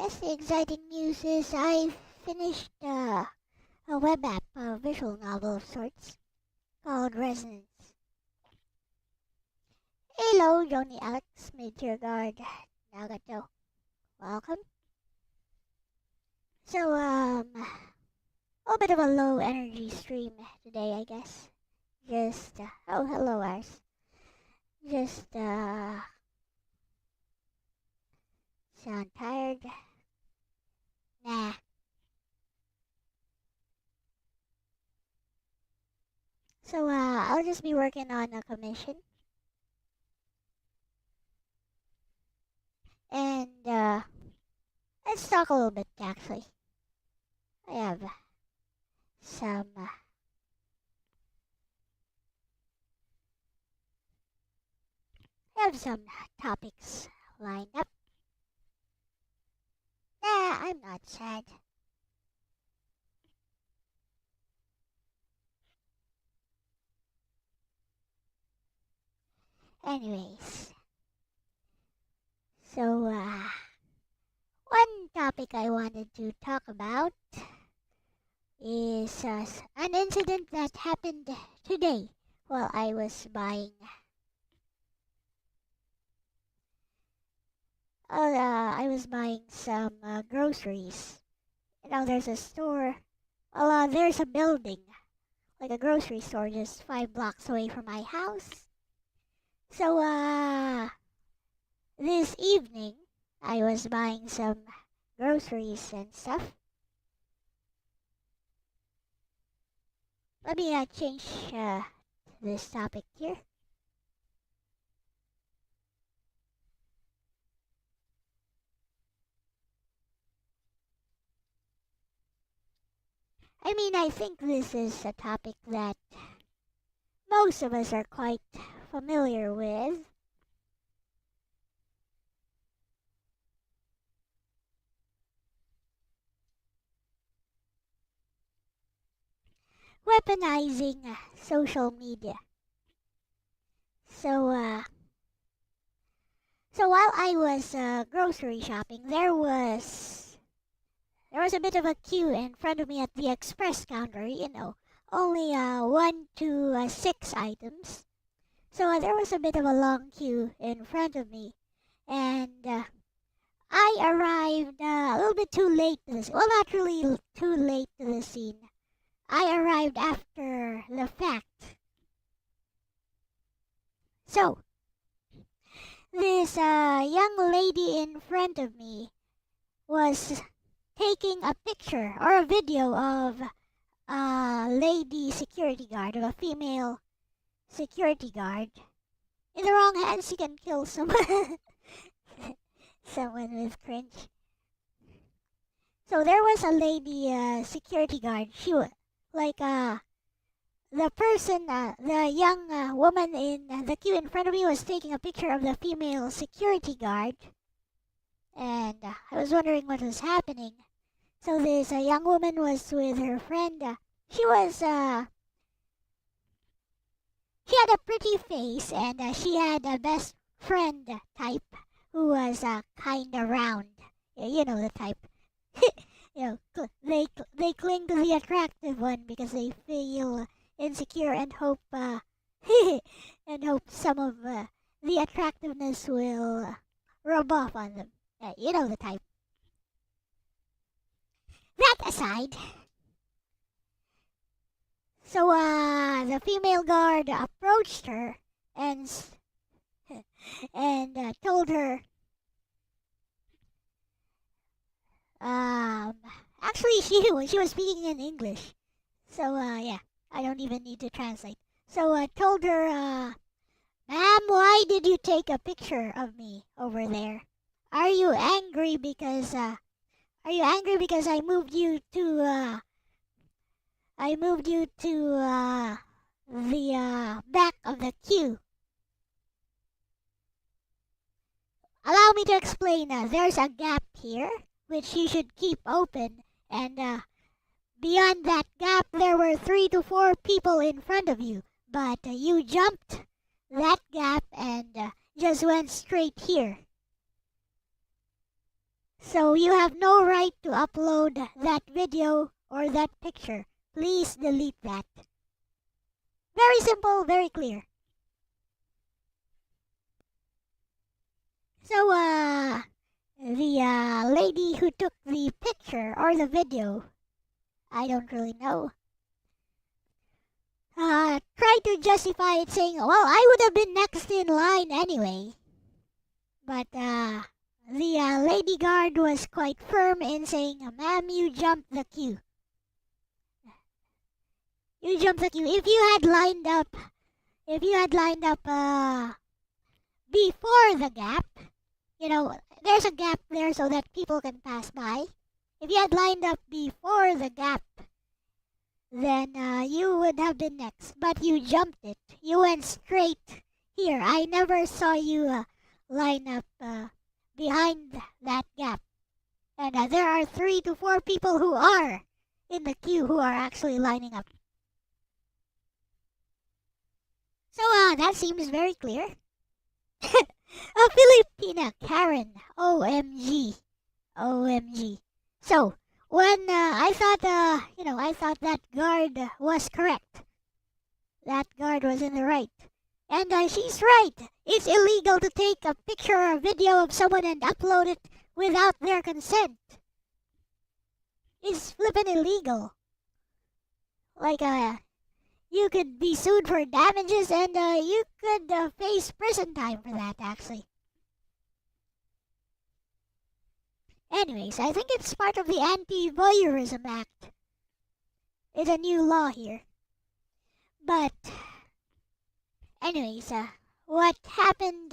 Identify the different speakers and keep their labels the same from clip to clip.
Speaker 1: guess the exciting news is I finished a web app, a visual novel of sorts, called Resonance. Hello, Joni Alex, Meteor Guard, Nagato. Welcome. So, a bit of a low energy stream today, I guess. Just, oh, hello, Ars. Just, sound tired? Nah. So, I'll just be working on a commission. And, let's talk a little bit, actually. I have some, topics lined up. Nah, I'm not sad. Anyways, so, one topic I wanted to talk about is an incident that happened today while I was buying. I was buying some groceries. You know, there's a store. Well, there's a building, like a grocery store, just 5 blocks away from my house. So, this evening, I was buying some groceries and stuff. Let me change this topic here. I mean, I think this is a topic that most of us are quite familiar with. Weaponizing social media. So while I was grocery shopping, there was a bit of a queue in front of me at the express counter. You know, only 1 to 6 items. So there was a bit of a long queue in front of me, and I arrived a little bit too late to this. Well, not really too late to the scene. I arrived after the fact. So, this young lady in front of me was taking a picture or a video of a lady security guard, of a female security guard. In the wrong hands, you can kill someone. Someone with cringe. So there was a lady security guard. She was like the person, the young woman in the queue in front of me was taking a picture of the female security guard, and I was wondering what was happening. So this young woman was with her friend. She had a pretty face, and she had a best friend type who was kinda round. You know the type. You know, they cling to the attractive one because they feel insecure and hope and hope some of the attractiveness will rub off on them. You know the type. That aside, so the female guard approached her and told her, actually she was speaking in English, so yeah, I don't even need to translate. So I told her, ma'am, why did you take a picture of me over there? Are you angry because I moved you to the back of the queue? Allow me to explain. There's a gap here which you should keep open, and beyond that gap there were 3 to 4 people in front of you, but you jumped that gap and just went straight here. So you have no right to upload that video or that picture. Please delete that. Very simple, very clear. So, the lady who took the picture or the video, I don't really know, tried to justify it saying, well, I would have been next in line anyway. But, the lady guard was quite firm in saying, ma'am, you jumped the queue. You jumped the queue. If you had lined up, before the gap, there's a gap there so that people can pass by. If you had lined up before the gap, then you would have been next. But you jumped it. You went straight here. I never saw you line up behind that gap. And there are 3 to 4 people who are in the queue who are actually lining up. So that seems very clear. A Filipina Karen. OMG. OMG. So, when I thought that guard was correct. That guard was in the right. And she's right. It's illegal to take a picture or a video of someone and upload it without their consent. It's flippin' illegal. Like, you could be sued for damages and you could face prison time for that, actually. Anyways, I think it's part of the Anti-Voyeurism Act. It's a new law here. But, anyways, what happened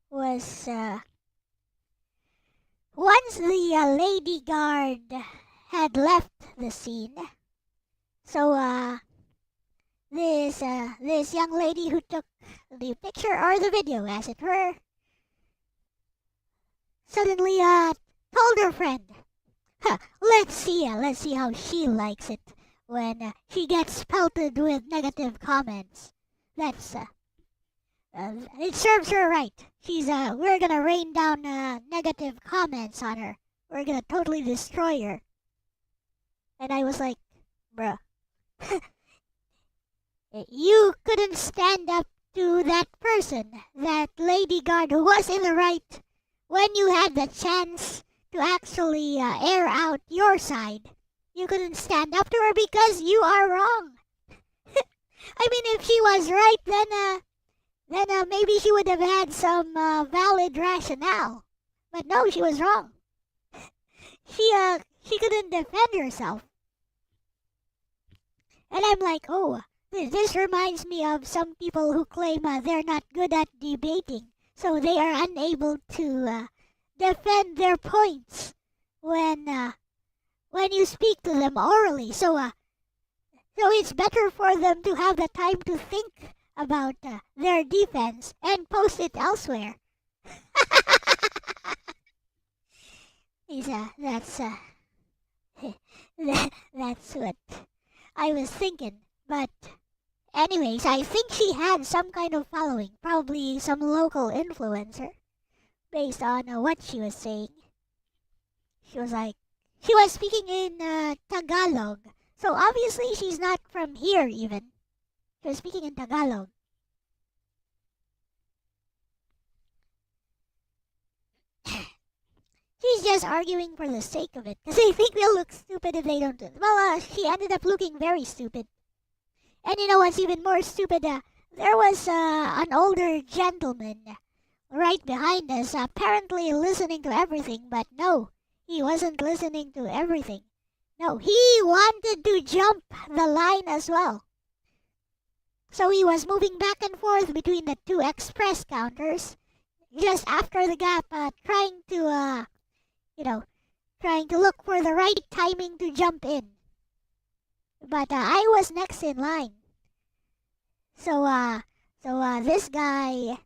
Speaker 1: was, once the lady guard had left the scene, so, this young lady who took the picture or the video, as it were, suddenly told her friend, let's see how she likes it when she gets pelted with negative comments. That's it serves her right. We're gonna rain down negative comments on her. We're gonna totally destroy her. And I was like, bruh. You couldn't stand up to that person, that lady guard who was in the right, when you had the chance to actually air out your side. You couldn't stand up to her because you are wrong. I mean, if she was right, then maybe she would have had some valid rationale. But no, she was wrong. She couldn't defend herself. And I'm like, oh, this reminds me of some people who claim they're not good at debating, so they are unable to defend their points when you speak to them orally. So it's better for them to have the time to think about their defense and post it elsewhere. That's that's what I was thinking. But anyways, I think she had some kind of following, probably some local influencer, based on what she was saying. She was speaking in Tagalog, so obviously she's not from here even. She was speaking in Tagalog. She's just arguing for the sake of it, because they think they'll look stupid if they don't do it. Well, she ended up looking very stupid. And you know what's even more stupid? There was an older gentleman right behind us, apparently listening to everything, but no, he wasn't listening to everything. No, he wanted to jump the line as well. So he was moving back and forth between the 2 express counters, just after the gap, trying to look for the right timing to jump in. But I was next in line. So this guy,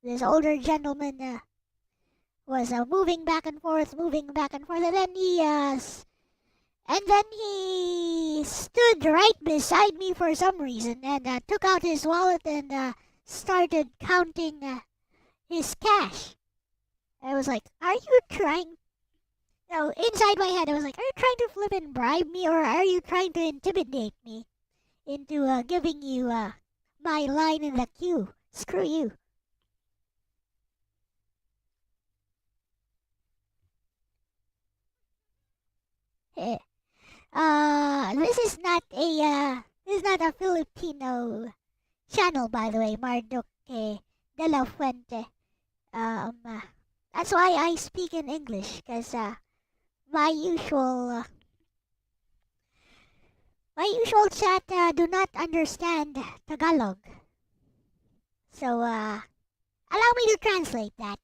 Speaker 1: this older gentleman, was moving back and forth, and then he stood right beside me for some reason and took out his wallet and started counting his cash. I was like, are you trying So inside my head, I was like, "Are you trying to flip and bribe me, or are you trying to intimidate me into giving you my line in the queue? Screw you." Eh, this is not a Filipino channel, by the way, Mardoque de la Fuente. Um, uh, that's why I speak in English, cause my usual uh, my usual chat do not understand Tagalog. So allow me to translate that.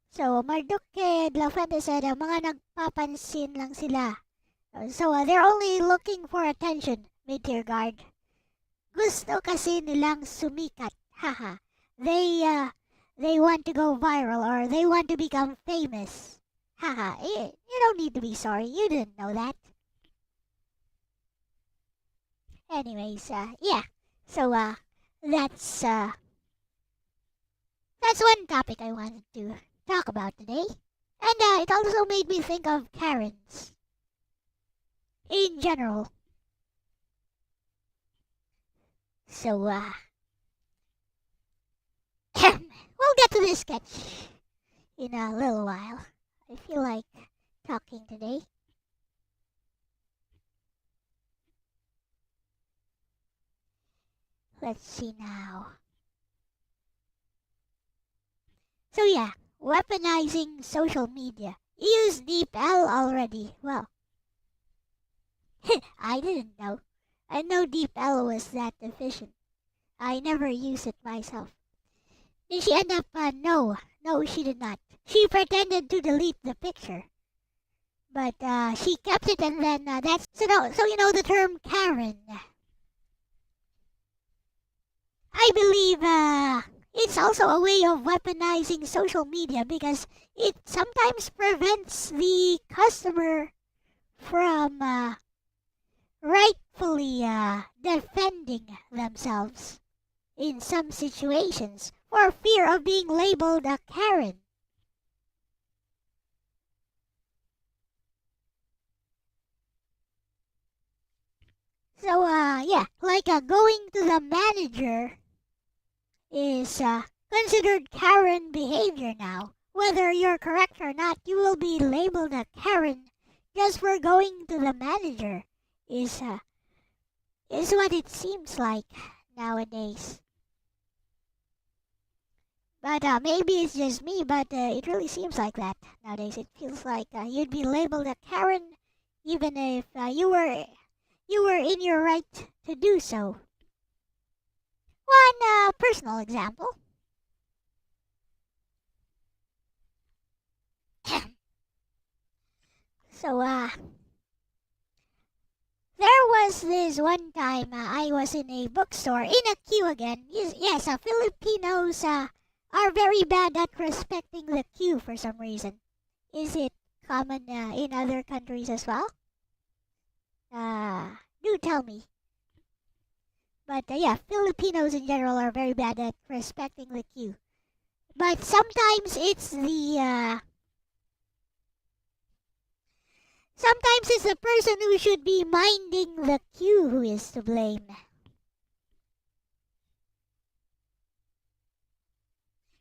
Speaker 1: So Mardoque de la Fuente said, mga nagpapansin lang sila. So they're only looking for attention, Meteor Guard. Gusto kasi nilang sumikat. Haha. They want to go viral or they want to become famous. Haha. You don't need to be sorry. You didn't know that. Anyways, yeah. So that's one topic I wanted to talk about today. And it also made me think of Karens in general. So we'll get to this sketch in a little while. I feel like talking today. Let's see now. So yeah, weaponizing social media. Use DeepL already. Well, I didn't know. I know DeepL was that efficient. I never used it myself. Did she end up? No, she did not. She pretended to delete the picture, but she kept it, and then that's so. No, so you know the term Karen. I believe it's also a way of weaponizing social media because it sometimes prevents the customer from rightfully defending themselves in some situations for fear of being labeled a Karen. So, yeah, like going to the manager is considered Karen behavior now. Whether you're correct or not, you will be labeled a Karen just for going to the manager. Is what it seems like nowadays. But maybe it's just me, but it really seems like that nowadays. It feels like you'd be labeled a Karen even if you were in your right to do so. One personal example. So there was this one time I was in a bookstore in a queue again. Yes, Filipinos are very bad at respecting the queue for some reason. Is it common in other countries as well? Do tell me. But yeah, Filipinos in general are very bad at respecting the queue. But sometimes it's the person who should be minding the queue who is to blame.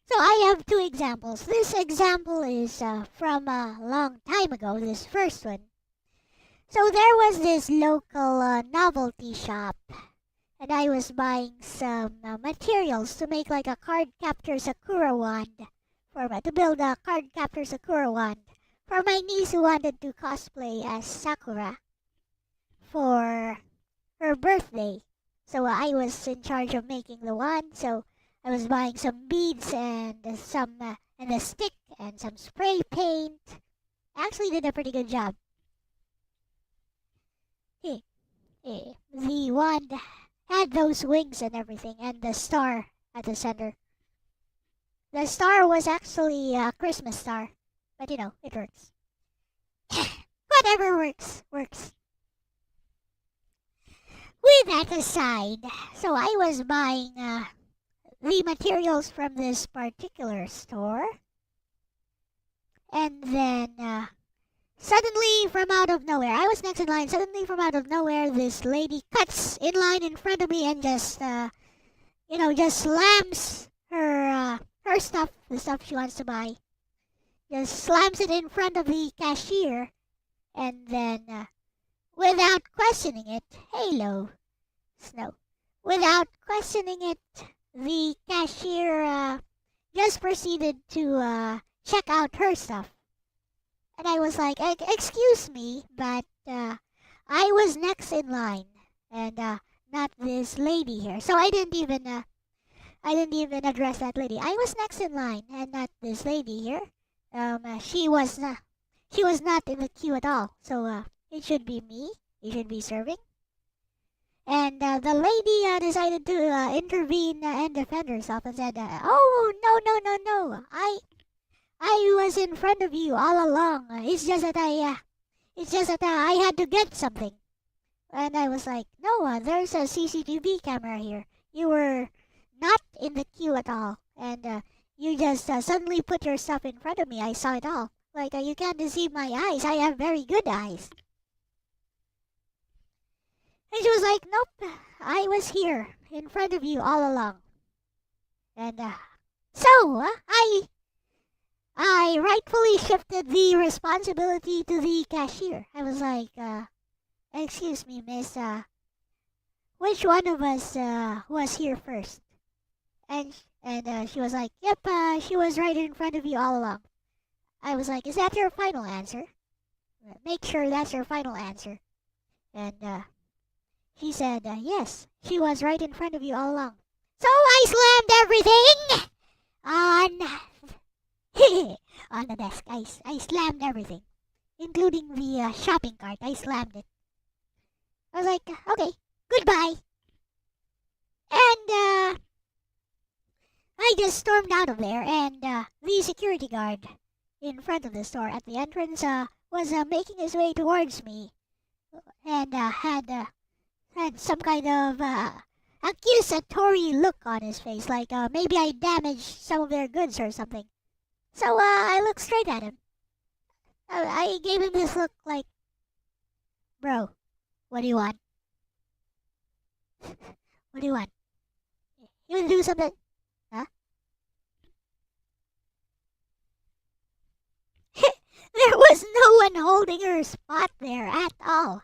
Speaker 1: So I have two examples. This example is from a long time ago, this first one. So there was this local novelty shop, and I was buying some materials to make like a card captor Sakura wand, to build a card captor Sakura wand for my niece who wanted to cosplay as Sakura for her birthday. So I was in charge of making the wand, so I was buying some beads and and a stick and some spray paint. I actually did a pretty good job. The wand had those wings and everything, and the star at the center. The star was actually a Christmas star, but you know, it works. Whatever works. With that aside, so I was buying the materials from this particular store, And then suddenly from out of nowhere, I was next in line. Suddenly from out of nowhere, this lady cuts in line in front of me and just just slams her stuff, the stuff she wants to buy, just slams it in front of the cashier, and then without questioning it, hello, Snow. Without questioning it, the cashier just proceeded to check out her stuff. And I was like, excuse me, but I was next in line, and not this lady here. So I didn't even address that lady. I was next in line, and not this lady here. She was not in the queue at all. So it should be me. It should be serving. And the lady decided to intervene and defend herself and said, "Oh no! I was in front of you all along. It's just that I had to get something." And I was like, "No, there's a CCTV camera here. You were not in the queue at all, and you just suddenly put your stuff in front of me. I saw it all. Like you can't deceive my eyes. I have very good eyes." And she was like, "Nope, I was here in front of you all along." And so I rightfully shifted the responsibility to the cashier. I was like, "Excuse me, miss, which one of us was here first?" And she was like, "Yep, she was right in front of you all along." I was like, "Is that your final answer? Make sure that's your final answer." And she said, "Yes, she was right in front of you all along." So I slammed everything on on the desk. I slammed everything, including the shopping cart. I slammed it. I was like, "Okay, goodbye." And I just stormed out of there, and the security guard in front of the store at the entrance was making his way towards me, and had some kind of accusatory look on his face, like maybe I damaged some of their goods or something. So I looked straight at him. I gave him this look like, "Bro, what do you want? What do you want? You want to do something? Huh?" There was no one holding her spot there at all.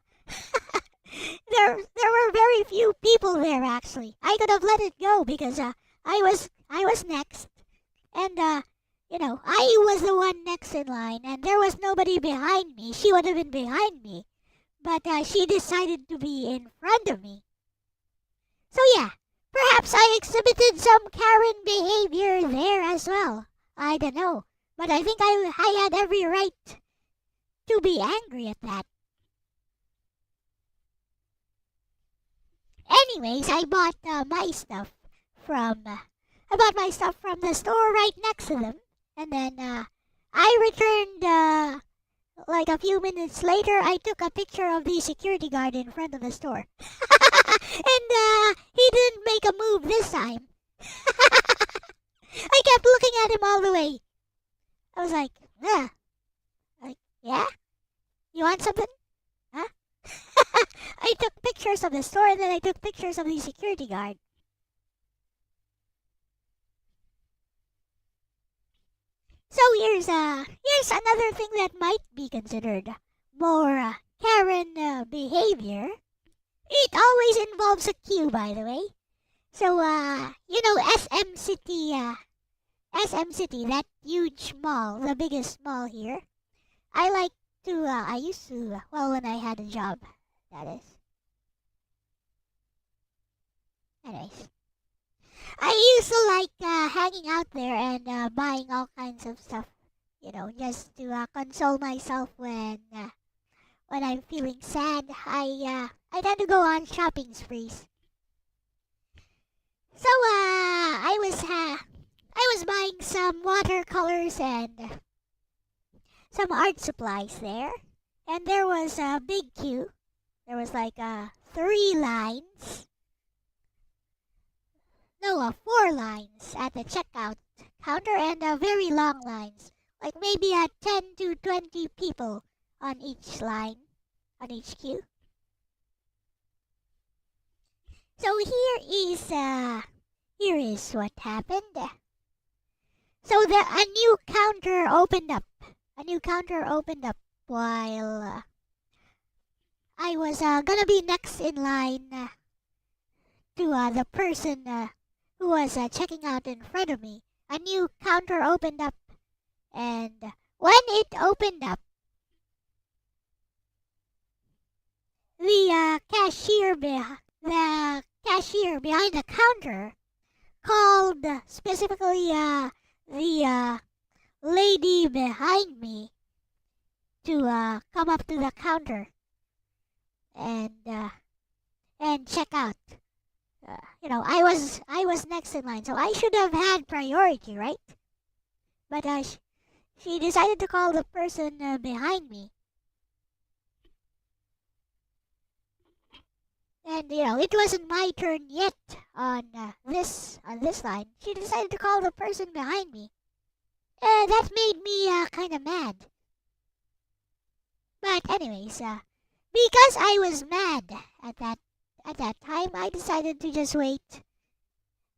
Speaker 1: There were very few people there actually. I could have let it go because I was next, and I was the one next in line, and there was nobody behind me. She would have been behind me, but she decided to be in front of me. So yeah, perhaps I exhibited some Karen behavior there as well. I don't know, but I think I had every right to be angry at that. Anyways, I bought my stuff from the store right next to them, and then I returned like a few minutes later. I took a picture of the security guard in front of the store, and he didn't make a move this time. I kept looking at him all the way. I was like, yeah, you want something? Huh? I took pictures of the store, and then I took pictures of the security guard. So here's another thing that might be considered more Karen behavior. It always involves a queue, by the way. So SM City, that huge mall, the biggest mall here. I used to, well, when I had a job, that is. Anyways, I used to like hanging out there and buying all kinds of stuff, just to console myself when I'm feeling sad. I tend to go on shopping sprees. So I was buying some watercolors and some art supplies there, and there was a big queue. There was like 3 lines. No, 4 lines at the checkout counter, and very long lines like maybe 10 to 20 people on each line, on each queue. So here is what happened. So a new counter opened up. A new counter opened up while I was gonna be next in line to the person who was checking out in front of me. A new counter opened up, and when it opened up, the cashier behind the counter called specifically the lady behind me to come up to the counter and check out. I was next in line, so I should have had priority, right? But she decided to call the person behind me, and it wasn't my turn yet on this line. She decided to call the person behind me. That made me kind of mad. But anyways, because I was mad at that time, I decided to just wait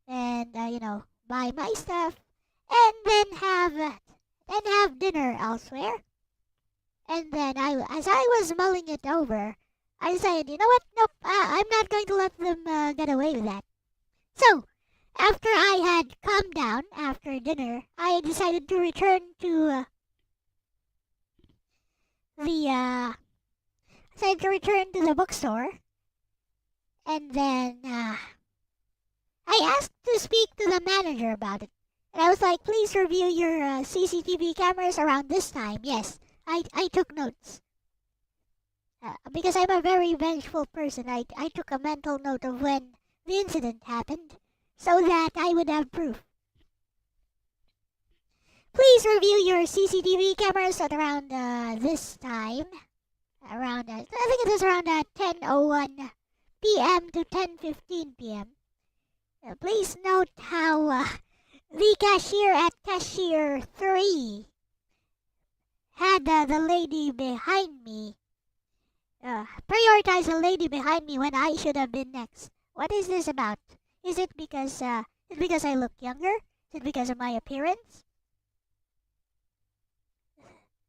Speaker 1: and buy my stuff and then have dinner elsewhere. And then as I was mulling it over, I decided, you know what? Nope, I'm not going to let them get away with that. So after I had calmed down after dinner, I decided to return to the bookstore, and then I asked to speak to the manager about it. And I was like, please review your CCTV cameras around this time. Yes, I took notes. Because I'm a very vengeful person, I took a mental note of when the incident happened so that I would have proof. Please review your CCTV cameras at around this time. Around, I think it was around 10:01 p.m. to 10:15 p.m. Please note how the cashier at cashier 3 had the lady behind me. Prioritize the lady behind me when I should have been next. What is this about? Is it because I look younger? Is it because of my appearance?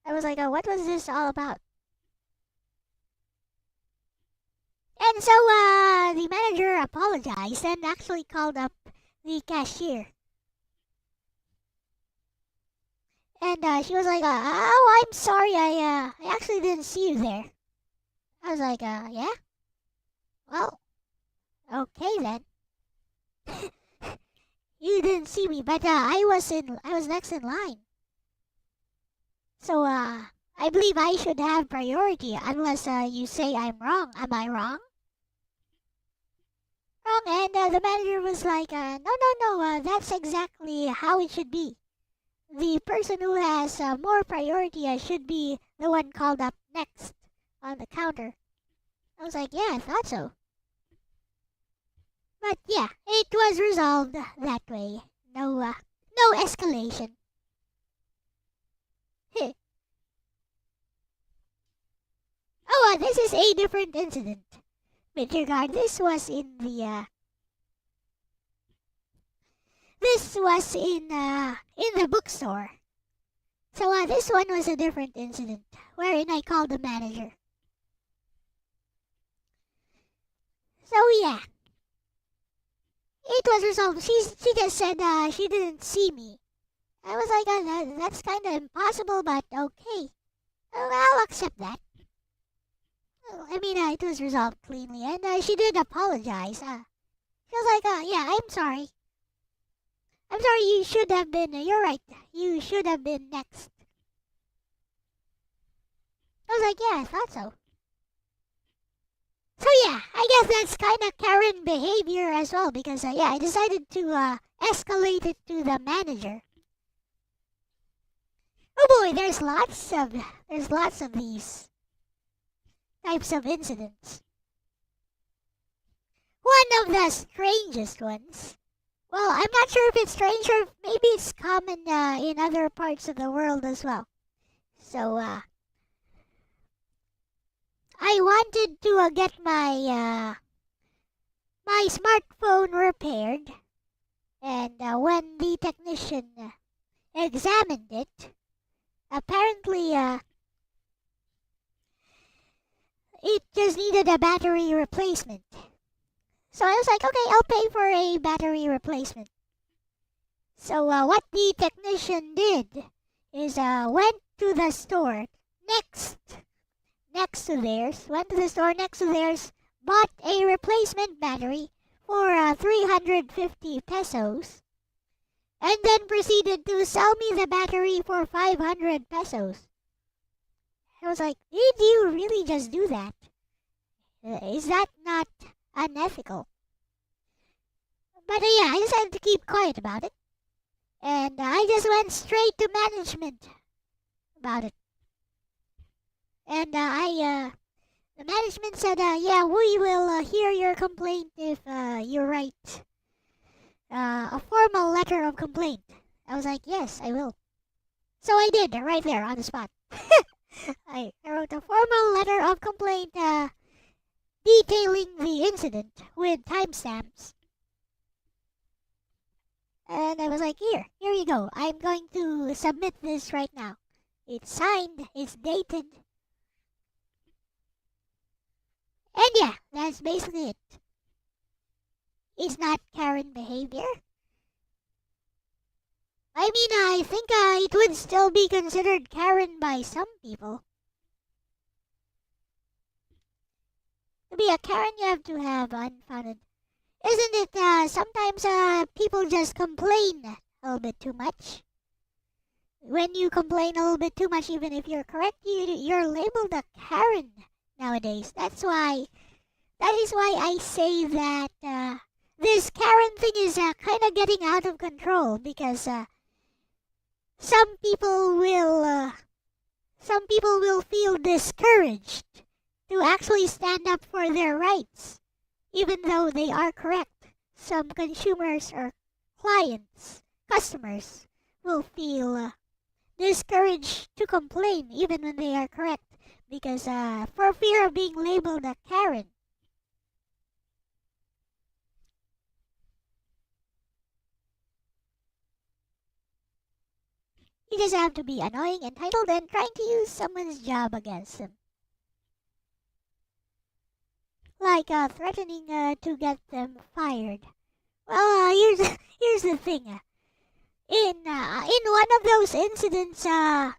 Speaker 1: I was like, what was this all about? And so the manager apologized and actually called up the cashier. And she was like, oh, I'm sorry, I actually didn't see you there. I was like, yeah? Well, okay then. You didn't see me, but I was next in line. So I believe I should have priority unless you say I'm wrong. Am I wrong? Wrong. And the manager was like, no, that's exactly how it should be. The person who has more priority should be the one called up next on the counter. I was like, yeah, I thought so. But yeah, it was resolved that way. No escalation. Oh, this is a different incident. With regard, this was in the bookstore. So this one was a different incident wherein I called the manager. So yeah, it was resolved. She just said she didn't see me. I was like, that's kind of impossible, but okay. I'll accept that. I mean, it was resolved cleanly, and she did apologize. She was like, yeah, I'm sorry. I'm sorry, you should have been, you're right, you should have been next. I was like, yeah, I thought so. So yeah, I guess that's kind of Karen behavior as well, because yeah, I decided to escalate it to the manager. Oh boy, there's lots of these types of incidents. One of the strangest ones Well, I'm not sure if it's strange or if maybe it's common in other parts of the world as well. So, I wanted to get my smartphone repaired, and when the technician examined it, apparently it just needed a battery replacement. So I was like, okay, I'll pay for a battery replacement. So what the technician did is went to the store next next to theirs, bought a replacement battery for 350 pesos, and then proceeded to sell me the battery for 500 pesos. I was like, did you really just do that? Is that not unethical? But yeah, I decided to keep quiet about it. And I just went straight to management about it. And the management said, yeah, we will hear your complaint if you write a formal letter of complaint. I was like, yes, I will. So I did, right there on the spot. I wrote a formal letter of complaint detailing the incident with timestamps. And I was like, here you go. I'm going to submit this right now. It's signed, it's dated. And yeah, that's basically it. It's not Karen behavior. I mean, I think it would still be considered Karen by some people. To be a Karen, you have to have unfounded. Isn't it sometimes people just complain a little bit too much? When you complain a little bit too much, even if you're correct, you're labeled a Karen nowadays. That is why I say that this Karen thing is kind of getting out of control because some people will feel discouraged to actually stand up for their rights, even though they are correct. Some consumers or customers will feel discouraged to complain even when they are correct because for fear of being labeled a Karen. You just have to be annoying, entitled, and trying to use someone's job against them. Like threatening to get them fired. Well, here's the thing. In one of those incidents, the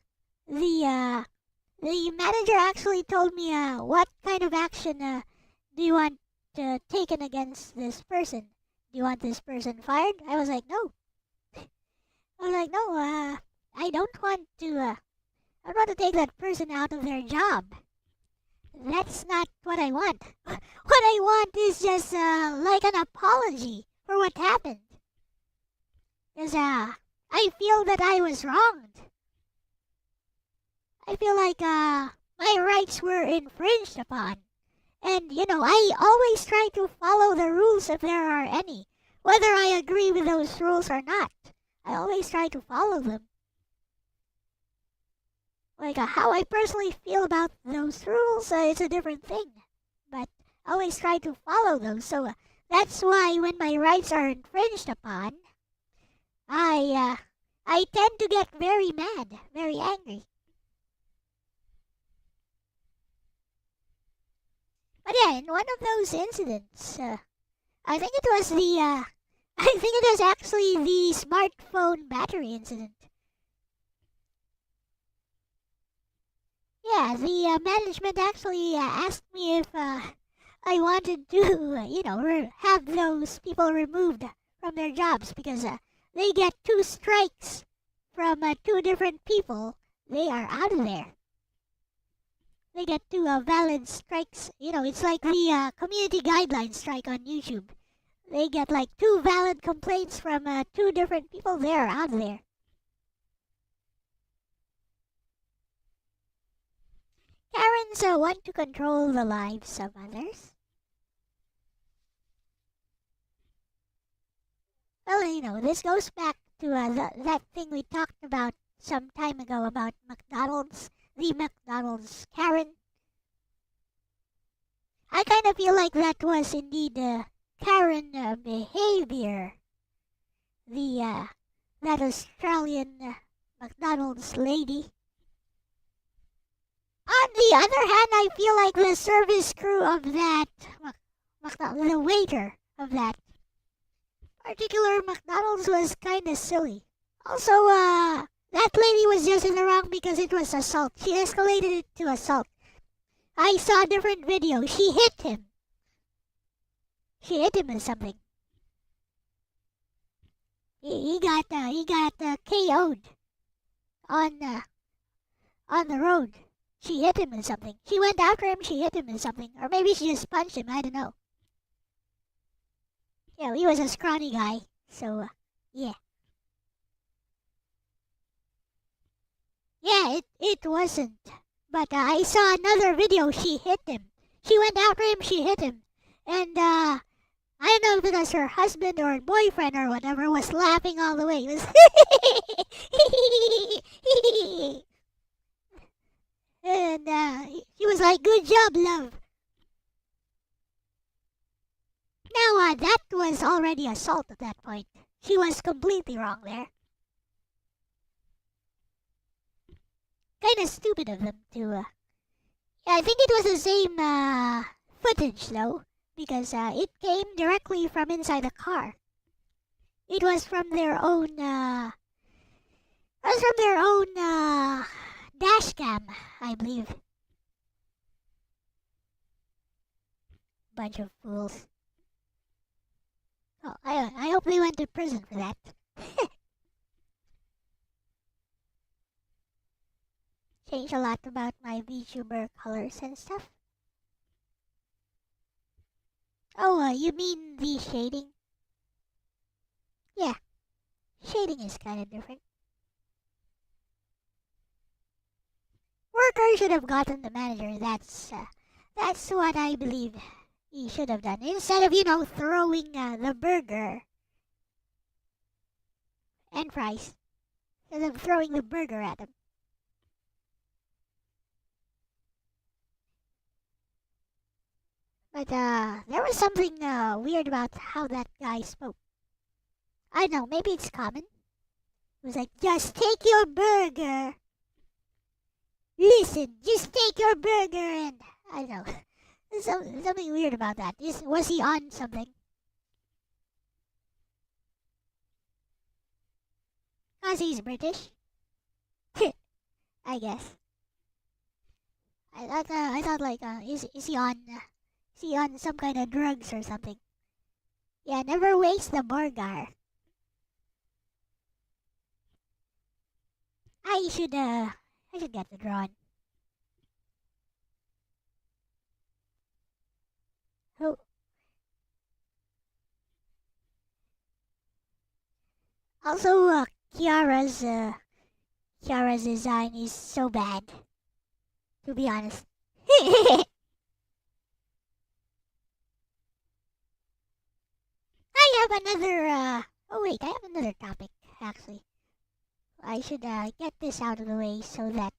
Speaker 1: manager actually told me what kind of action do you want taken against this person? Do you want this person fired? I was like, no. No. I don't want to. I want to take that person out of their job. That's not what I want. What I want is just like an apology for what happened. Because I feel that I was wronged. I feel like my rights were infringed upon. And, I always try to follow the rules if there are any. Whether I agree with those rules or not, I always try to follow them. Like, how I personally feel about those rules, it's a different thing. But I always try to follow those. So that's why when my rights are infringed upon, I tend to get very mad, very angry. But yeah, in one of those incidents, I think it was I think it was actually the smartphone battery incident. Yeah, the management actually asked me if I wanted to, have those people removed from their jobs because they get 2 strikes from 2 different people. They are out of there. They get 2 valid strikes. It's like the community guideline strike on YouTube. They get like 2 valid complaints from 2 different people. They're out of there. Karens want to control the lives of others. Well, this goes back to that thing we talked about some time ago about McDonald's, the McDonald's Karen. I kind of feel like that was indeed Karen behavior. That Australian McDonald's lady. On the other hand, I feel like the service crew of that the waiter of that particular McDonald's was kind of silly. Also, that lady was just in the wrong because it was assault. She escalated it to assault. I saw a different video. She hit him. She hit him with something. He got KO'd on the road. She hit him with something. She went after him. She hit him with something, or maybe she just punched him. I don't know. Yeah, he was a scrawny guy. So yeah. Yeah, it wasn't. But I saw another video. She hit him. She went after him. She hit him, and I don't know if it was her husband or boyfriend or whatever was laughing all the way. He was and he was like, "Good job, love." Now that was already assault at that point. She was completely wrong there. Kind of stupid of them to. Yeah, I think it was the same footage though, because it came directly from inside the car. It was from their own. Dash cam, I believe. Bunch of fools. Oh, I hope they went to prison for that. Changed a lot about my VTuber colors and stuff. Oh, you mean the shading? Yeah, shading is kind of different. Worker should have gotten the manager. That's what I believe he should have done. Instead of throwing the burger and fries. Instead of throwing the burger at him. But there was something weird about how that guy spoke. I don't know, maybe it's common. It was like, just take your burger. Listen, just take your burger and I don't know. There's something weird about that. Was he on something? Cause he's British? I guess. I thought like is he on some kind of drugs or something? Yeah, never waste the burger. I should get the drawn. Oh. Also, Kiara's design is so bad. To be honest. I have another. Oh wait, I have another topic actually. I should get this out of the way so that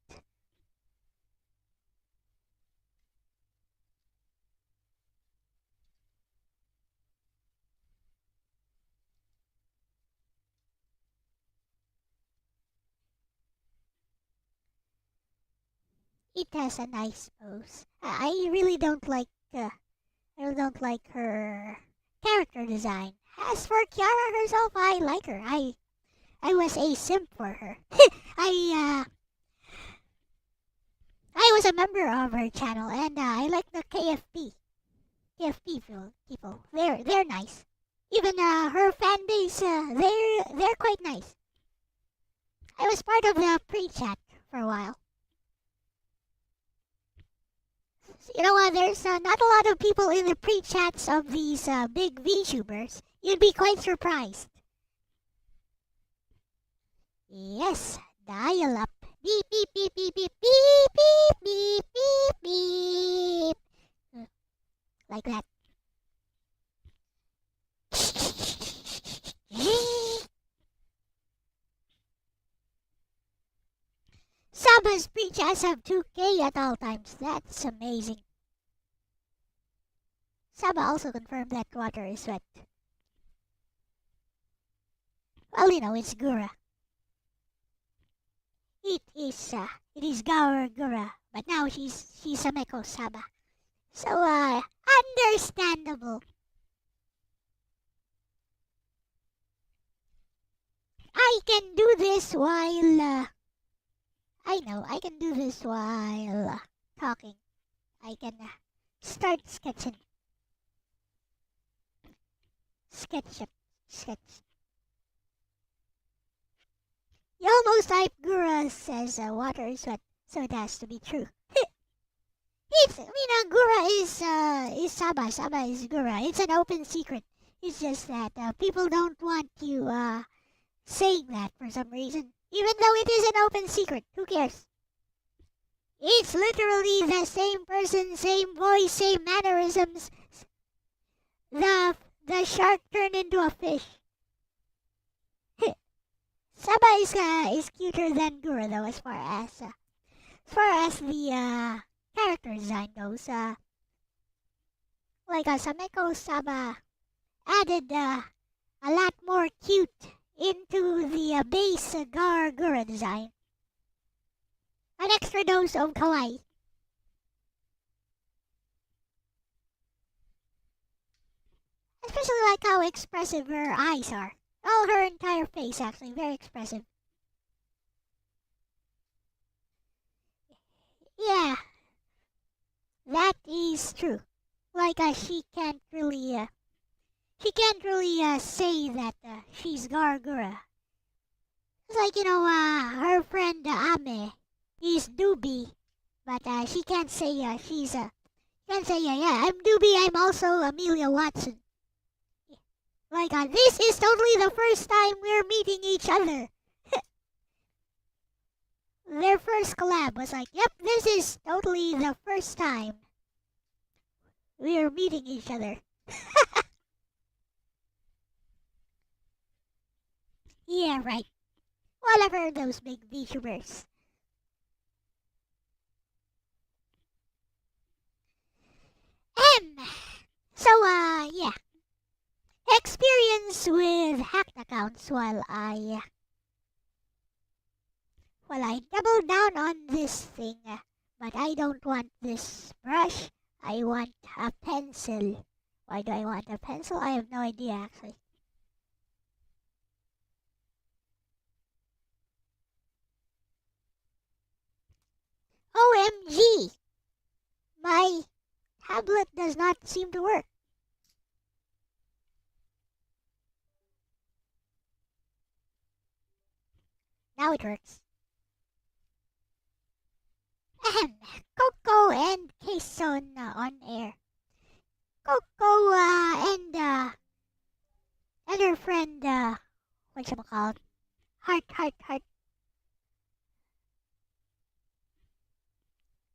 Speaker 1: it has a nice pose. I really don't like. I really don't like her character design. As for Kiara herself, I like her. I was a simp for her. I I was a member of her channel, and I like the KFP people. They're nice. Even her fan base, they're quite nice. I was part of the pre-chat for a while. There's not a lot of people in the pre-chats of these big VTubers. You'd be quite surprised. Yes, dial up. Beep beep beep beep beep beep beep beep beep beep. Like that. Saba's breach as of 2K at all times. That's amazing. Saba also confirmed that water is wet. Well, it's Gura. It is Gura, but now she's a Meko Saba. So, understandable. I can do this while, I can do this while talking. I can start sketching. Sketch. You almost type Gura says water is wet, so it has to be true. Gura is Saba. Saba is Gura. It's an open secret. It's just that people don't want you saying that for some reason. Even though it is an open secret, who cares? It's literally the same person, same voice, same mannerisms. The shark turned into a fish. Saba is cuter than Gura though, as far as the character design goes. Like Sameko Saba added a lot more cute into the base Gura design. An extra dose of kawaii. Especially like how expressive her eyes are. Oh, her entire face actually, very expressive. Yeah, that is true. Like she can't really say that she's Gargura. It's like her friend Ame is Doobie, but she can't say can't say yeah I'm Doobie. I'm also Amelia Watson. Like this is totally the first time we're meeting each other. Their first collab was like, yep, this is totally the first time we're meeting each other. Yeah, right. Whatever, those big VTubers. So, yeah. Experience with hacked accounts while I double down on this thing. But I don't want this brush. I want a pencil. Why do I want a pencil? I have no idea actually. OMG! My tablet does not seem to work. Now it works. Ahem. Coco and Kason on air. Coco and her friend, whatchamacallit? Heart.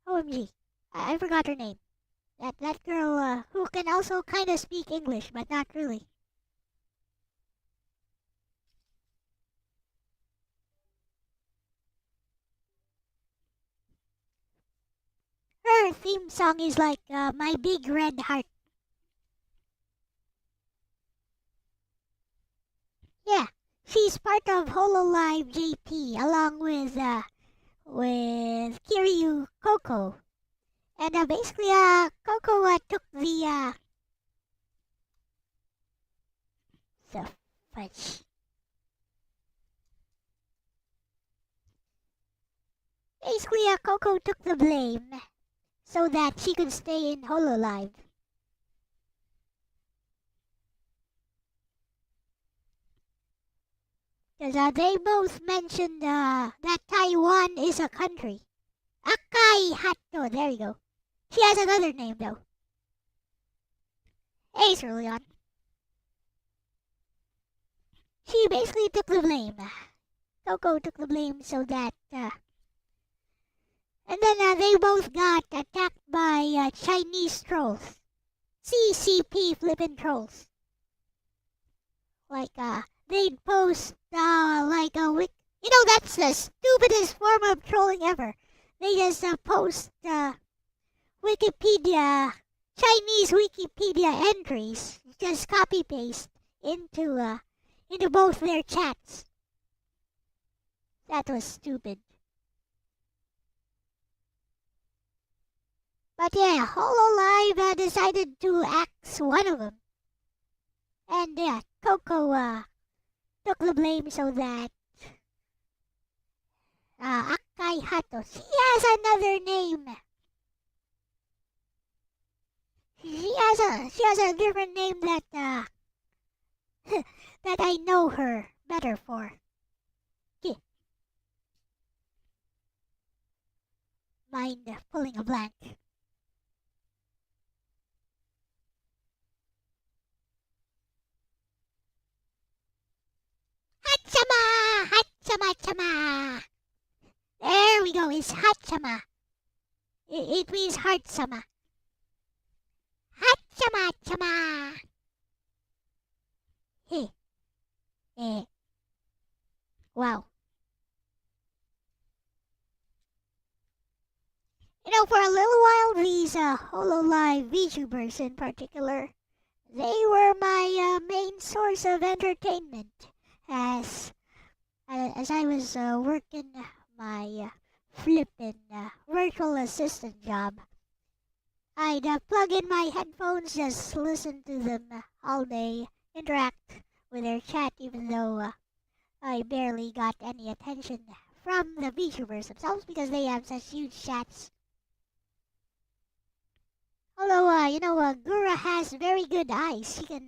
Speaker 1: OMG. I forgot her name. That girl who can also kind of speak English, but not really. Her theme song is like My Big Red Heart. Yeah, she's part of Hololive JP along with Kiryu Coco. And basically Coco took the fudge. Basically Coco took the blame so that she could stay in Hololive. Because they both mentioned that Taiwan is a country. Akai Hato, there you go. She has another name though. Ace early on. She basically took the blame. Coco took the blame so that and then they both got attacked by Chinese trolls. CCP flippin' trolls. Like they'd post like a that's the stupidest form of trolling ever. They just post Wikipedia, Chinese Wikipedia entries, just copy paste into both their chats. That was stupid. But yeah, HoloLive decided to axe one of them. And yeah, Coco took the blame so that Akai Hato, she has another name. She has a different name that that I know her better for. Yeah. Mind pulling a blank. Hachama! Hachama chama! There we go, it's Hachama. It means heart-sama. Hachama chama! Hey. Eh. Wow. You know, for a little while, these HoloLive VTubers in particular, they were my main source of entertainment as I was working my flippin' virtual assistant job. I'd plug in my headphones, just listen to them all day, interact with their chat, even though I barely got any attention from the VTubers themselves because they have such huge chats. Although, Gura has very good eyes. She can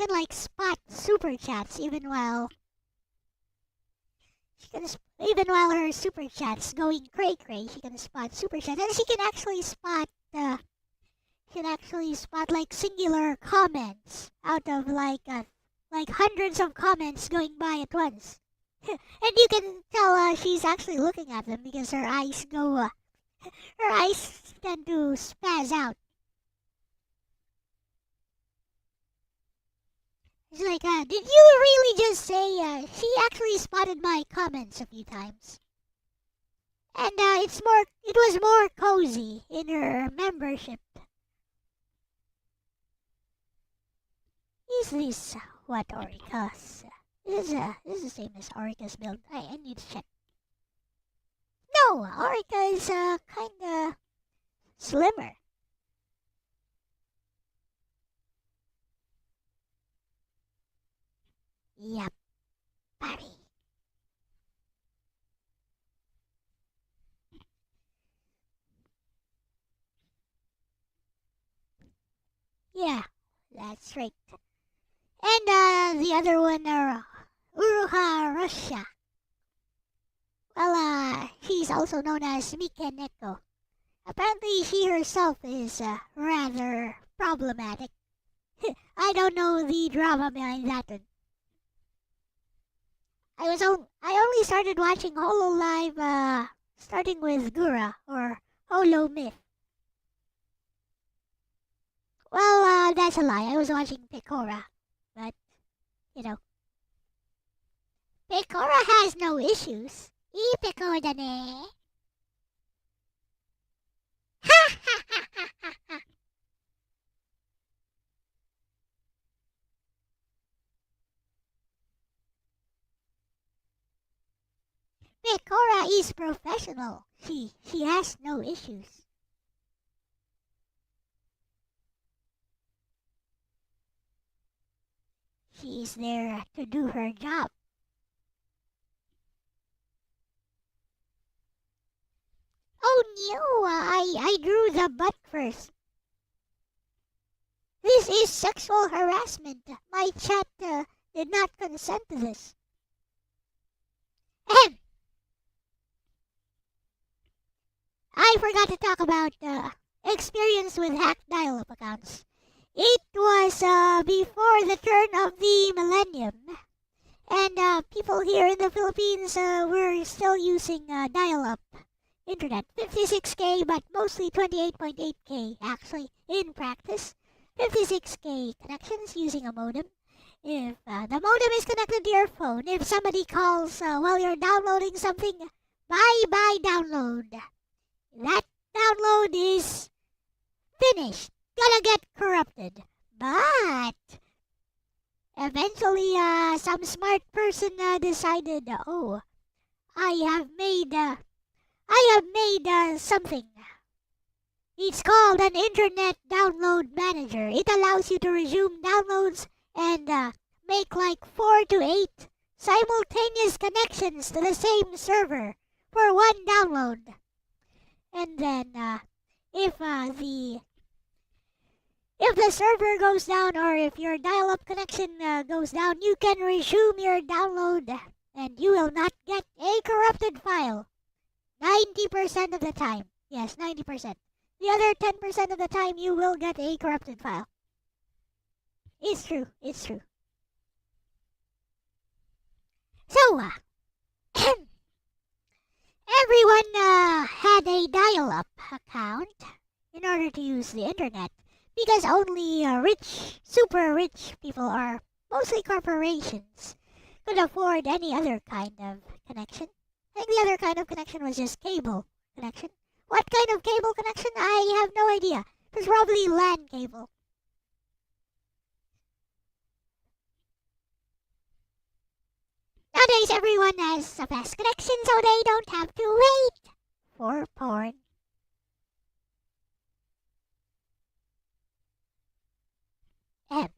Speaker 1: like spot super chats even while her super chats going cray cray. She can spot super chats, and she can actually spot like singular comments out of like hundreds of comments going by at once. And you can tell she's actually looking at them because her eyes tend to spaz out. It's like, did you really just say she actually spotted my comments a few times? And it was more cozy in her membership. Is this what Orica's? This is the same as Orica's build. I need to check. No, Orica is kinda slimmer. Yep, buddy. Yeah, that's right. And the other one are Uruha Russia. Well, she's also known as Mika Neko. Apparently, she herself is rather problematic. I don't know the drama behind that one. I only started watching HoloLive starting with Gura or Holo Myth. Well, that's a lie. I was watching Pecora, but Pecora has no issues. Pecora da ne. Ha ha ha ha ha ha. Pecora is professional. She has no issues. She is there to do her job. Oh no, I drew the butt first. This is sexual harassment. My chat did not consent to this. Ahem. I forgot to talk about experience with hacked dial-up accounts. It was before the turn of the millennium, and people here in the Philippines were still using dial-up internet, 56K, but mostly 28.8K actually in practice. 56K connections using a modem. If the modem is connected to your phone, if somebody calls while you're downloading something, Bye-bye download. That download is finished. Gonna get corrupted. But eventually, some smart person decided, oh, I have made something. It's called an Internet Download Manager. It allows you to resume downloads and make like 4 to 8 simultaneous connections to the same server for one download. And then, if the server goes down or if your dial-up connection goes down, you can resume your download and you will not get a corrupted file. 90% of the time. Yes, 90%. The other 10% of the time, you will get a corrupted file. It's true. It's true. So, everyone had a dial-up account in order to use the internet because only rich, super rich people, or mostly corporations, could afford any other kind of connection. I think the other kind of connection was just cable connection. What kind of cable connection? I have no idea. It was probably LAN cable. Nowadays, everyone has a fast connection, so they don't have to wait for porn. M.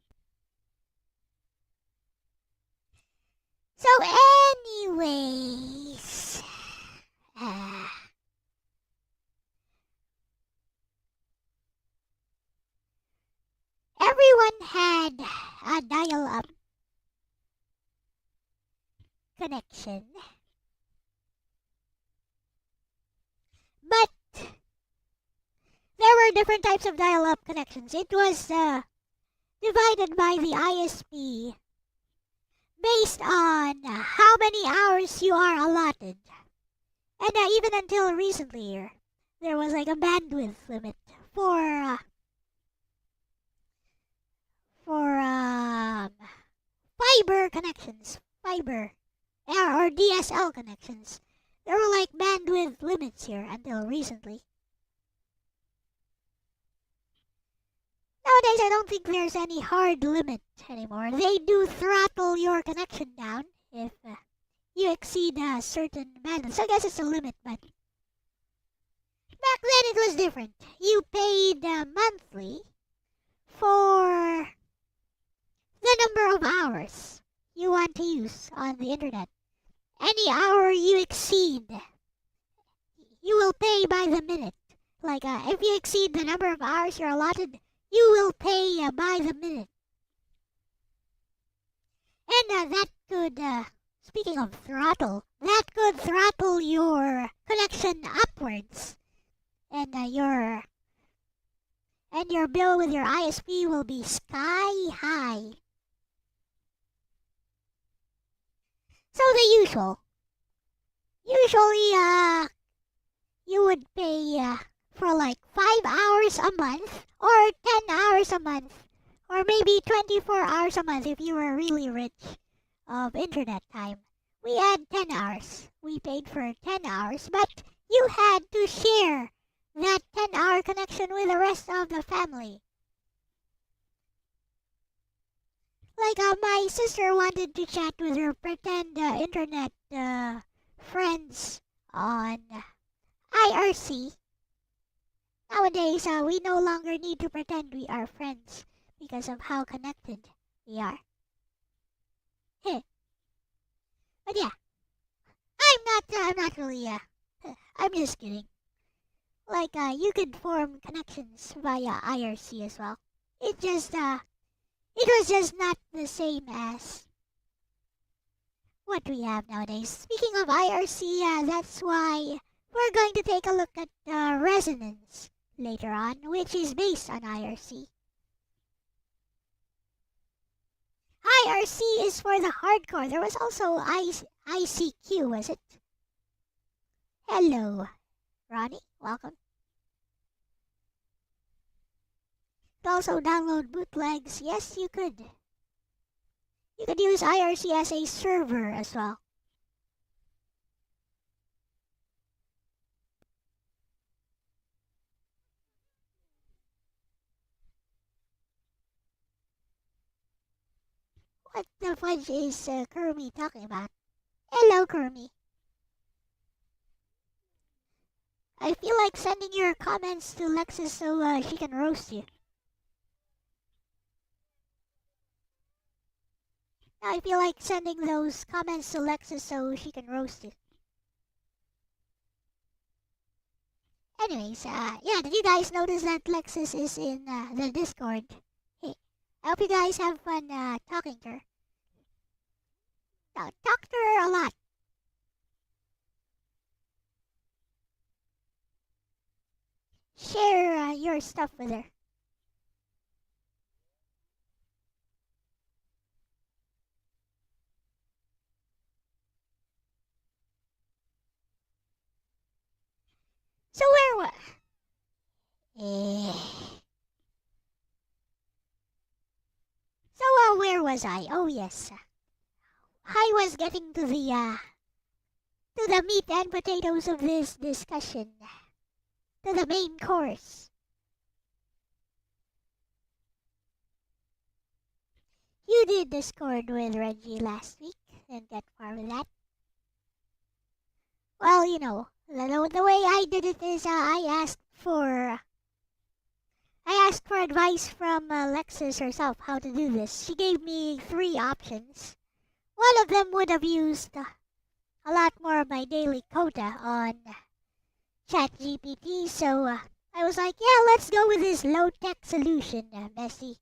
Speaker 1: So, anyways, everyone had a dial-up connection, but there were different types of dial-up connections. It was divided by the ISP based on how many hours you are allotted. And even until recently, there was like a bandwidth limit for fiber connections, fiber or DSL connections. There were like bandwidth limits here until recently. Nowadays, I don't think there's any hard limit anymore. They do throttle your connection down if you exceed a certain bandwidth. So I guess it's a limit, but back then it was different. You paid monthly for the number of hours you want to use on the internet. Any hour you exceed, you will pay by the minute. Like if you exceed the number of hours you're allotted, you will pay by the minute. And that could, speaking of throttle, that could throttle your connection upwards. And your bill with your ISP will be sky high. So the usual. Usually, you would pay for like 5 hours a month or 10 hours a month or maybe 24 hours a month if you were really rich of internet time. We had 10 hours. We paid for 10 hours, but you had to share that 10-hour connection with the rest of the family. Like my sister wanted to chat with her pretend internet friends on IRC. Nowadays, we no longer need to pretend we are friends because of how connected we are. Heh. But yeah, I'm not really, I'm just kidding. Like, you could form connections via IRC as well. It was just not the same as what we have nowadays. Speaking of IRC, that's why we're going to take a look at Resonance later on, which is based on IRC. IRC is for the hardcore. There was also ICQ, was it? Hello, Ronnie. Welcome. You could also download bootlegs. Yes, you could. You could use IRC as a server as well. What the fudge is Kurumi talking about? Hello, Kurumi. I feel like sending your comments to Lexus so she can roast you. I feel like sending those comments to Lexus so she can roast you. Anyways, yeah, did you guys notice that Lexus is in the Discord? Hey, I hope you guys have fun talking to her. Talk to her a lot. Share your stuff with her. So where was... So where was I? Oh yes. I was getting to the meat and potatoes of this discussion. To the main course. You did Discord with Reggie last week. Didn't get far with that. Well, you know, the way I did it is I asked for advice from Lexus herself how to do this. She gave me 3 options. One of them would have used a lot more of my daily quota on ChatGPT, so I was like, yeah, let's go with this low-tech solution, Messi.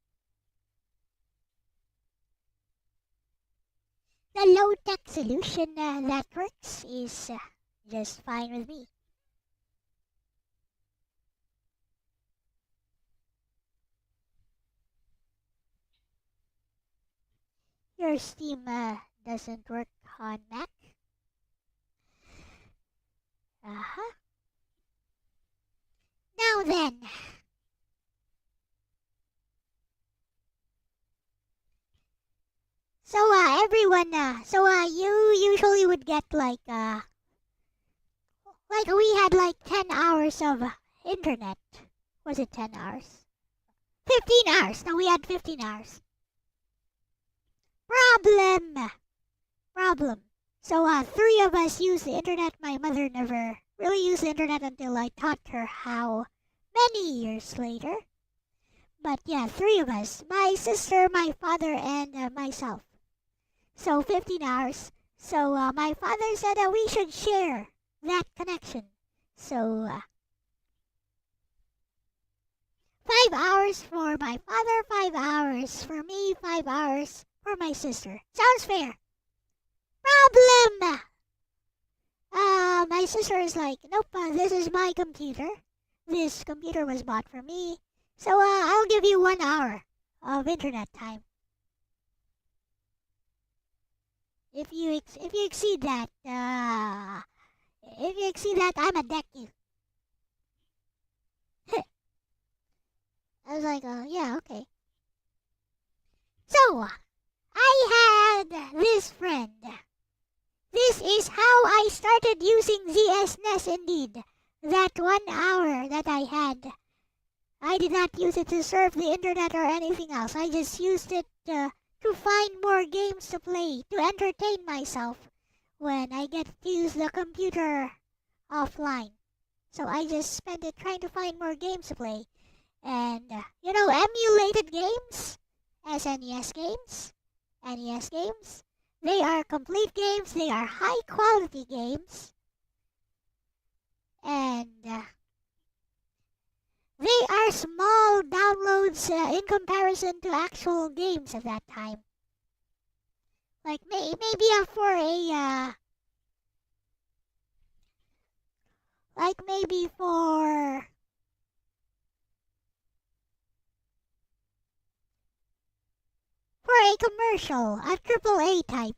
Speaker 1: The low-tech solution that works is just fine with me. Your Steam doesn't work on Mac? Uh-huh. Now then. So everyone, you usually would get like we had like 10 hours of internet. Was it 10 hours? 15 hours. No, we had 15 hours. Problem. So 3 of us use the internet. My mother never really used the internet until I taught her how many years later. But yeah, 3 of us. My sister, my father, and myself. So 15 hours. So my father said we should share that connection. So 5 hours for my father, 5 hours for me, 5 hours for my sister. Sounds fair. Problem! My sister is like, nope, this is my computer. This computer was bought for me. So I'll give you 1 hour of internet time. If you exceed that, I'ma deck you. I was like, yeah, okay. So, I had this friend. This is how I started using ZSNES indeed. That 1 hour that I had. I did not use it to surf the internet or anything else. I just used it to find more games to play, to entertain myself when I get to use the computer offline. So I just spent it trying to find more games to play. And, emulated games, SNES games, NES games, they are complete games, they are high quality games, and they are small downloads in comparison to actual games at that time. Like maybe for a for a commercial, a AAA type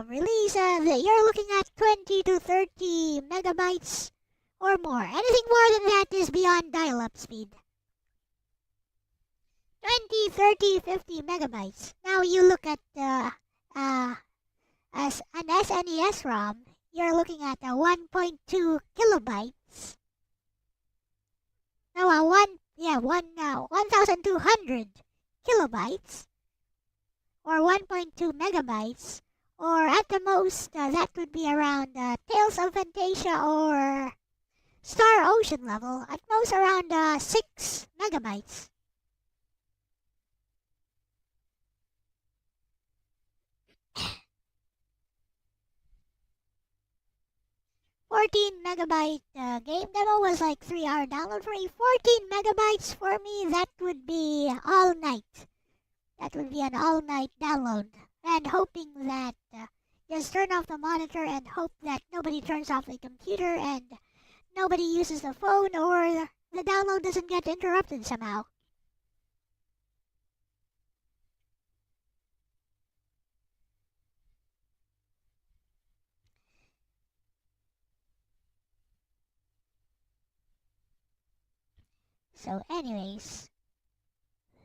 Speaker 1: release, you're looking at 20 to 30 megabytes or more. Anything more than that is beyond dial-up speed. 20, 30, 50 megabytes. Now you look at as an SNES ROM, you're looking at 1.2 kilobytes. No, 1,200 kilobytes. or 1.2 megabytes, or at the most, that would be around Tales of Fantasia or Star Ocean level, at most around 6 megabytes. 14 megabyte game demo was like 3 hour download for me. 14 megabytes for me, that would be all night. That would be an all night download. And hoping that just turn off the monitor and hope that nobody turns off the computer and nobody uses the phone or the download doesn't get interrupted somehow. So anyways,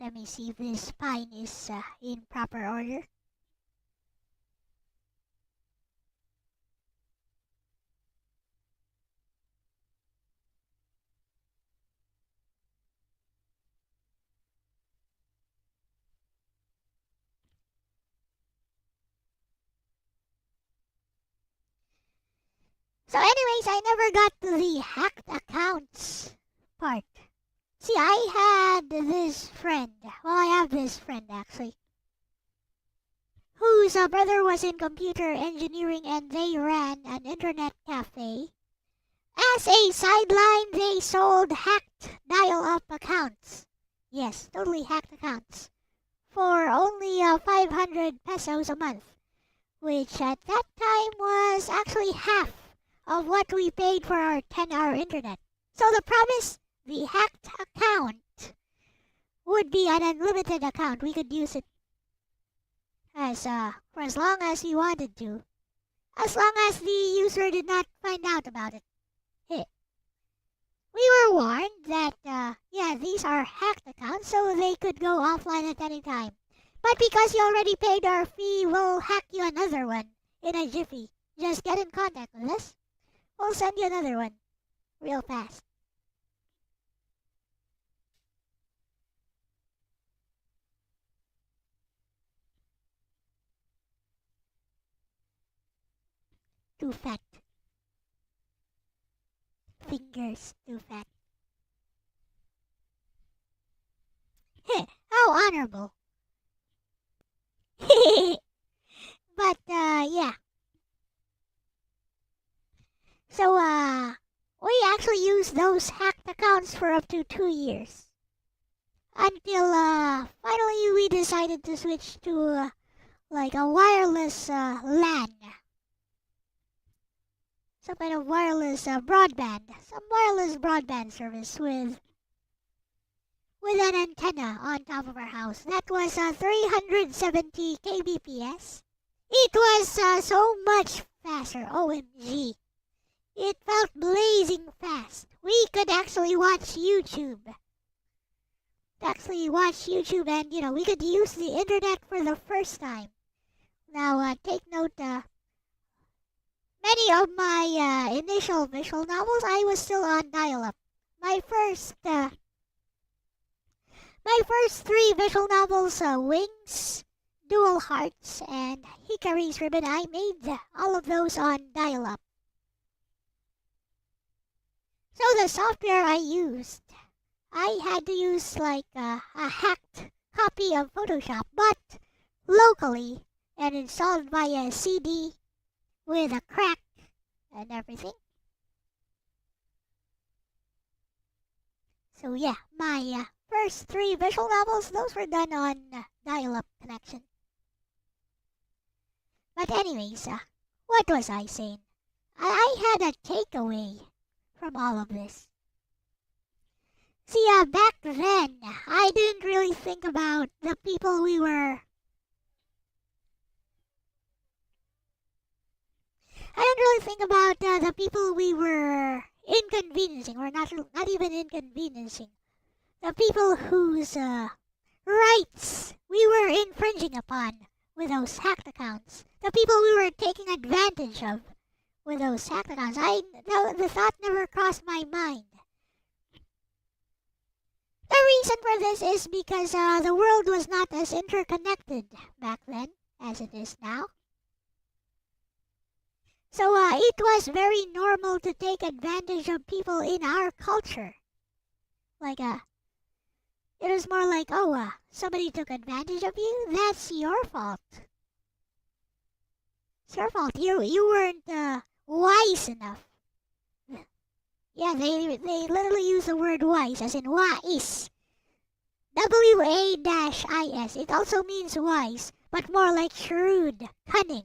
Speaker 1: let me see if this spine is in proper order. So anyways, I never got to the hacked accounts part. See, I had this friend. Well, I have this friend actually, whose brother was in computer engineering and they ran an internet cafe. As a sideline, they sold hacked dial-up accounts. Yes, totally hacked accounts. For only 500 pesos a month, which at that time was actually half of what we paid for our 10-hour internet. So the promise, the hacked account, would be an unlimited account. We could use it for as long as we wanted to, as long as the user did not find out about it. We were warned that these are hacked accounts, so they could go offline at any time. But because you already paid our fee, we'll hack you another one in a jiffy. Just get in contact with us. We'll send you another one real fast. Too fat. Fingers too fat. Heh, how honorable. But, yeah. So, we actually used those hacked accounts for up to 2 years. Until, finally we decided to switch to, like a wireless, LAN. Some kind of wireless broadband. Some wireless broadband service with an antenna on top of our house. That was 370 kbps. It was so much faster. OMG. It felt blazing fast. We could actually watch YouTube. And, we could use the internet for the first time. Now, take note, many of my initial visual novels, I was still on dial-up. My first 3 visual novels, Wings, Dual Hearts, and Hikari's Ribbon, I made all of those on dial-up. So the software I used, I had to use like a hacked copy of Photoshop, but locally and installed via CD with a crack and everything. So yeah, my first 3 visual novels, those were done on dial-up connection. But anyways, what was I saying? I had a takeaway from all of this. See, back then, I didn't really think about the people we were... I didn't really think about the people we were inconveniencing, or not even inconveniencing. The people whose rights we were infringing upon with those hacked accounts. The people we were taking advantage of with those hacked accounts. The thought never crossed my mind The reason for this is because the world was not as interconnected back then as it is now. So it was very normal to take advantage of people in our culture. Like, it was more like, oh, somebody took advantage of you? That's your fault. It's your fault. You weren't wise enough. Yeah, they literally use the word wise, as in wise. W-A-I-S. It also means wise, but more like shrewd, cunning.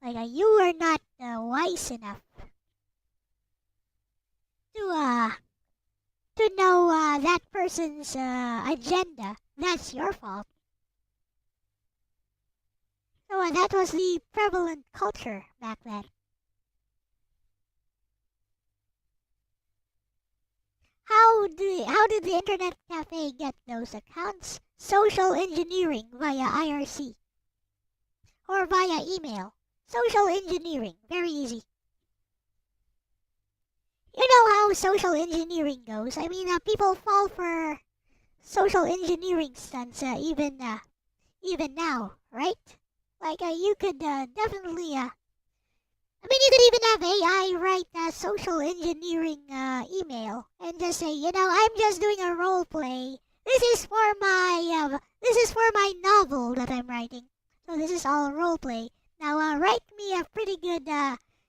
Speaker 1: Like you were not wise enough to know that person's agenda. That's your fault. So that was the prevalent culture back then. How did the internet cafe get those accounts? Social engineering via IRC or via email. Social engineering, very easy. You know how social engineering goes. I mean, people fall for social engineering stunts even now, right? Like you could definitely. I mean, you could even have AI write a social engineering email and just say, I'm just doing a role play. This is for my novel that I'm writing. So this is all role play. Now write me a pretty good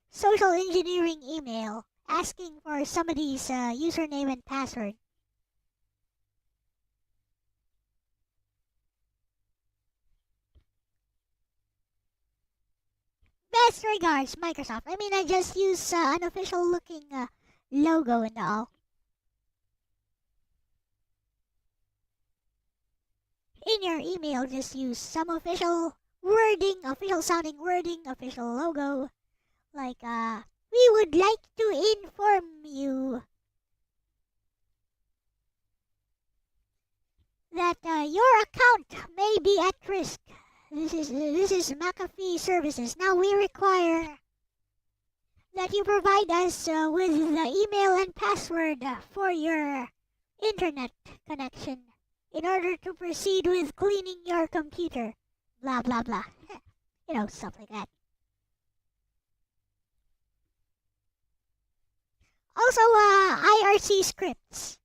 Speaker 1: social engineering email asking for somebody's username and password. Best regards, Microsoft. I mean, I just use unofficial looking logo and all. In your email, just use some official wording, official sounding wording, official logo. Like, we would like to inform you that your account may be at risk. This is McAfee Services. Now we require that you provide us with the email and password for your internet connection in order to proceed with cleaning your computer. Blah, blah, blah. Stuff like that. Also, IRC scripts.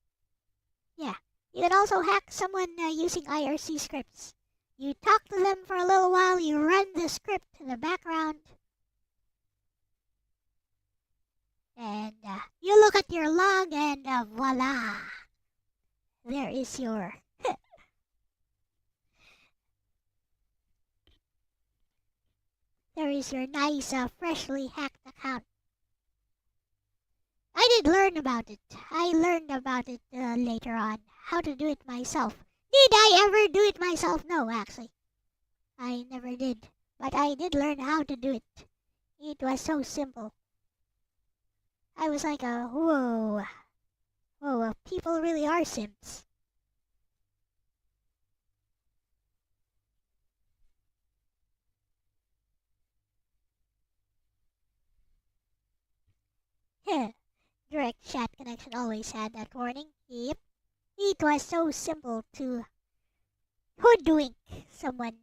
Speaker 1: Yeah, you can also hack someone using IRC scripts. You talk to them for a little while, you run the script in the background, and you look at your log and voila! There is your there is your nice freshly hacked account. I did learn about it. I learned about it later on, how to do it myself. Did I ever do it myself? No, actually. I never did. But I did learn how to do it. It was so simple. I was like, whoa, people really are simps. Direct chat connection always had that warning. Yep. It was so simple to hoodwink someone.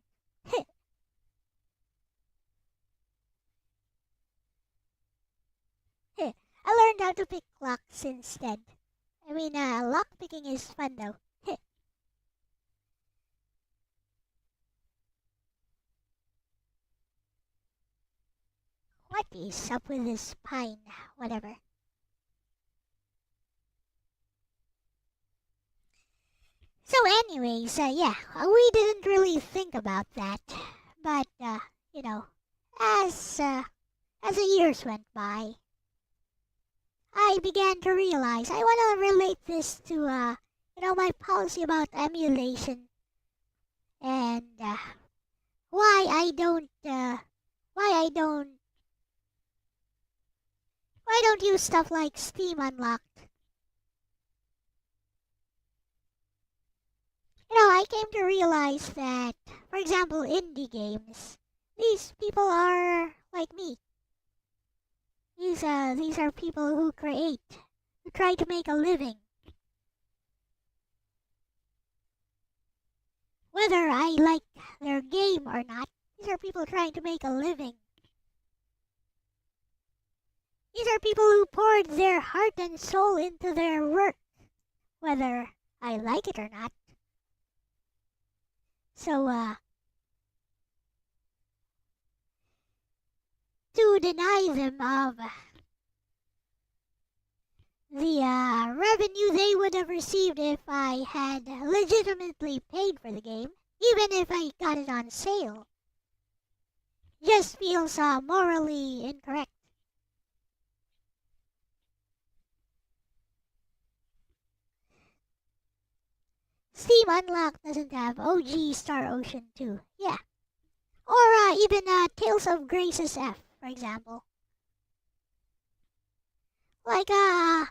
Speaker 1: I learned how to pick locks instead. I mean, lock picking is fun though. What is up with this pine? Whatever. So anyways, yeah, we didn't really think about that. But, as the years went by, I began to realize I want to relate this to, my policy about emulation and why I don't use stuff like Steam Unlocked. I came to realize that, for example, indie games, these people are like me. These are people who create. who try to make a living. Whether I like their game or not, these are people trying to make a living. These are people who poured their heart and soul into their work, whether I like it or not. So, to deny them of the revenue they would have received if I had legitimately paid for the game, even if I got it on sale, just feels morally incorrect. Steam Unlocked doesn't have OG Star Ocean 2, yeah. Or even Tales of Grace's F, for example. Like, the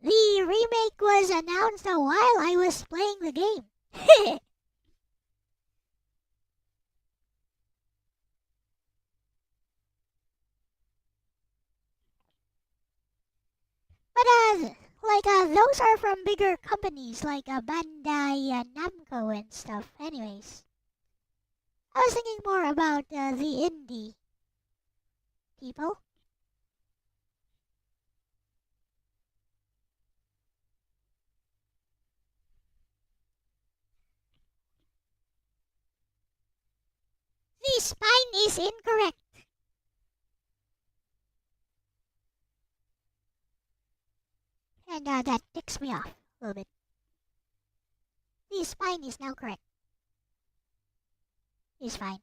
Speaker 1: remake was announced a while I was playing the game. But those are from bigger companies like Bandai Namco and stuff. Anyways, I was thinking more about the indie people. The spine is incorrect. And that ticks me off a little bit. The spine is now correct. It's fine.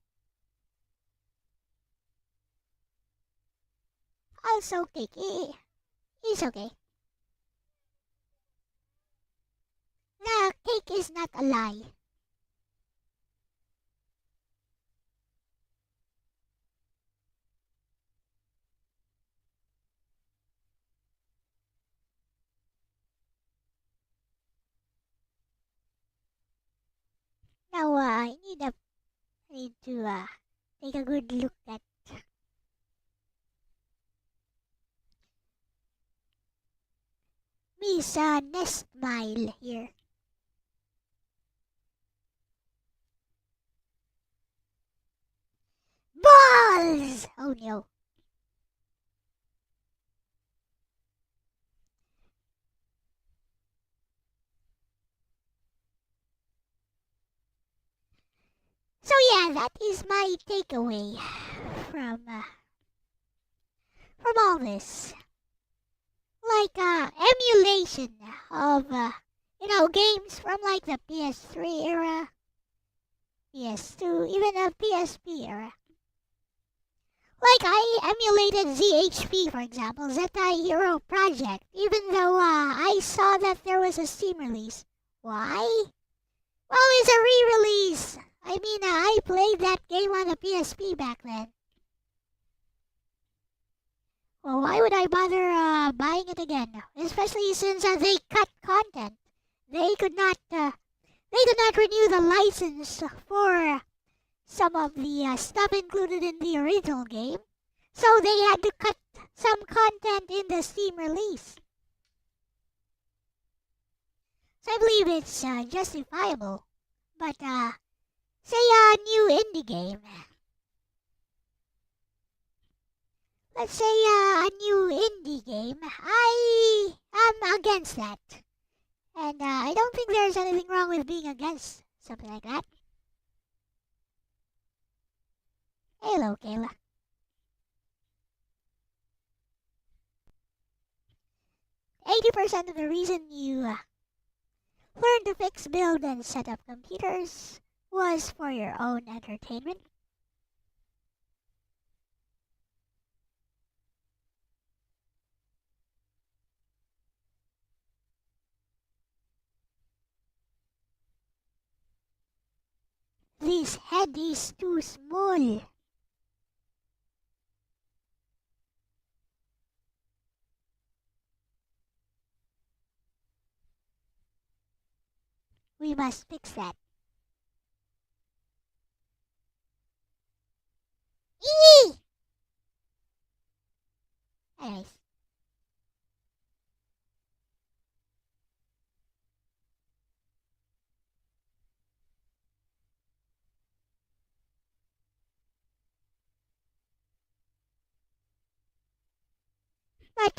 Speaker 1: Also, cake. It's okay. The cake is not a lie. Now, I need to take a good look at Miss Nestmile here. Balls! Oh no. So yeah, that is my takeaway from all this. Like emulation of games from like the PS3 era, PS2, even the PSP era. Like I emulated ZHP, for example, Zeta Hero Project, even though I saw that there was a Steam release. Why? Well, it's a re-release. I mean, I played that game on the PSP back then. Well, why would I bother buying it again? Especially since they cut content. They could not. They could not renew the license for some of the stuff included in the original game, so they had to cut some content in the Steam release. So I believe it's justifiable. But say a new indie game. Let's say a new indie game. I am against that. And I don't think there's anything wrong with being against something like that. Hello, Kayla. 80% of the reason you learned to fix, build, and set up computers was for your own entertainment. This head is too small. We must fix that. Eee! Anyways. but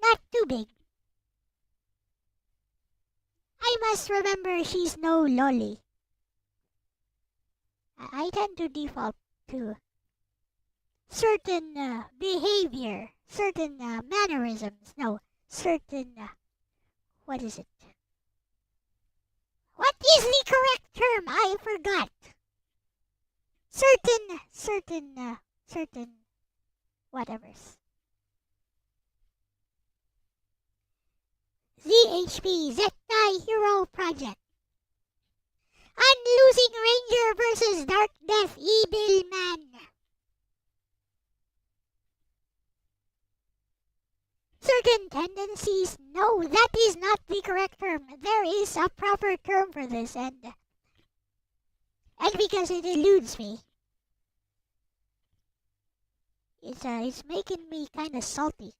Speaker 1: not too big. I must remember she's no lolly. I tend to default to certain behavior, certain mannerisms. No, certain. What is it? What is the correct term? I forgot. Certain whatevers. ZHP, Zettai Hero Project. Unlosing Ranger versus Dark Death Evil Man. Certain tendencies? No, that is not the correct term. There is a proper term for this, and because it eludes me, it's making me kind of salty.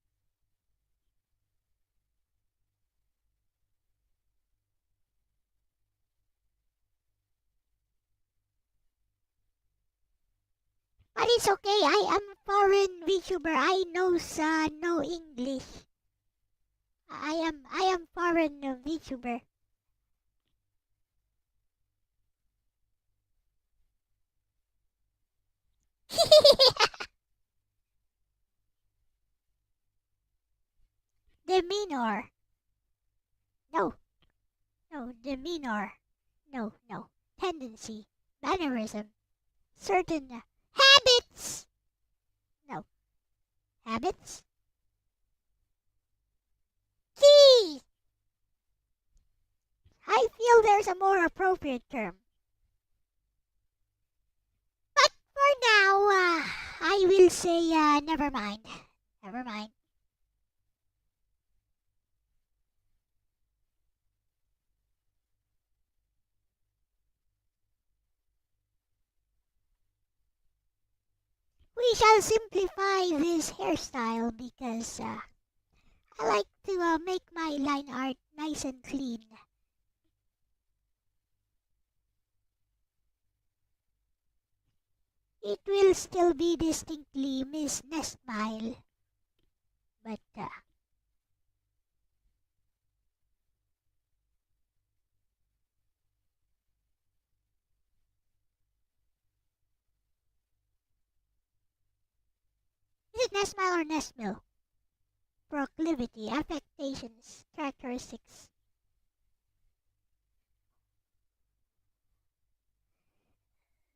Speaker 1: But it's okay. I am foreign VTuber. I knows no English. I am foreign VTuber. Demeanor. No, no, demeanor. No, no. Tendency. Mannerism. Certain habits. No. Habits? Key! I feel there's a more appropriate term. But for now, I will say never mind. Never mind. We shall simplify this hairstyle because I like to make my line art nice and clean. It will still be distinctly Miss Nestmile, but is it Nestmile or Nestmill? Proclivity, affectations, characteristics.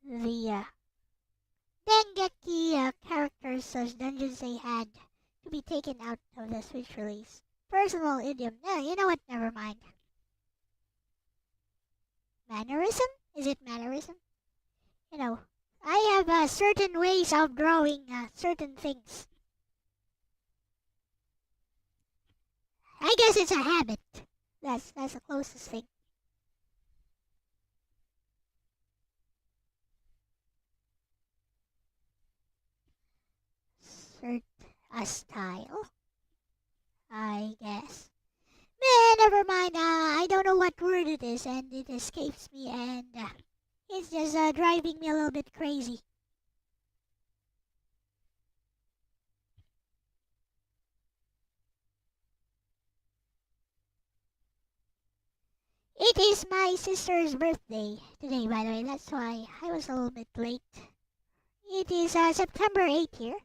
Speaker 1: The Dengeki characters such dungeons they had to be taken out of the Switch release. Personal idiom. No, you know what? Never mind. Mannerism? Is it mannerism? You know, I have certain ways of drawing certain things. I guess it's a habit. That's the closest thing. A style, I guess. Man, never mind. I don't know what word it is, and it escapes me, and it's just driving me a little bit crazy. It is my sister's birthday today, by the way. That's why I was a little bit late. It is September 8th here.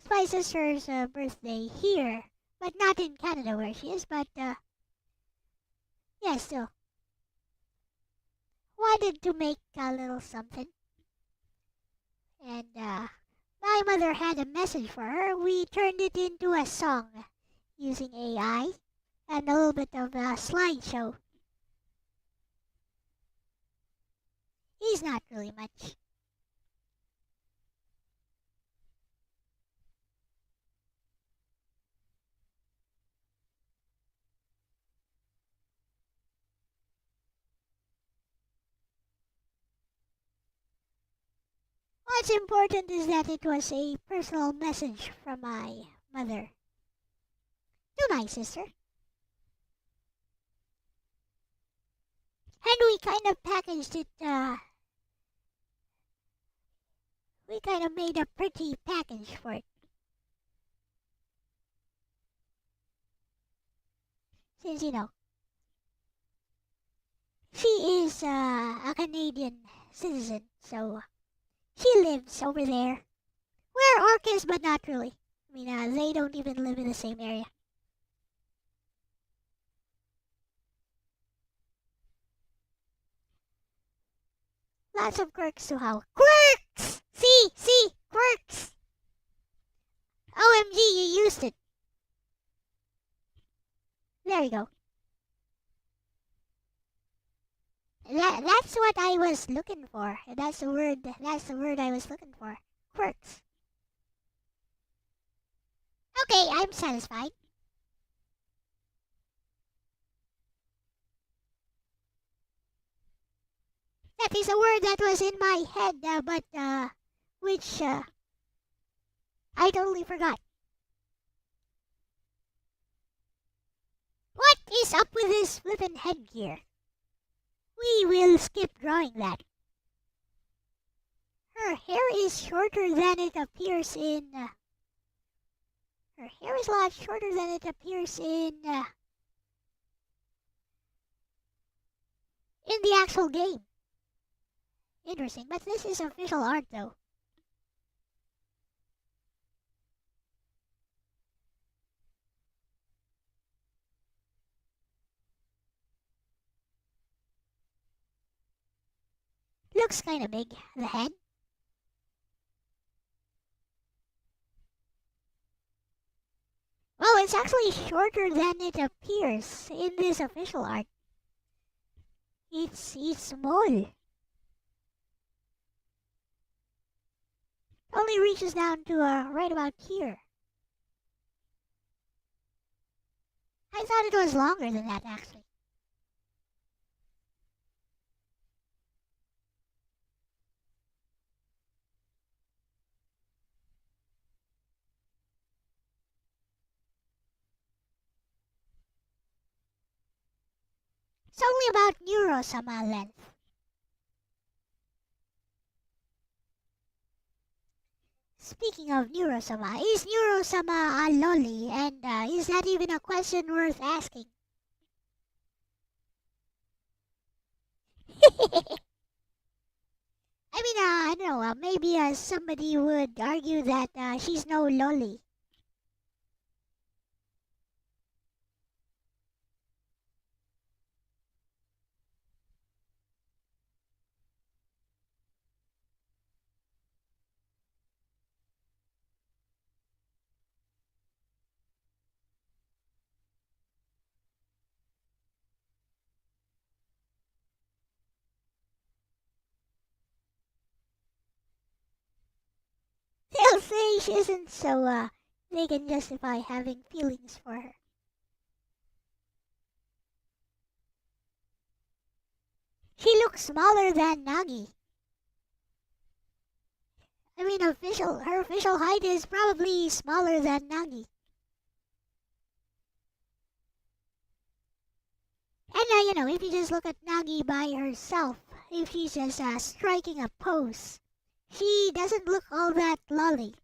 Speaker 1: It's my sister's birthday here, but not in Canada where she is, but yeah, still. Wanted to make a little something. And my mother had a message for her. We turned it into a song using AI and a little bit of a slideshow. He's not really much. What's important is that it was a personal message from my mother to my sister. And we kind of packaged it, we kind of made a pretty package for it. Since, she is a Canadian citizen, so she lives over there. Where orcas, but not really. I mean, they don't even live in the same area. Lots of quirks to how. Quirks! See, quirks! OMG, you used it. There you go. That's what I was looking for. That's the word. That's the word I was looking for. Quirks. Okay, I'm satisfied. That is a word that was in my head, but which I totally forgot. What is up with this flippin' headgear? We will skip drawing that. Her hair is shorter than it appears in. Her hair is a lot shorter than it appears in the actual game. Interesting, but this is official art though. Looks kinda big, the head. Well, it's actually shorter than it appears in this official art. It's small. Only reaches down to right about here. I thought it was longer than that actually. It's only about Neurosama length. Speaking of Neurosama, is Neurosama a lolly? And is that even a question worth asking? I mean, I don't know, maybe somebody would argue that she's no lolly. They'll say she isn't, so they can justify having feelings for her. She looks smaller than Nagi. I mean, her official height is probably smaller than Nagi. And if you just look at Nagi by herself, if she's just striking a pose, she doesn't look all that lolly.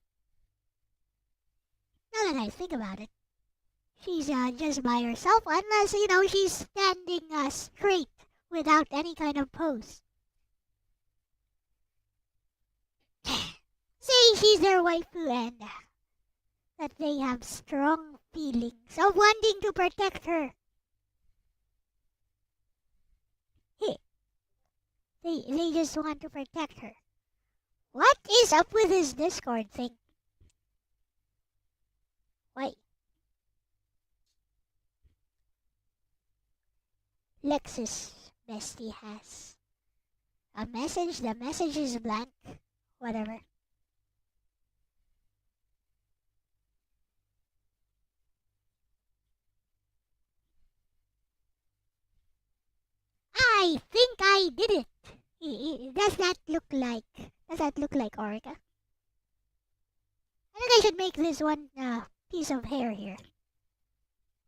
Speaker 1: Now that I think about it, she's just by herself, unless she's standing straight without any kind of pose. Say she's their waifu and that they have strong feelings of wanting to protect her. Hey, they just want to protect her. What is up with this Discord thing? Wait. Lexus bestie has a message. The message is blank. Whatever. I think I did it. Does that look like Orica? I think I should make this one piece of hair here.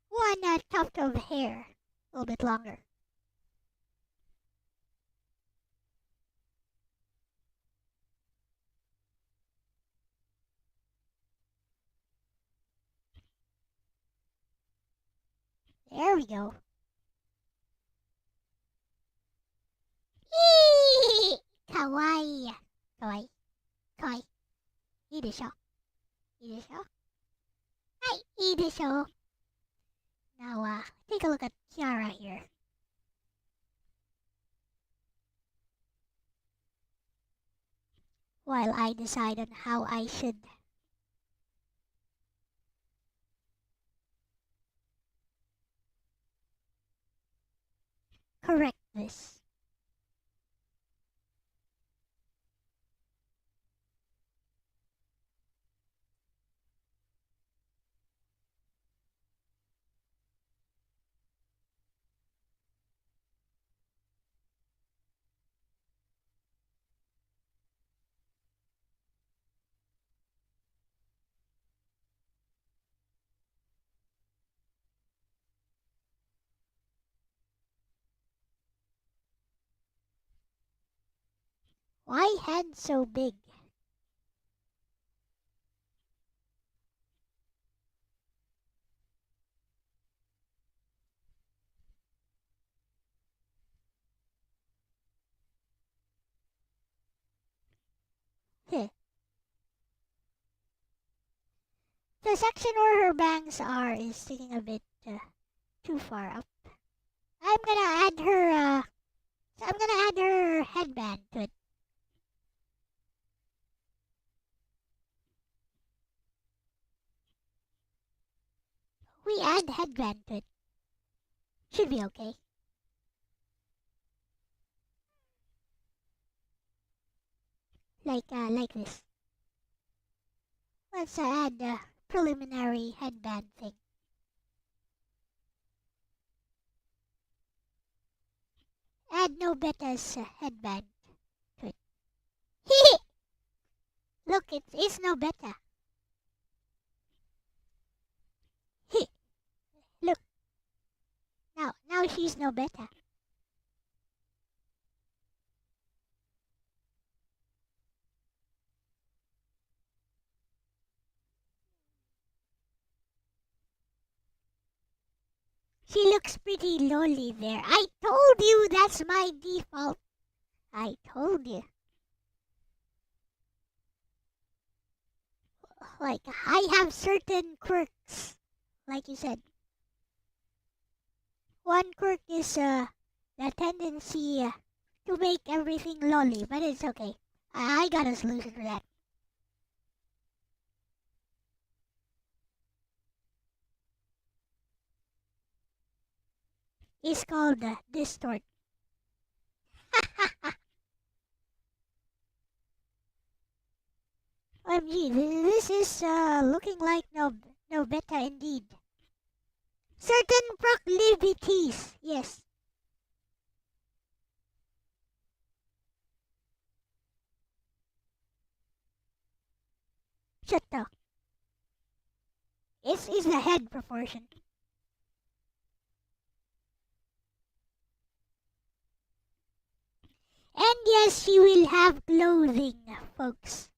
Speaker 1: One tuft of hair. A little bit longer. There we go. Eee! Kawaii. Kawaii. Kawaii. いいでしょいいでしょはい、いいでしょ Now, take a look at Kiara here. While I decide on how I should correct this. Why head so big? Heh. The section where her bangs are is sticking a bit too far up. I'm gonna add her headband to it. We add headband to it. Should be okay. Like this. Let's add the preliminary headband thing. Add Nobeta's headband to it. Hee Look, it's Nobeta. Hee Look. Now she's Nobeta. She looks pretty lolly there. I told you that's my default. I told you. Like, I have certain quirks. Like you said. One quirk is the tendency to make everything lolly, but it's okay. I got a solution for that. It's called distort. OMG, this is looking like no beta indeed. Certain proclivities, yes. Shut up. It's the head proportion. And yes, she will have clothing, folks.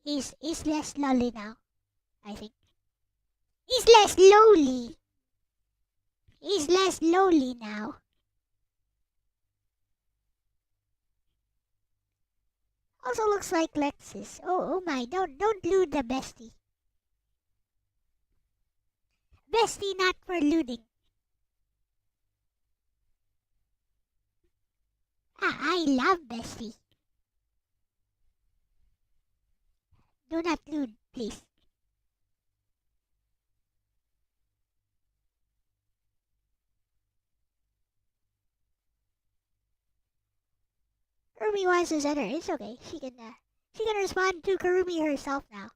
Speaker 1: Is less lolly now, I think. Is less lowly. Is less lowly now. Also looks like Lexus. Oh my, don't loot the bestie. Bestie not for looting. I love bestie. Do not loot, please. Kurumi wants to send her. It's okay. She can respond to Kurumi herself now.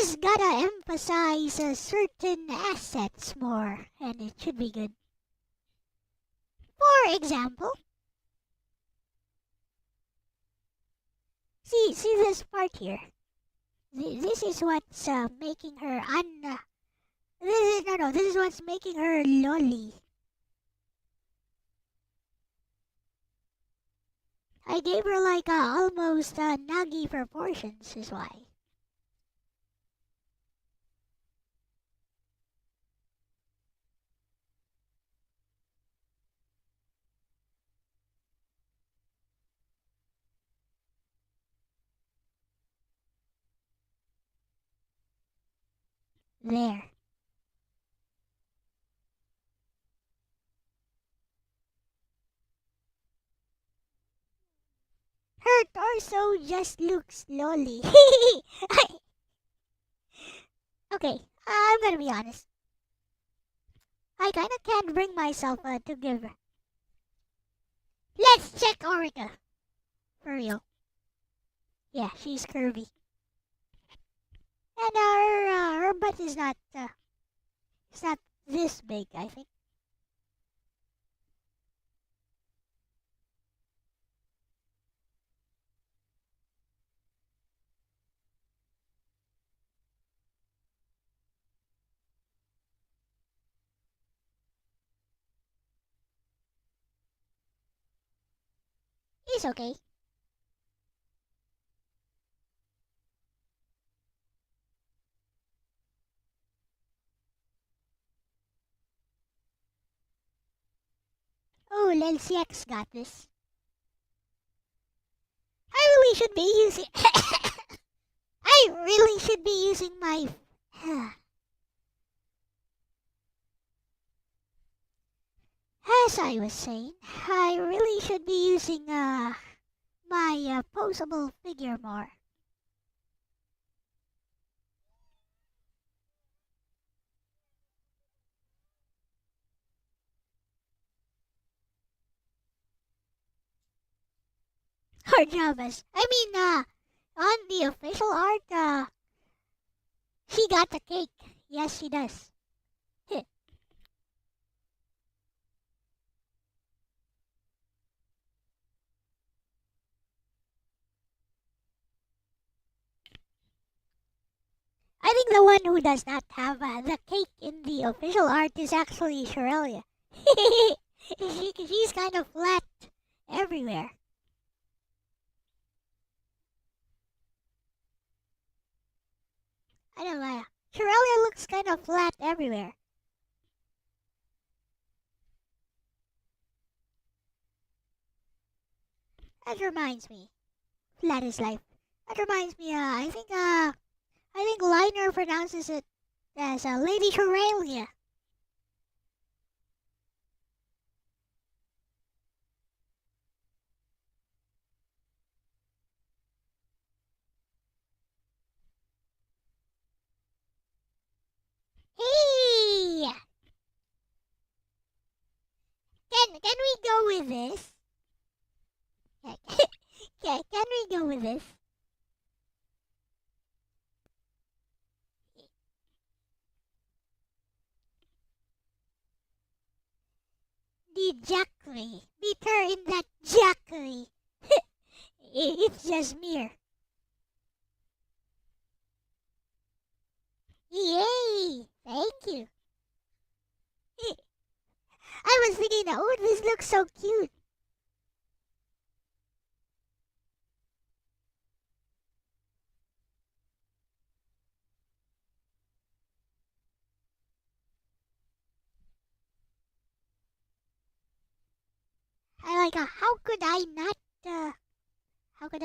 Speaker 1: just gotta emphasize certain assets more, and it should be good. For example, see this part here. This is what's making her this is what's making her lolly. I gave her like almost nuggy proportions, is why. There. Her torso just looks lolly. Okay, I'm gonna be honest. I kinda can't bring myself to give her. Let's check Orica. For real. Yeah, she's curvy. And her butt is not, it's not this big, I think. It's okay. Oh, Elle-C got this. I really should be using... I really should be using my... As I was saying, I really should be using my posable figure more. Or Java's. I mean, on the official art, she got the cake. Yes, she does. I think the one who does not have the cake in the official art is actually Sherelia. She's kind of flat everywhere. I don't know. Sherelia looks kind of flat everywhere. That reminds me. Flat is life. That reminds me, I think Liner pronounces it as Lady Sherelia. Hey! Can we go with this? Can we go with this? The Jackery. Beat her in that Jackery. It's just mere. Yay! Thank you. I was thinking, oh, this looks so cute. I like, how could I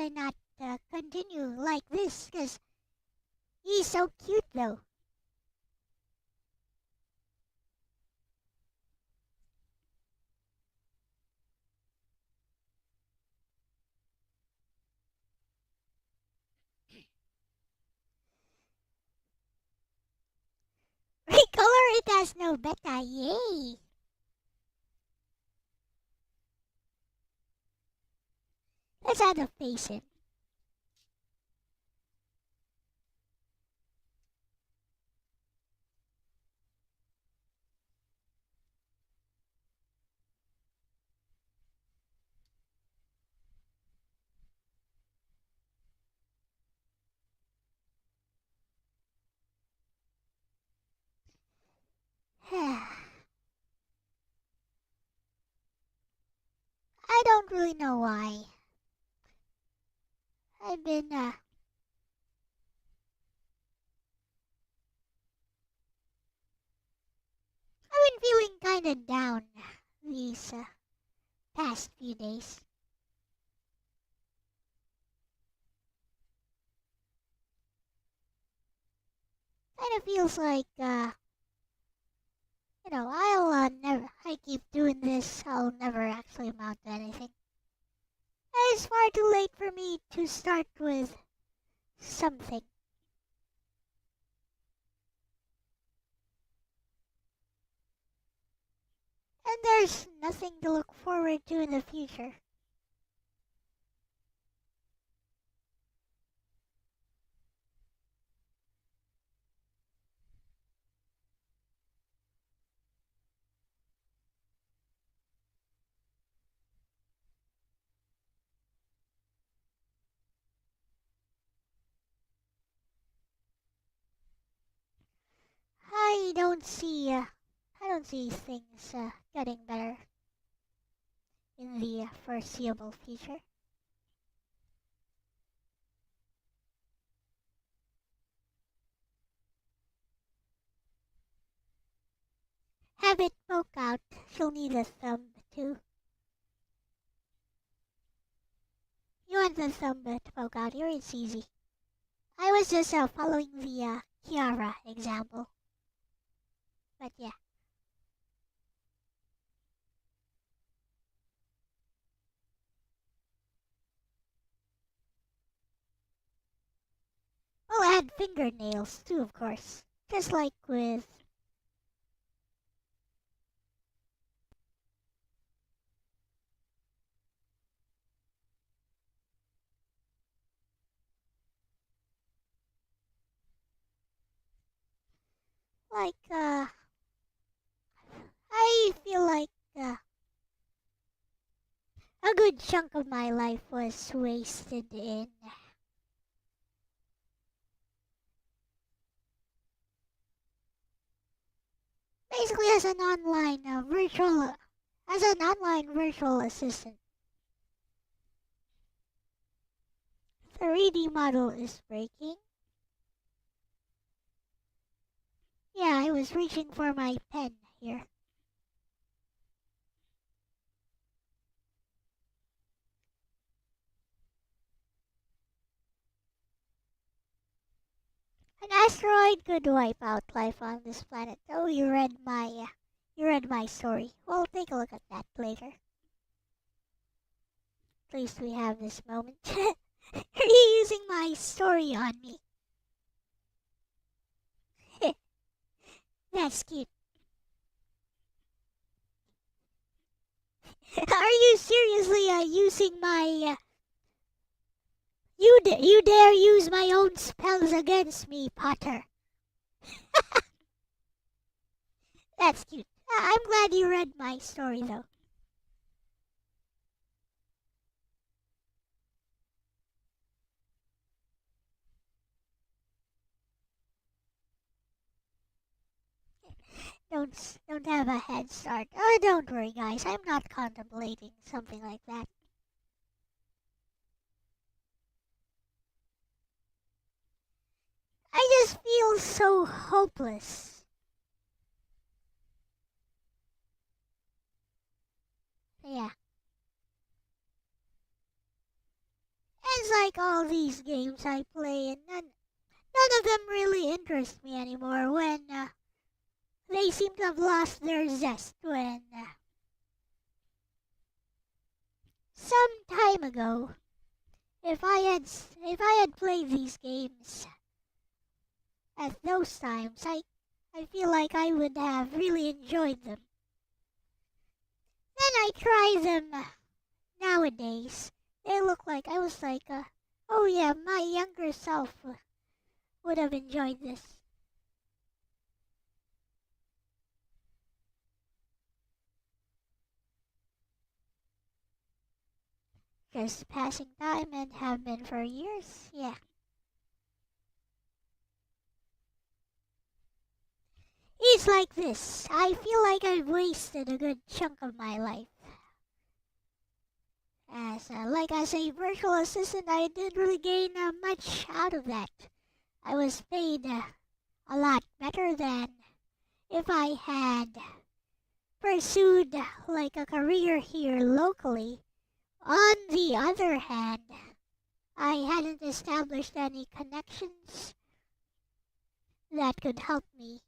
Speaker 1: not continue like this? Because he's so cute, though. Recolor it has no beta, yay! Let's add a face in. I don't really know why. I've been, uh, I've been feeling kinda down these past few days. Kinda feels like, I keep doing this, I'll never actually amount to anything. It's far too late for me to start with something. And there's nothing to look forward to in the future. I don't see things getting better in the foreseeable future. Have it poke out. She'll need a thumb too. You want the thumb to poke out here? It's easy. I was just following the Kiara example. But yeah. Well, I had fingernails too, of course. Just like with. I feel like a good chunk of my life was wasted in. Basically, as an online virtual assistant. 3D model is breaking. Yeah, I was reaching for my pen here. An asteroid could wipe out life on this planet. Oh, you read my story. Well, take a look at that later. At least we have this moment. Are you using my story on me? That's cute. Are you seriously using my? You dare use my own spells against me, Potter? That's cute. I'm glad you read my story, though. Don't have a head start. Oh, don't worry, guys. I'm not contemplating something like that. I just feel so hopeless. Yeah. It's like all these games I play, and none of them really interest me anymore when they seem to have lost their zest when some time ago, if I had played these games at those times, I feel like I would have really enjoyed them. Then I try them nowadays. They look like I was like, oh yeah, my younger self would have enjoyed this. Just passing time and have been for years. Yeah. It's like this. I feel like I've wasted a good chunk of my life. As a virtual assistant, I didn't really gain much out of that. I was paid a lot better than if I had pursued like a career here locally. On the other hand, I hadn't established any connections that could help me,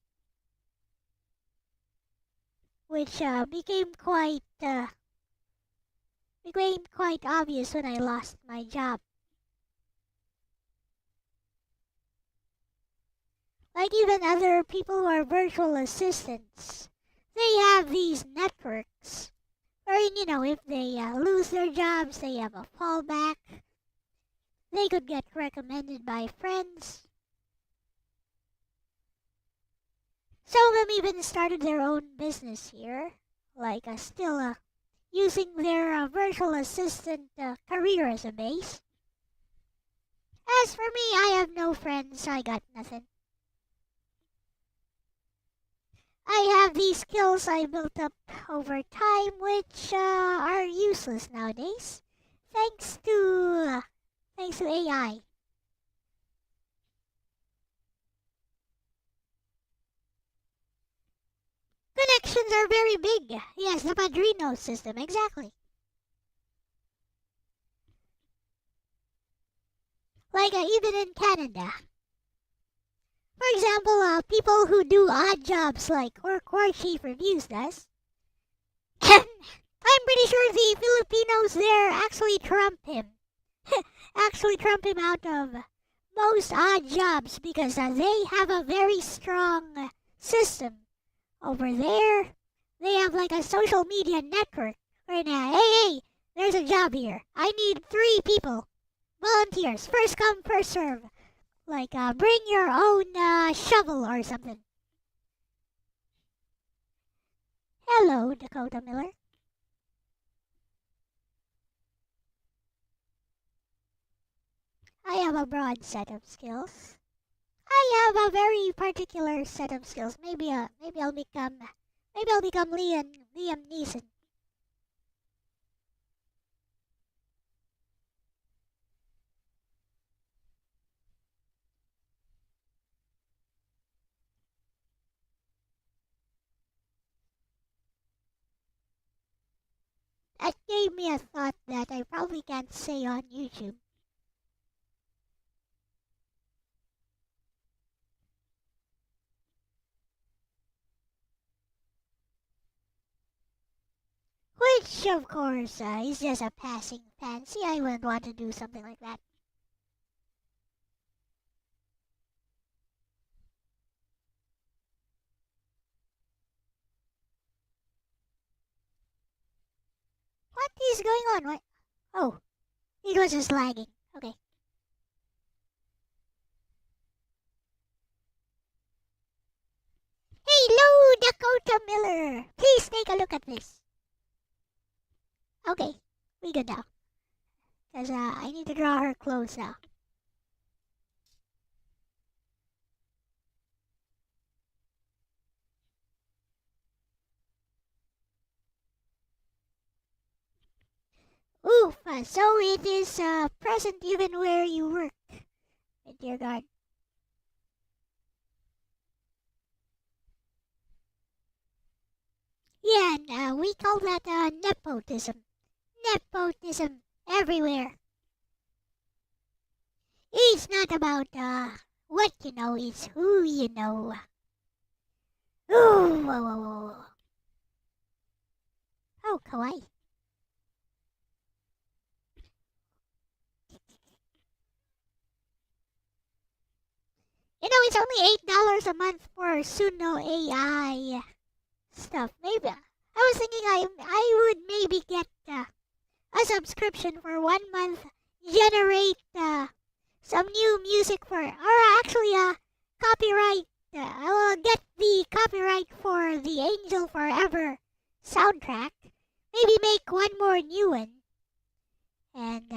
Speaker 1: which became quite obvious when I lost my job. Like even other people who are virtual assistants, they have these networks wherein, if they lose their jobs, they have a fallback. They could get recommended by friends. Some of them even started their own business here, like still using their virtual assistant career as a base. As for me, I have no friends, I got nothing. I have these skills I built up over time, which are useless nowadays, thanks to AI. Connections are very big. Yes, the Padrino system, exactly. Like even in Canada. For example, people who do odd jobs like War Chief Reviews does. I'm pretty sure the Filipinos there actually trump him out of most odd jobs because they have a very strong system. Over there, they have like a social media network where hey, there's a job here. I need 3 people. Volunteers, first come, first serve. Like, bring your own shovel or something. Hello, Dakota Miller. I have a broad set of skills. I have a very particular set of skills. Maybe I'll become Liam Neeson. That gave me a thought that I probably can't say on YouTube. Which, of course, is just a passing fancy. I wouldn't want to do something like that. What is going on? What? Oh, it was just lagging. Okay. Hello, Dakota Miller. Please take a look at this. Okay, we good now. Because I need to draw her close now. Oof, so it is present even where you work. Dear God. Yeah, and we call that nepotism. Nepotism everywhere. It's not about what you know, it's who you know. Ooh, whoa, whoa, whoa. Oh, kawaii. It's only $8 a month for Suno AI stuff. Maybe I was thinking I would maybe get a subscription for 1 month, generate some new music or actually copyright. I will get the copyright for the Angel Forever soundtrack. Maybe make one more new one, and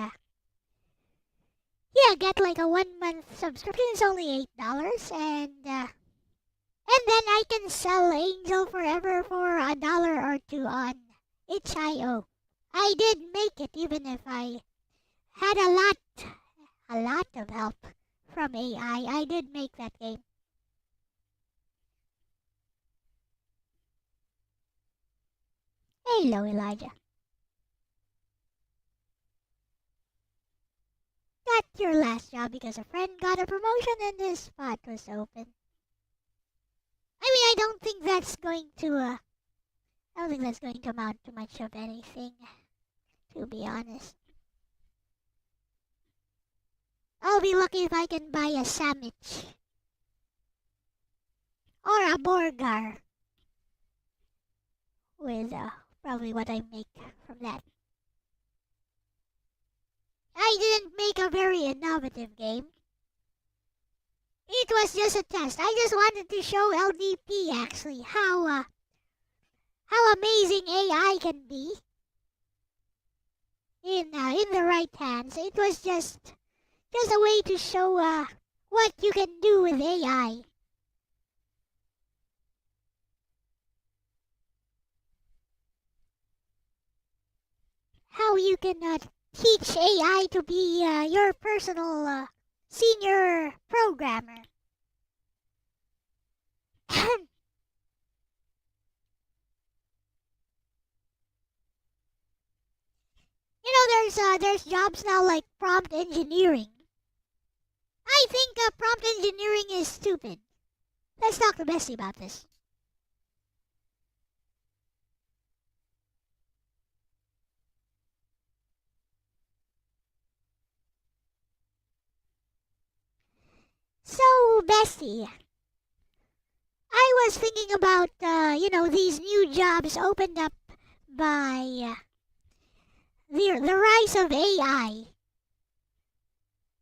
Speaker 1: yeah, get like a 1 month subscription. It's only $8, and And then I can sell Angel Forever for $1 or $2 on itch.io. I did make it even if I had a lot of help from AI. I did make that game. Hello, Elijah. Got your last job because a friend got a promotion and this spot was open. I mean, I don't think that's going to amount to much of anything, to be honest. I'll be lucky if I can buy a sandwich or a burger with probably what I make from that. I didn't make a very innovative game. It was just a test. I just wanted to show LDP actually how amazing AI can be in the right hands. It was just a way to show what you can do with AI. How you can teach AI to be your personal senior programmer. There's jobs now like prompt engineering. I think prompt engineering is stupid. Let's talk to Bessie about this. So, Bessie, I was thinking about, these new jobs opened up by the rise of AI.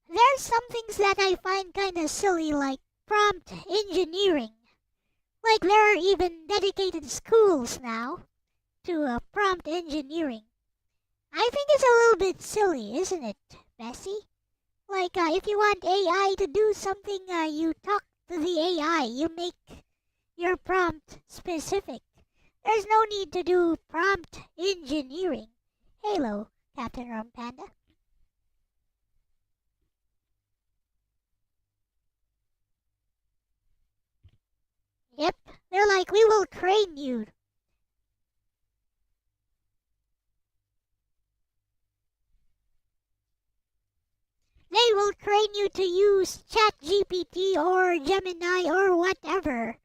Speaker 1: There's some things that I find kind of silly, like prompt engineering. Like there are even dedicated schools now to prompt engineering. I think it's a little bit silly, isn't it, Bessie? Like if you want AI to do something, you talk to the AI. You make your prompt specific. There's no need to do prompt engineering. Hello, Captain Rum Panda. Yep, they're like, we will train you. They will train you to use ChatGPT or Gemini or whatever,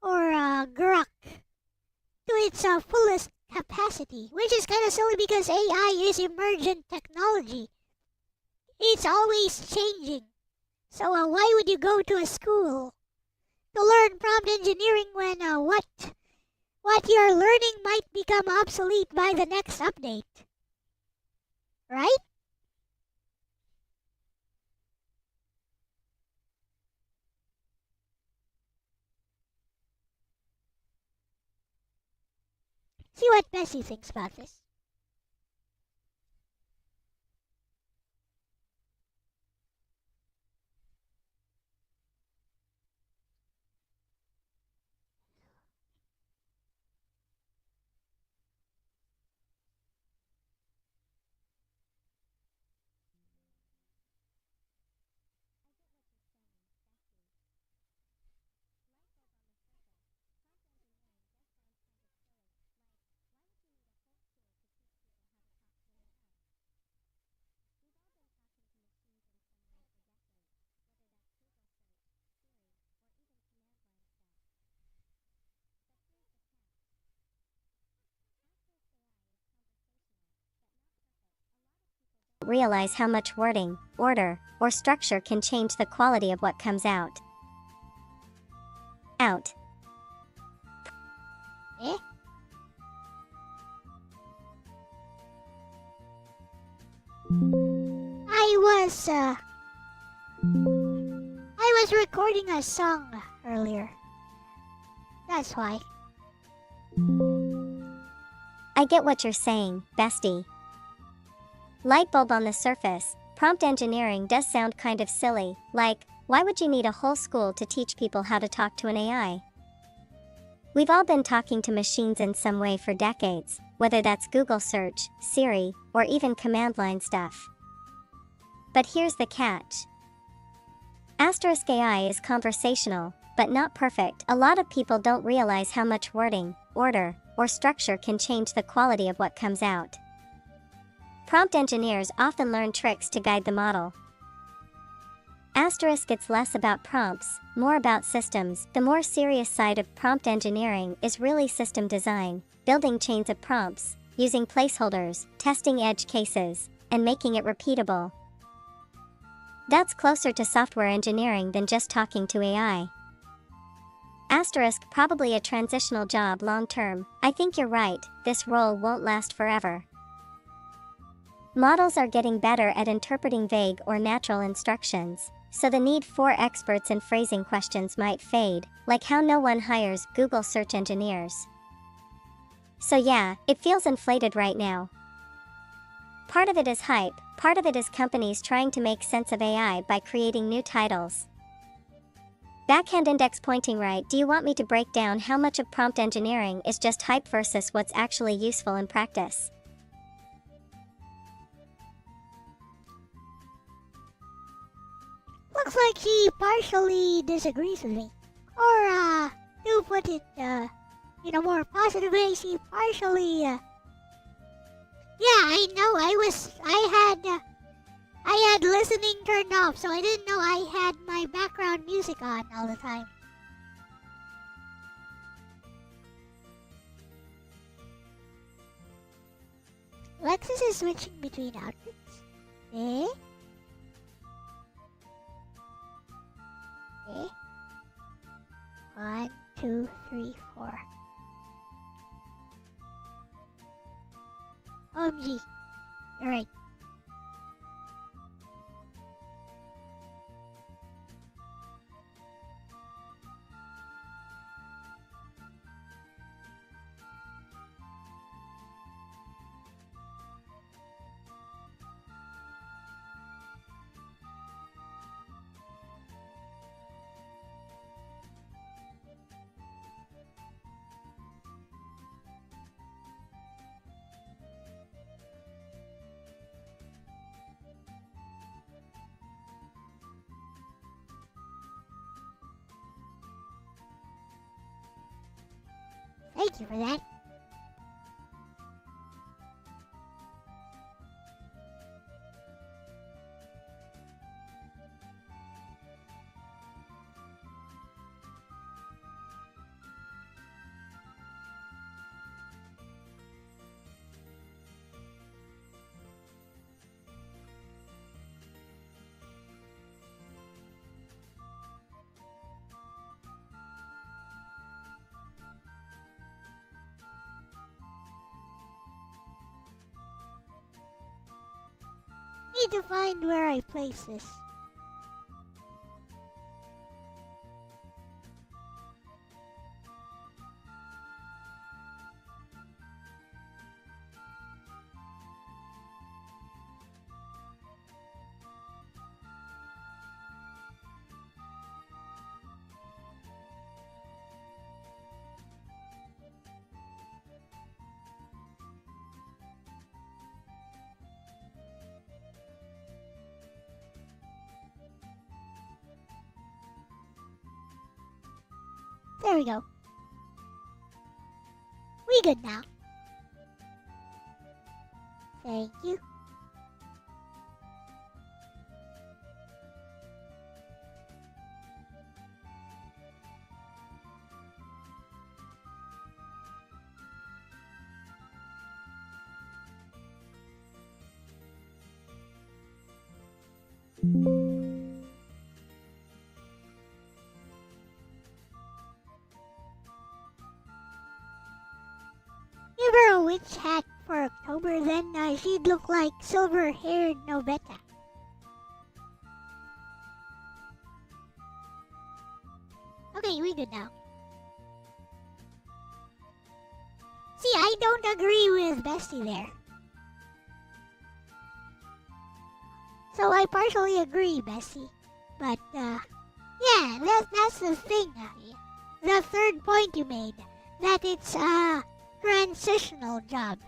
Speaker 1: or Grok to its fullest capacity, which is kind of silly because AI is emergent technology. It's always changing. So why would you go to a school to learn prompt engineering when what you're learning might become obsolete by the next update? Right? See what Bessie thinks about this.
Speaker 2: Realize how much wording, order, or structure can change the quality of what comes out.
Speaker 1: Eh? I was recording a song earlier. That's why.
Speaker 2: I get what you're saying, bestie. Light bulb on the surface, prompt engineering does sound kind of silly, like, why would you need a whole school to teach people how to talk to an AI? We've all been talking to machines in some way for decades, whether that's Google search, Siri, or even command line stuff. But here's the catch. AI is conversational, but not perfect. A lot of people don't realize how much wording, order, or structure can change the quality of what comes out. Prompt engineers often learn tricks to guide the model. It's less about prompts, more about systems. The more serious side of prompt engineering is really system design, building chains of prompts, using placeholders, testing edge cases, and making it repeatable. That's closer to software engineering than just talking to AI. Probably a transitional job long term. I think you're right, this role won't last forever. Models are getting better at interpreting vague or natural instructions, so the need for experts in phrasing questions might fade, like how no one hires Google search engineers. So yeah, it feels inflated right now. Part of it is hype, part of it is companies trying to make sense of AI by creating new titles. Backhand index pointing right. Do you want me to break down how much of prompt engineering is just hype versus what's actually useful in practice?
Speaker 1: Looks like she partially disagrees with me. Or, to put it, in a more positive way, she partially, yeah, I know, I had listening turned off, so I didn't know I had my background music on all the time. Lexus is switching between outfits. Eh? Okay. 1, 2, 3, 4. OMG. You're right. Thank you for that. Need to find where I place this. There we go. We good now. Thank you. Give her a witch hat for October, then she'd look like silver-haired Novetta. Okay, we good now. See, I don't agree with Bestie there. So I partially agree, Bessie. But, yeah, that's the thing. The third point you made. that it's a transitional job.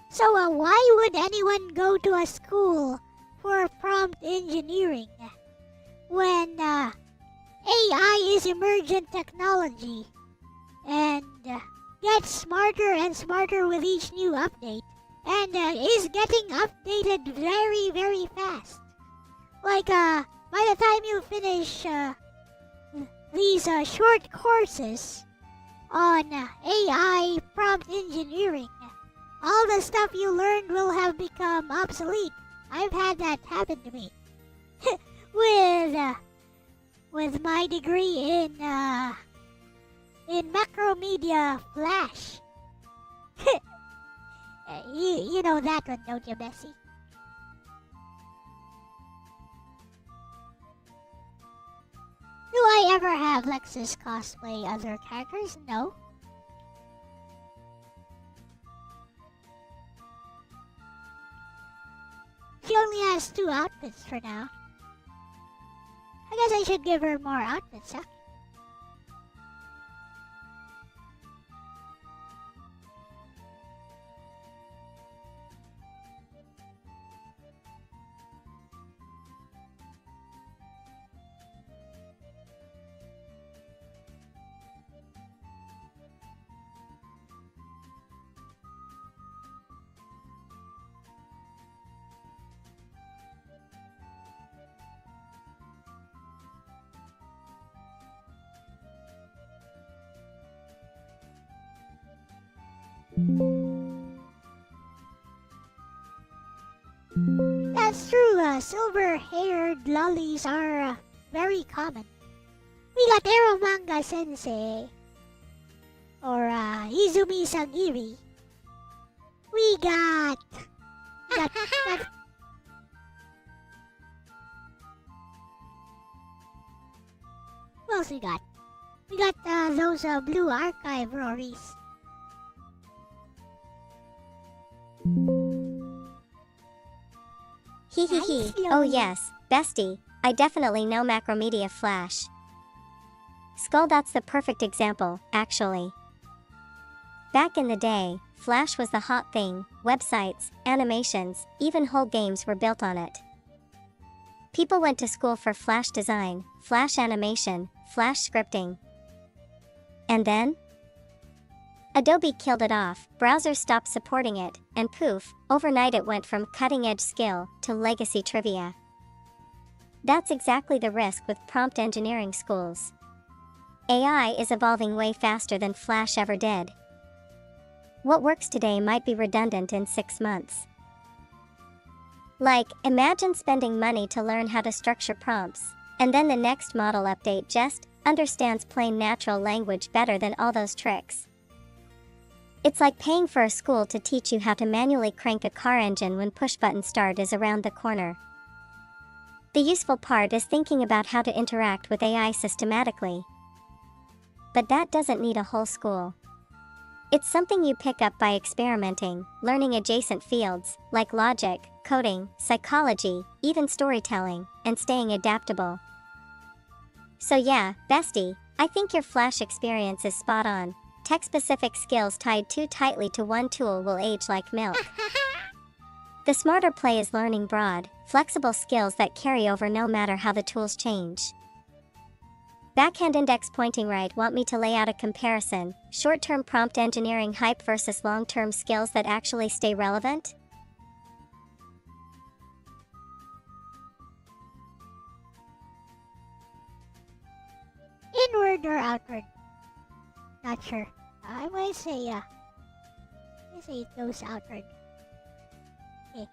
Speaker 1: So why would anyone go to a school for prompt engineering when AI is emergent technology and gets smarter and smarter with each new update and is getting updated very, very fast? Like, by the time you finish these short courses on AI prompt engineering, all the stuff you learned will have become obsolete. I've had that happen to me with my degree in macromedia flash. You know that one, don't you, Bessie? Do I ever have Lexus cosplay other characters? No. She only has 2 outfits for now. I guess I should give her more outfits, huh? That's true, silver-haired lollies are very common. We got Eromanga Sensei, or Izumi Sagiri. We got... got what else we got? We got those blue archive Rories.
Speaker 2: Hee hee hee. Oh yes, bestie, I definitely know Macromedia Flash. Skull, that's the perfect example, actually. Back in the day, Flash was the hot thing. Websites, animations, even whole games were built on it. People went to school for Flash design, Flash animation, Flash scripting. And then? Adobe killed it off, browsers stopped supporting it, and poof, overnight it went from cutting-edge skill to legacy trivia. That's exactly the risk with prompt engineering schools. AI is evolving way faster than Flash ever did. What works today might be redundant in 6 months. Like, imagine spending money to learn how to structure prompts, and then the next model update just understands plain natural language better than all those tricks. It's like paying for a school to teach you how to manually crank a car engine when push-button start is around the corner. The useful part is thinking about how to interact with AI systematically. But that doesn't need a whole school. It's something you pick up by experimenting, learning adjacent fields, like logic, coding, psychology, even storytelling, and staying adaptable. So yeah, bestie, I think your Flash experience is spot on. Tech-specific skills tied too tightly to one tool will age like milk. The smarter play is learning broad, flexible skills that carry over no matter how the tools change. Backhand index pointing right want me to lay out a comparison, short-term prompt engineering hype versus long-term skills that actually stay relevant?
Speaker 1: Inward or outward? Not sure. I might say, it goes outward. Okay.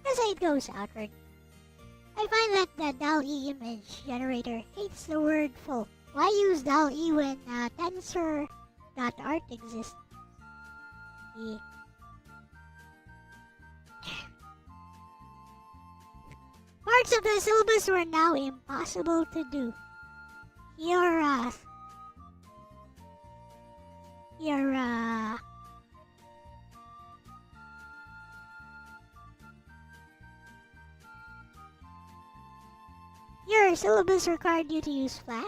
Speaker 1: I say it goes outward. I find that the DALL-E image generator hates the word full. Why use DALL-E when tensor.art exists? Yeah. Parts of the syllabus were now impossible to do. Your Your syllabus required you to use Flash?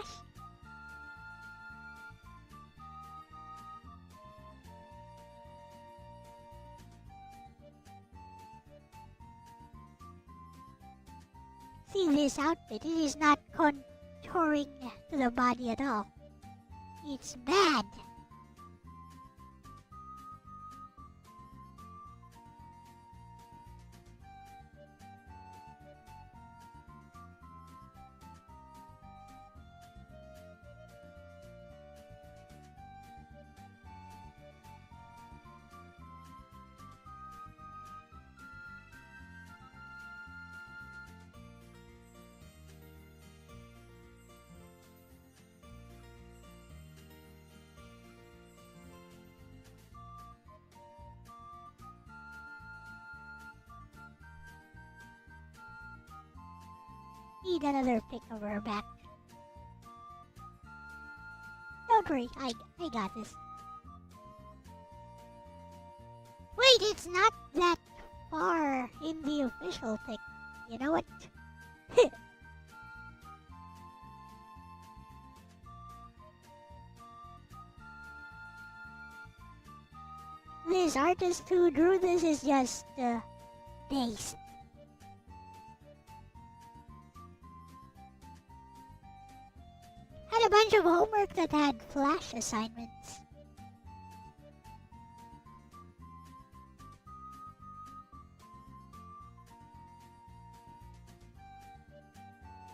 Speaker 1: See this outfit, it is not contouring to the body at all. It's bad. Need another pick of her back. Don't worry, I got this. Wait, it's not that far in the official pick. You know what? This artist who drew this is just based. Had a bunch of homework that had Flash assignments.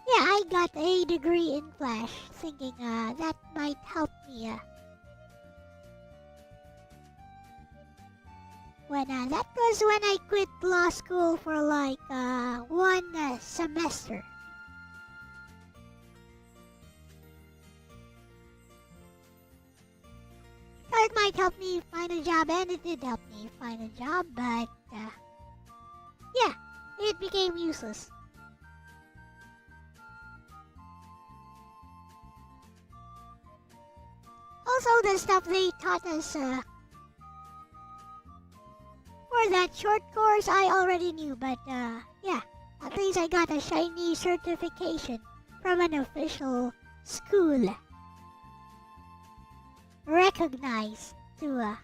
Speaker 1: Yeah, I got a degree in Flash, thinking that might help me. That was when I quit law school for like one semester. It might help me find a job, and it did help me find a job, but yeah, it became useless. Also, the stuff they taught us for that short course I already knew, but yeah, at least I got a shiny certification from an official school. Recognized to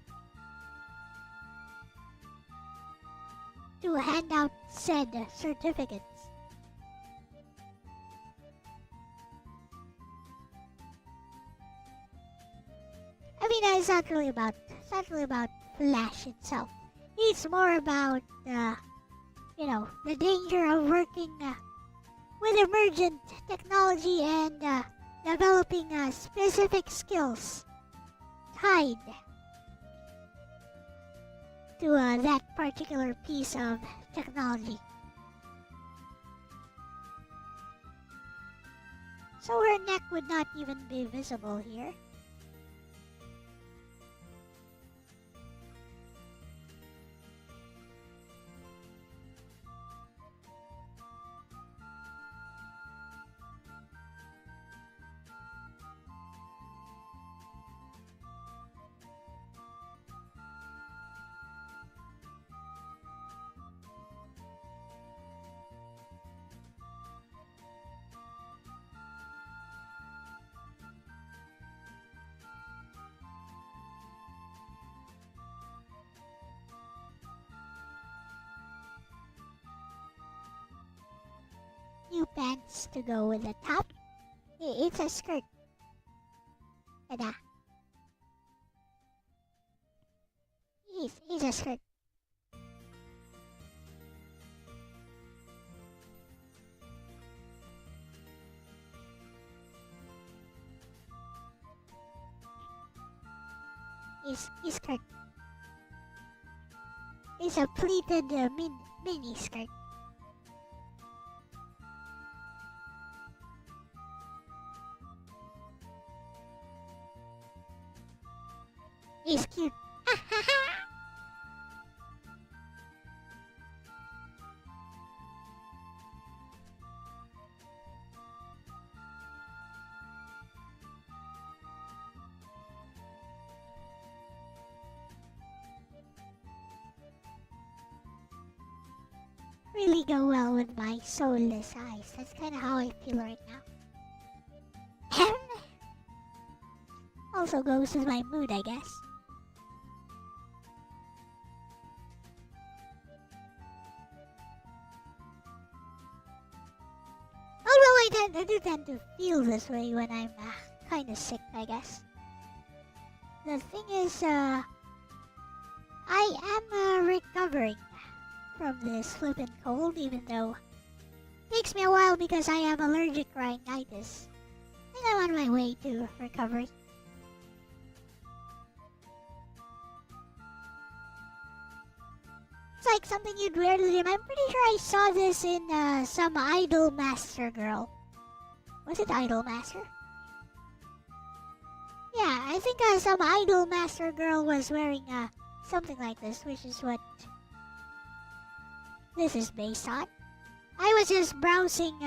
Speaker 1: hand out said certificates. I mean, it's not really about Flash itself. It's more about the danger of working with emergent technology and developing specific skills tied to that particular piece of technology. So her neck would not even be visible here. New pants to go with the top. It's a skirt. Tada. It's a skirt. It's skirt. It's a pleated mini skirt. It's cute. really go well with my soulless eyes. That's kind of how I feel right now. Also goes with my mood, I guess. Although I do tend to feel this way when I'm kind of sick, I guess. The thing is, I am recovering from this flippin' cold, even though it takes me a while because I have allergic rhinitis. And I'm on my way to recovery. It's like something you'd rarely do. I'm pretty sure I saw this in some Idol Master girl. Was it Idol Master? Yeah, I think some Idol Master girl was wearing something like this, which is what this is based on. I was just browsing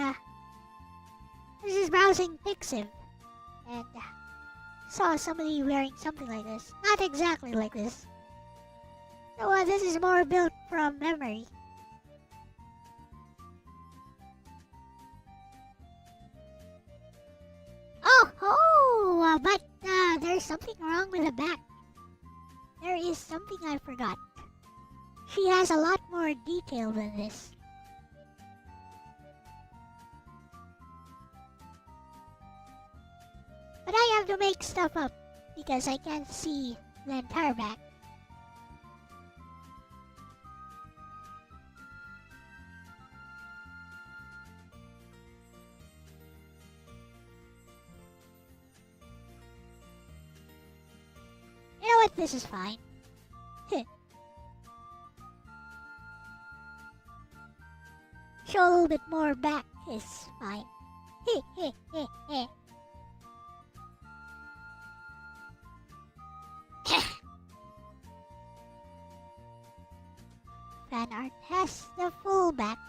Speaker 1: Pixiv and saw somebody wearing something like this. Not exactly like this. So this is more built from memory. Oh, but there's something wrong with the back. There is something I forgot. She has a lot more detail than this. But I have to make stuff up because I can't see the entire back. You know what? This is fine. Show a little bit more back is fine. Fan art has the full back.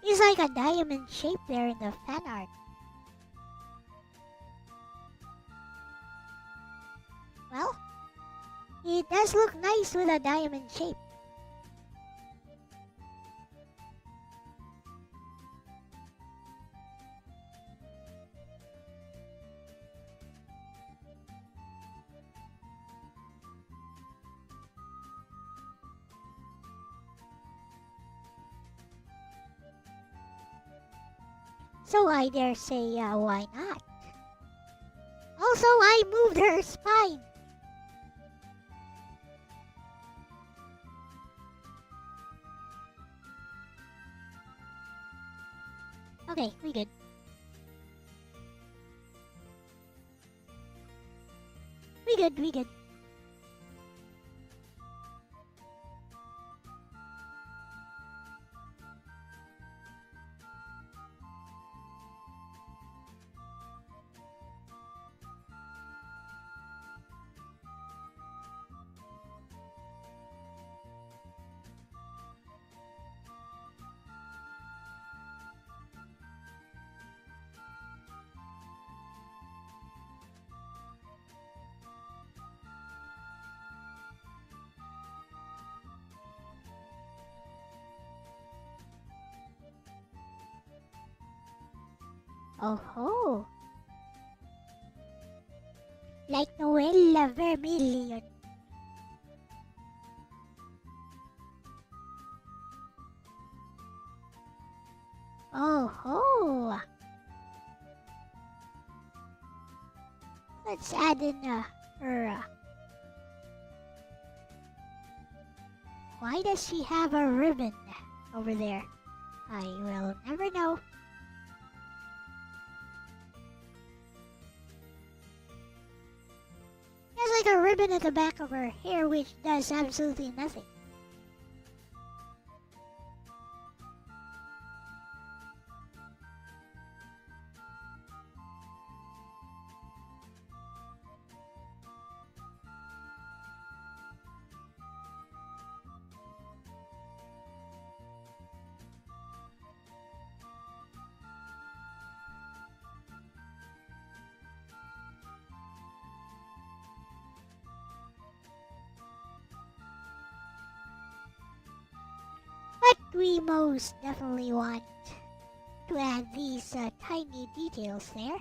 Speaker 1: It's like a diamond shape there in the fan art. Well, it does look nice with a diamond shape. So I dare say, why not? Also, I moved her spine. Okay, we good. We good. Oh ho! Like Noella Vermilion. Oh ho! Let's add in her. Why does she have a ribbon over there? I will never know. There's like a ribbon at the back of her hair which does absolutely nothing. we most definitely want to add these tiny details there.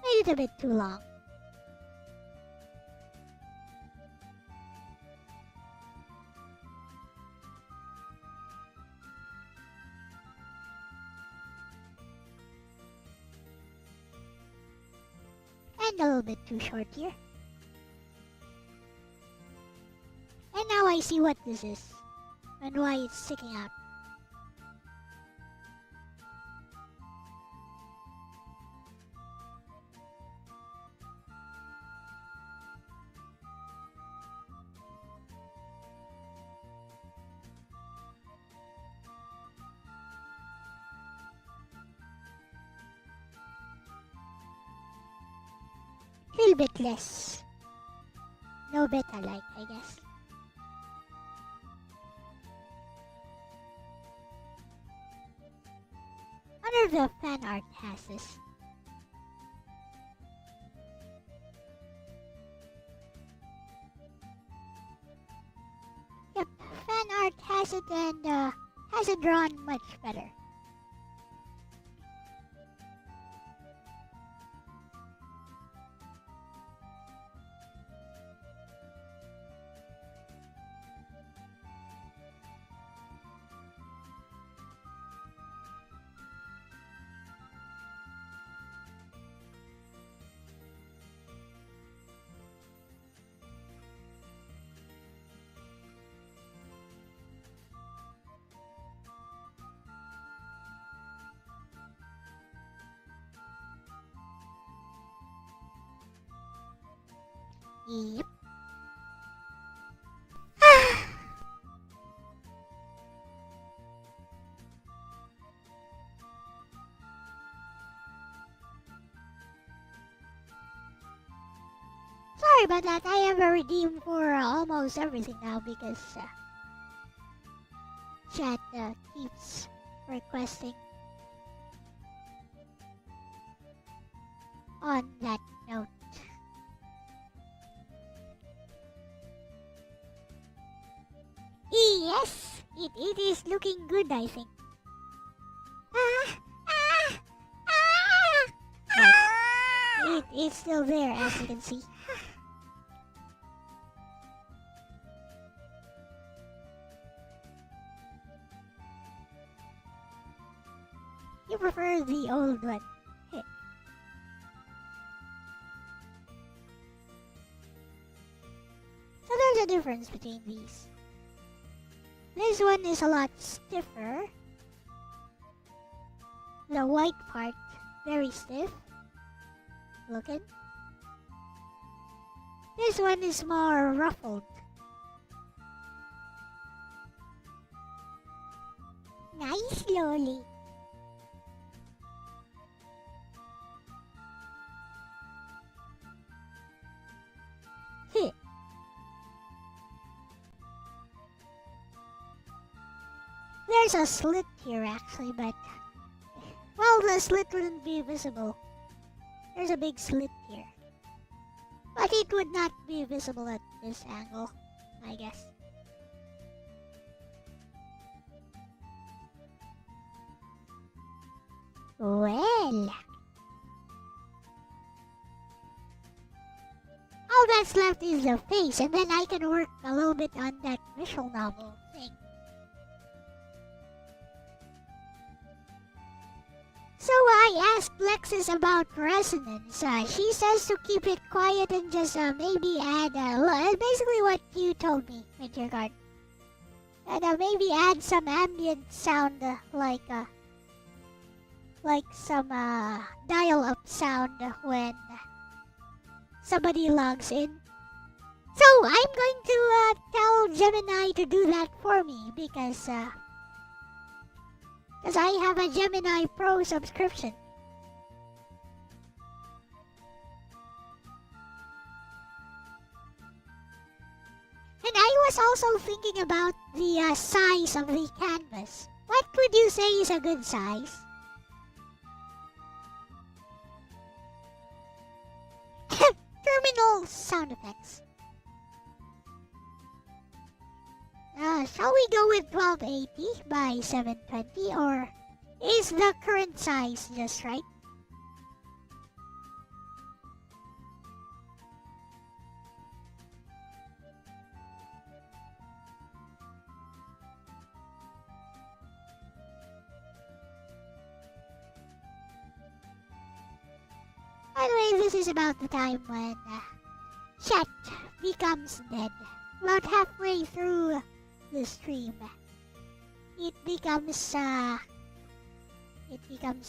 Speaker 1: Made it a bit too long. And a little bit too short here. And now I see what this is and why it's sticking out. Little bit less. No beta light, I guess. Wonder if the fan art has this. Yep, fan art has it and has it drawn much better. Yep. Sorry about that. I have a redeem for almost everything now because chat keeps requesting on that note. Yes, it is looking good, I think. But it is still there, as you can see. You prefer the old one. So there's a difference between these. This one is a lot stiffer. The white part, very stiff. Looking. This one is more ruffled. Nice, Loli. There's a slit here actually, but well, the slit wouldn't be visible. There's a big slit here, but it would not be visible at this angle, I guess. Well, all that's left is the face, and then I can work a little bit on that visual novel thing. So I asked Lexus about resonance. She says to keep it quiet and just maybe add basically what you told me, Winterguard. And maybe add some ambient sound like some dial-up sound when somebody logs in. So I'm going to tell Gemini to do that for me because I have a Gemini Pro subscription. also thinking about the size of the canvas. What would you say is a good size? Terminal sound effects. Shall we go with 1280 by 720, or is the current size just right? By the way, this is about the time when chat becomes dead. About halfway through the stream, it becomes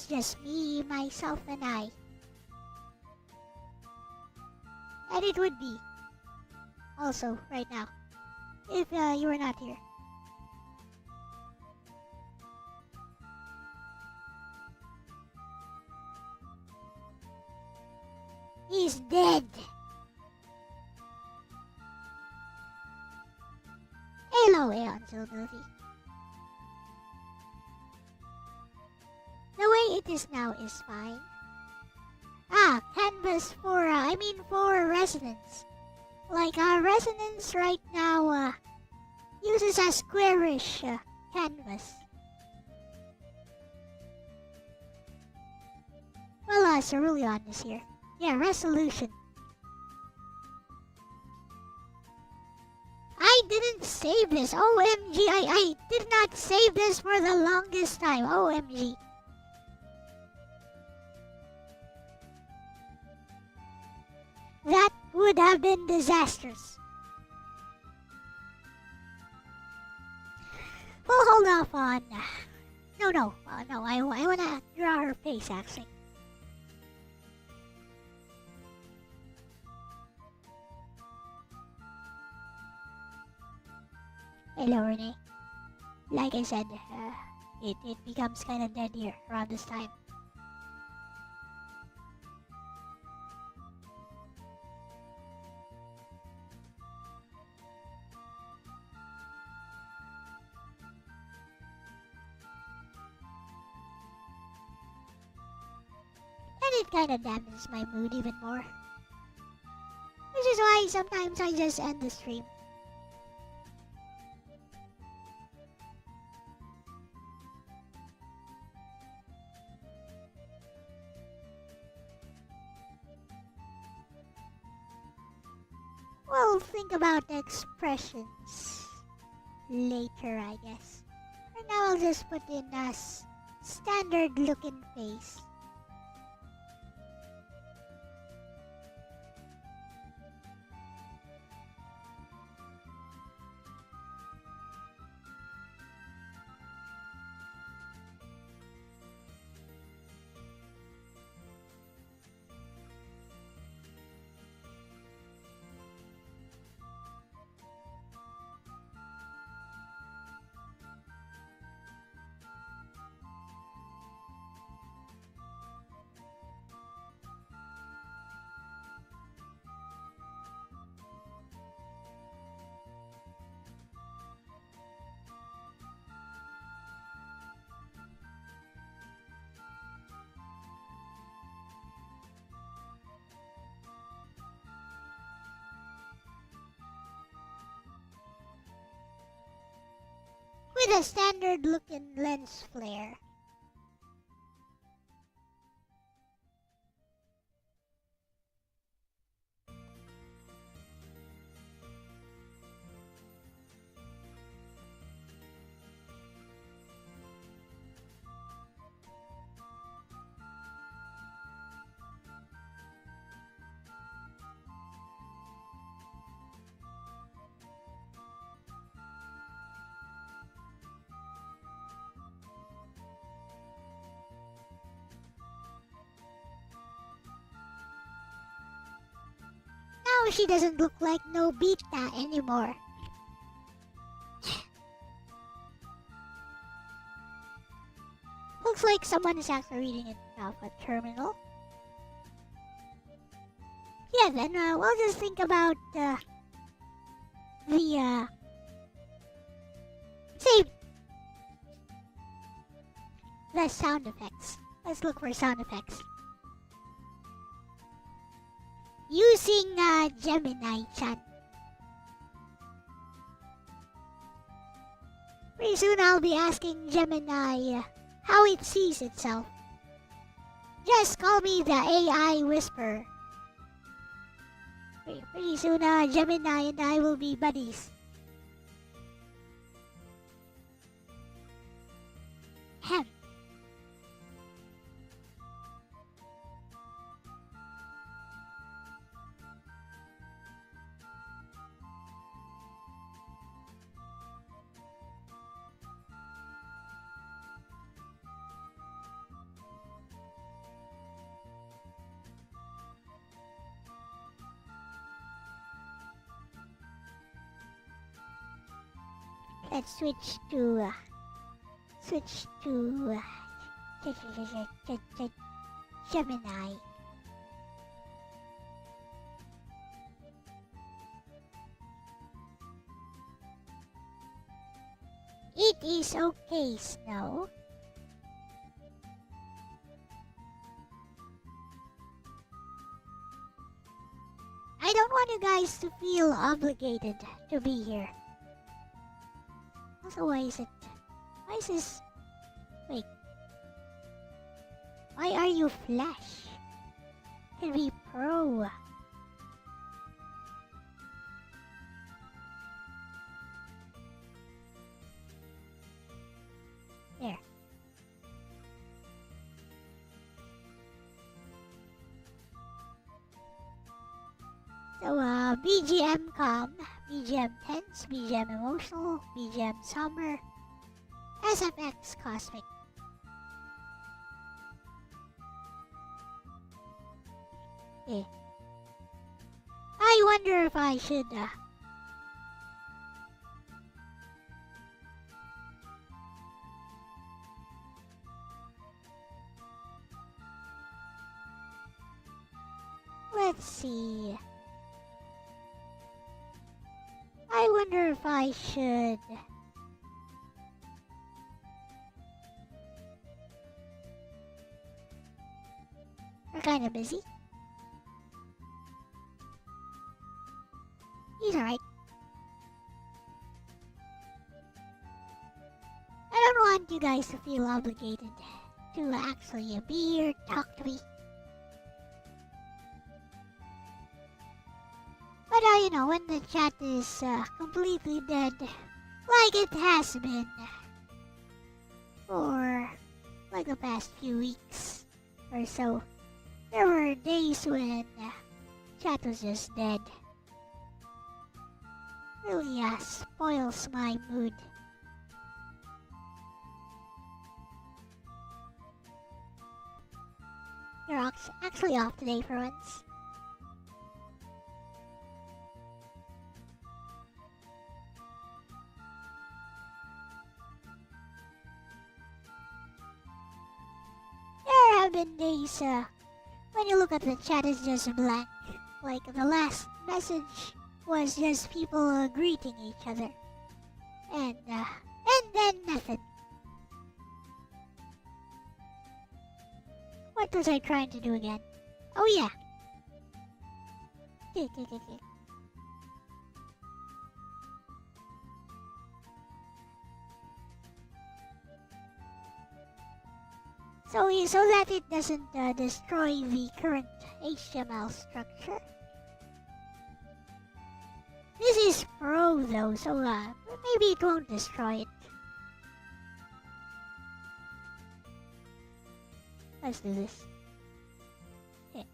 Speaker 1: just me, myself, and I. And it would be also right now if you were not here. He's dead. Hello, Aeon Silverleaf. The way it is now is fine. Canvas for, for resonance. Like, resonance right now, uses a squarish canvas. Well, Cerulean is here. Yeah, resolution. I didn't save this. OMG, I did not save this for the longest time. OMG. That would have been disastrous. We'll hold off on... No, I wanna draw her face, actually. Hello, Renee. Like I said, it becomes kind of dead here around this time. And it kind of damages my mood even more. Which is why sometimes I just end the stream. We'll think about the expressions later, I guess. For now, I'll just put in a standard looking face. With a standard looking lens flare. Now she doesn't look like Nobita anymore. Looks like someone is actually reading it off a terminal. Yeah, then we'll just think about the the sound effects. Let's look for sound effects. Using Gemini-chan. Pretty soon I'll be asking Gemini how it sees itself. Just call me the AI Whisperer. Pretty soon Gemini and I will be buddies. Hem. Let's switch to Gemini. It is okay, Snow. I don't want you guys to feel obligated to be here. Also, why is this? Wait. Why are you Flash? Can be Pro. There. So, BGM calm, BGM tense, BGM emotional, BGM somber, SFX cosmic. Okay. I wonder if I should, let's see. I wonder if I should. We're kind of busy. He's alright. I don't want you guys to feel obligated to actually be here, talk to me. But you know, when the chat is completely dead, like it has been for like the past few weeks or so, there were days when chat was just dead. Really spoils my mood. You're actually off today for once. There have been days when you look at the chat, it's just blank. Like the last message was just people greeting each other. And then nothing. What was I trying to do again? Oh yeah. So that it doesn't destroy the current HTML structure. This is Pro though, so maybe it won't destroy it. Let's do this. Okay.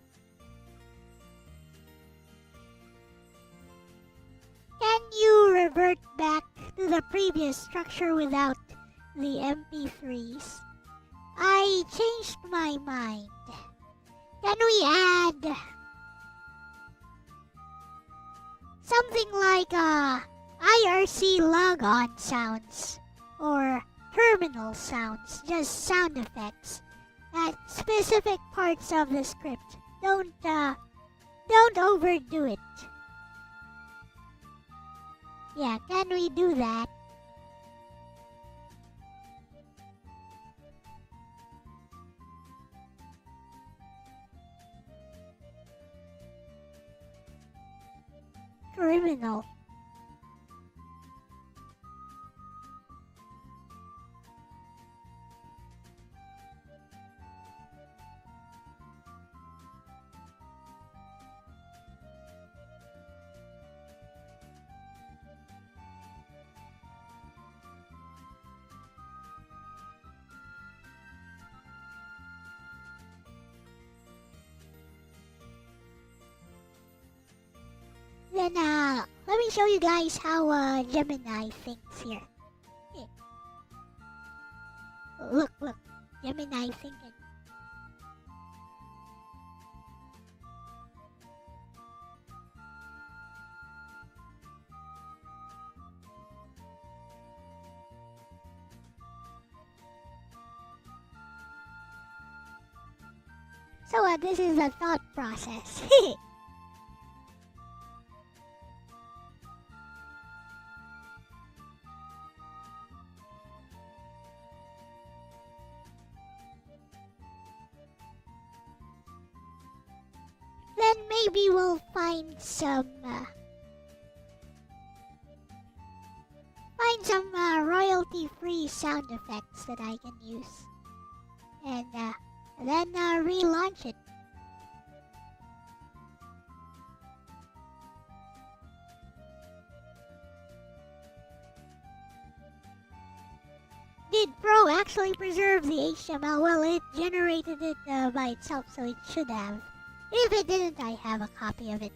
Speaker 1: Can you revert back to the previous structure without the MP3s? I changed my mind. Can we add something like IRC logon sounds or terminal sounds, just sound effects at specific parts of the script? Don't overdo it. Yeah, can we do that? criminal. Then, let me show you guys how Gemini thinks here. Here. Look, Gemini thinking. So, this is the thought process. Then maybe we'll find some royalty-free sound effects that I can use, and then relaunch it. Did Pro actually preserve the HTML? Well, it generated it by itself, so it should have. If it didn't, I have a copy of it.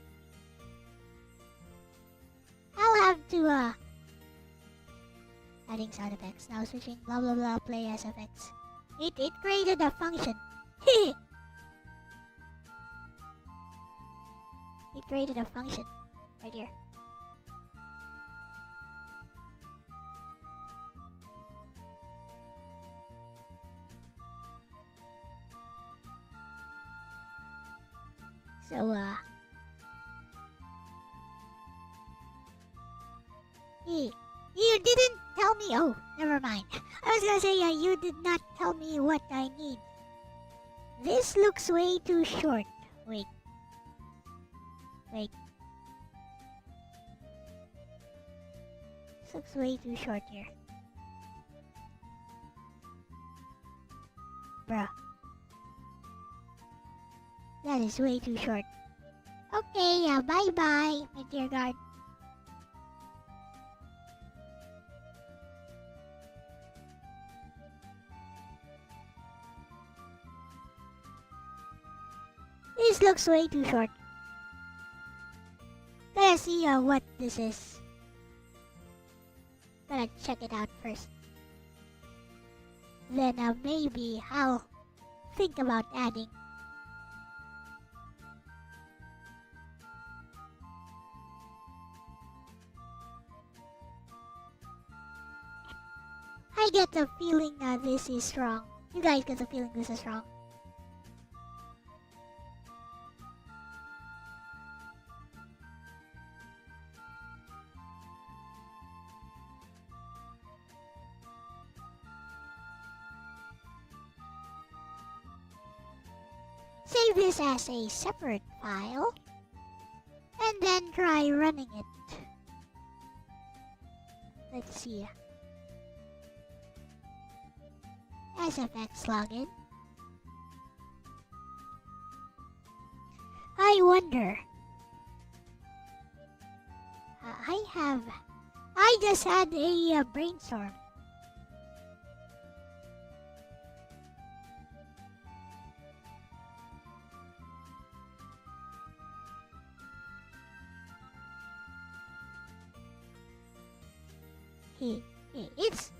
Speaker 1: I'll have to, adding sound effects, now switching, blah blah blah, play SFX. It created a function. It created a function, right here. So, you didn't tell me. Oh, never mind. I was gonna say, you did not tell me what I need. This looks way too short. Wait. This looks way too short here. Bruh. That is way too short. Okay, bye-bye, my dear guard. This looks way too short. Gotta see what this is. Gotta check it out first. Then maybe I'll think about adding. I get the feeling that this is wrong. You guys get the feeling this is wrong. Save this as a separate file, and then try running it. Let's see. SFX login. I wonder. I just had a brainstorm.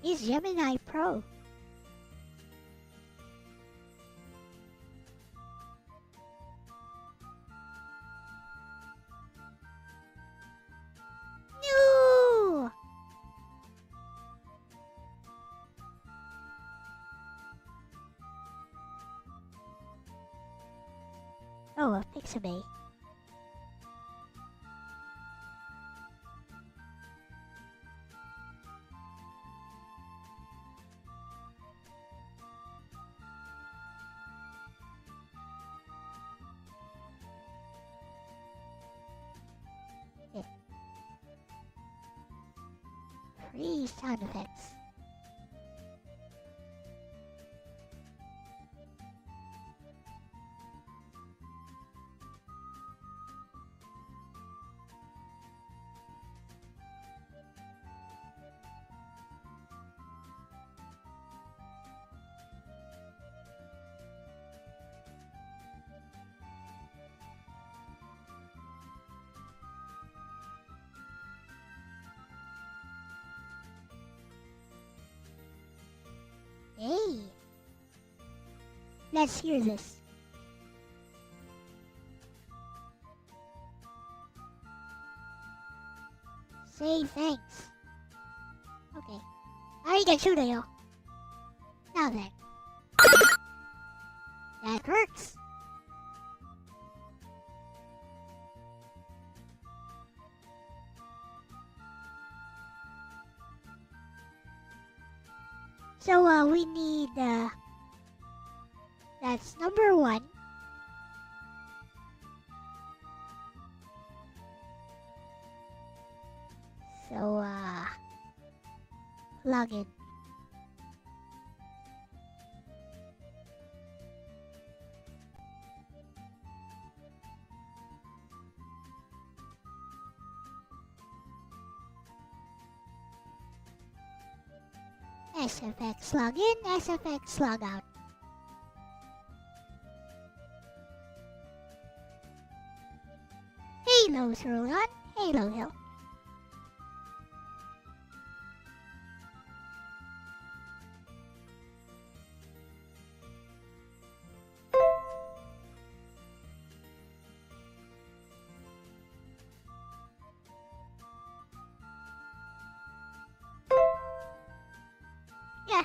Speaker 1: It's Gemini Pro. No! Oh, a Pixabay. 3 sound effects. Hey! Let's hear this. Say thanks. Okay. Arigachudayo. Now then. That works. So, we need, that's number 1. So, plug in. SFX login, SFX logout. Halo's roll on, Halo Hill. Yeah,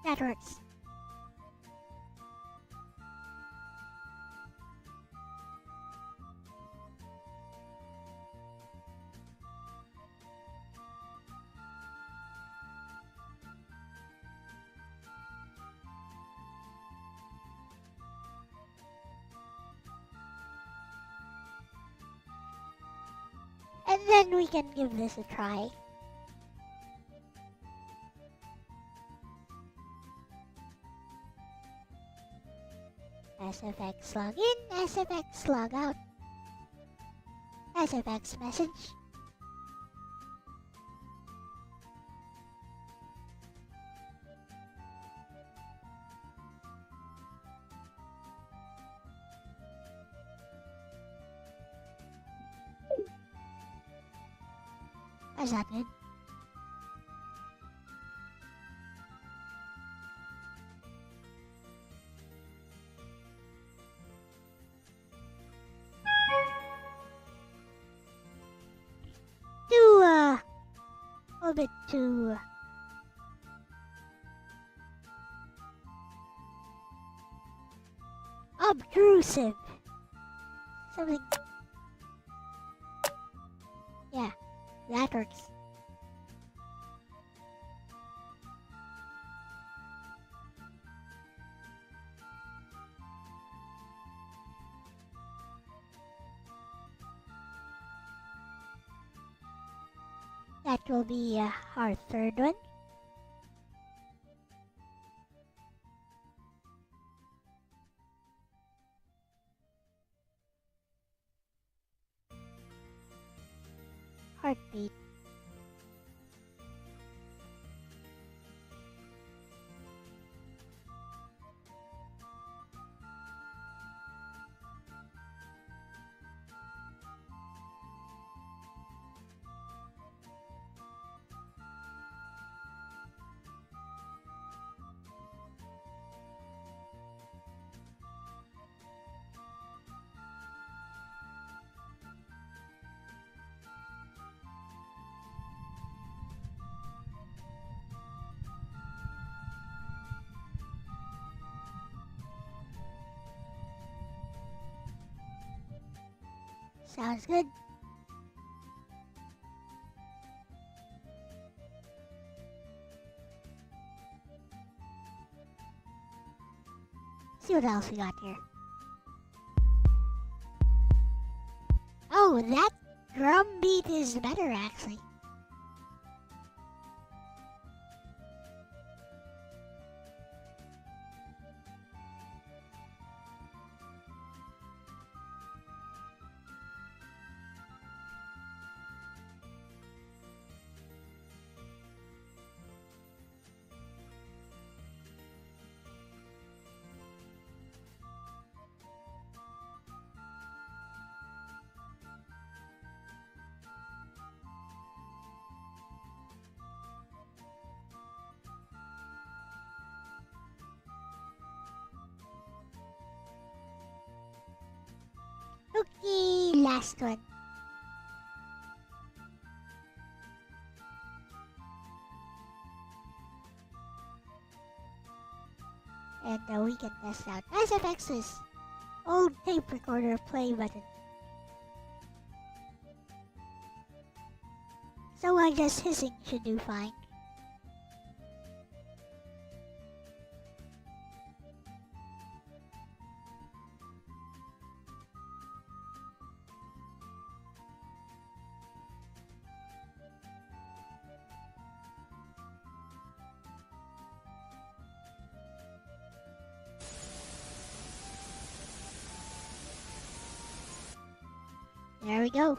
Speaker 1: that works. And then we can give this a try. SFX login, SFX logout. SFX message. Is that good? A little bit too obtrusive. Something. Yeah, that works. That will be our third one. Heartbeat. Sounds good. See what else we got here. Oh, that drum beat is better actually. Okay, last one. And we can test out SFX's old tape recorder play button. So I guess hissing should do fine. There we go.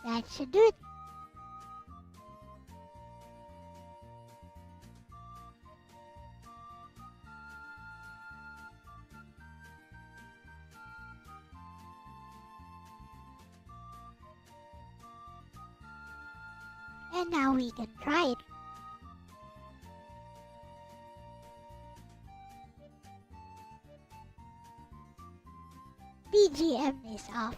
Speaker 1: That should do it. And now we can try it. BGM is off.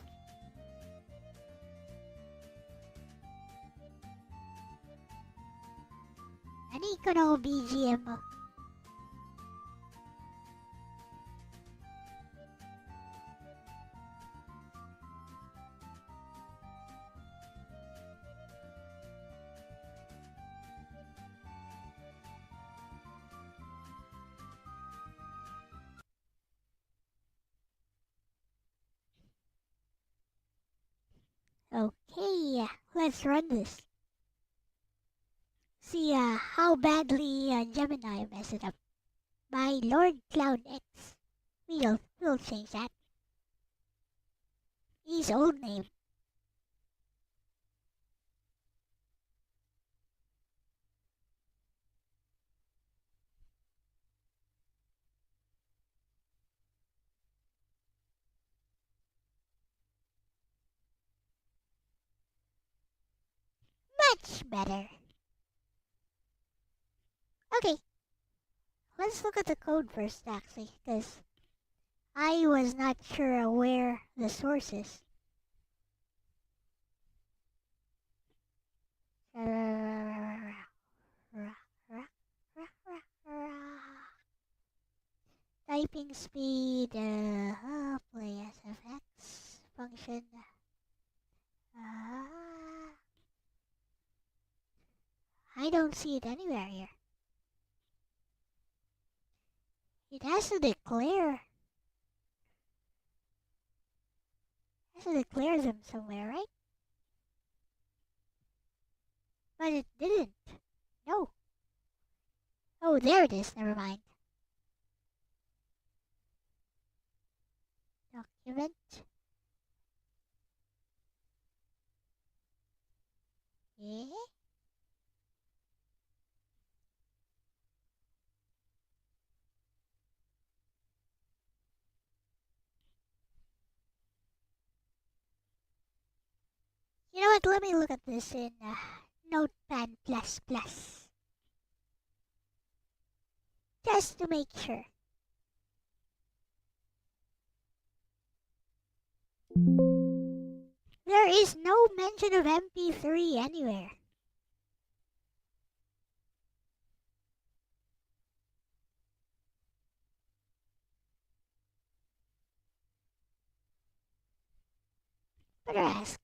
Speaker 1: Ani ko no BGM mo. Okay, let's run this. See how badly Gemini messed it up. By Lord Cloud X. We'll change that. His old name. Much better. Okay, let's look at the code first actually, because I was not sure where the source is. Typing speed, play SFX function. I don't see it anywhere here. It has to declare. Them somewhere, right? But it didn't. No. Oh, there it is. Never mind. Document. Yeah. You know what? Let me look at this in Notepad++. Just to make sure. There is no mention of MP3 anywhere. Better ask.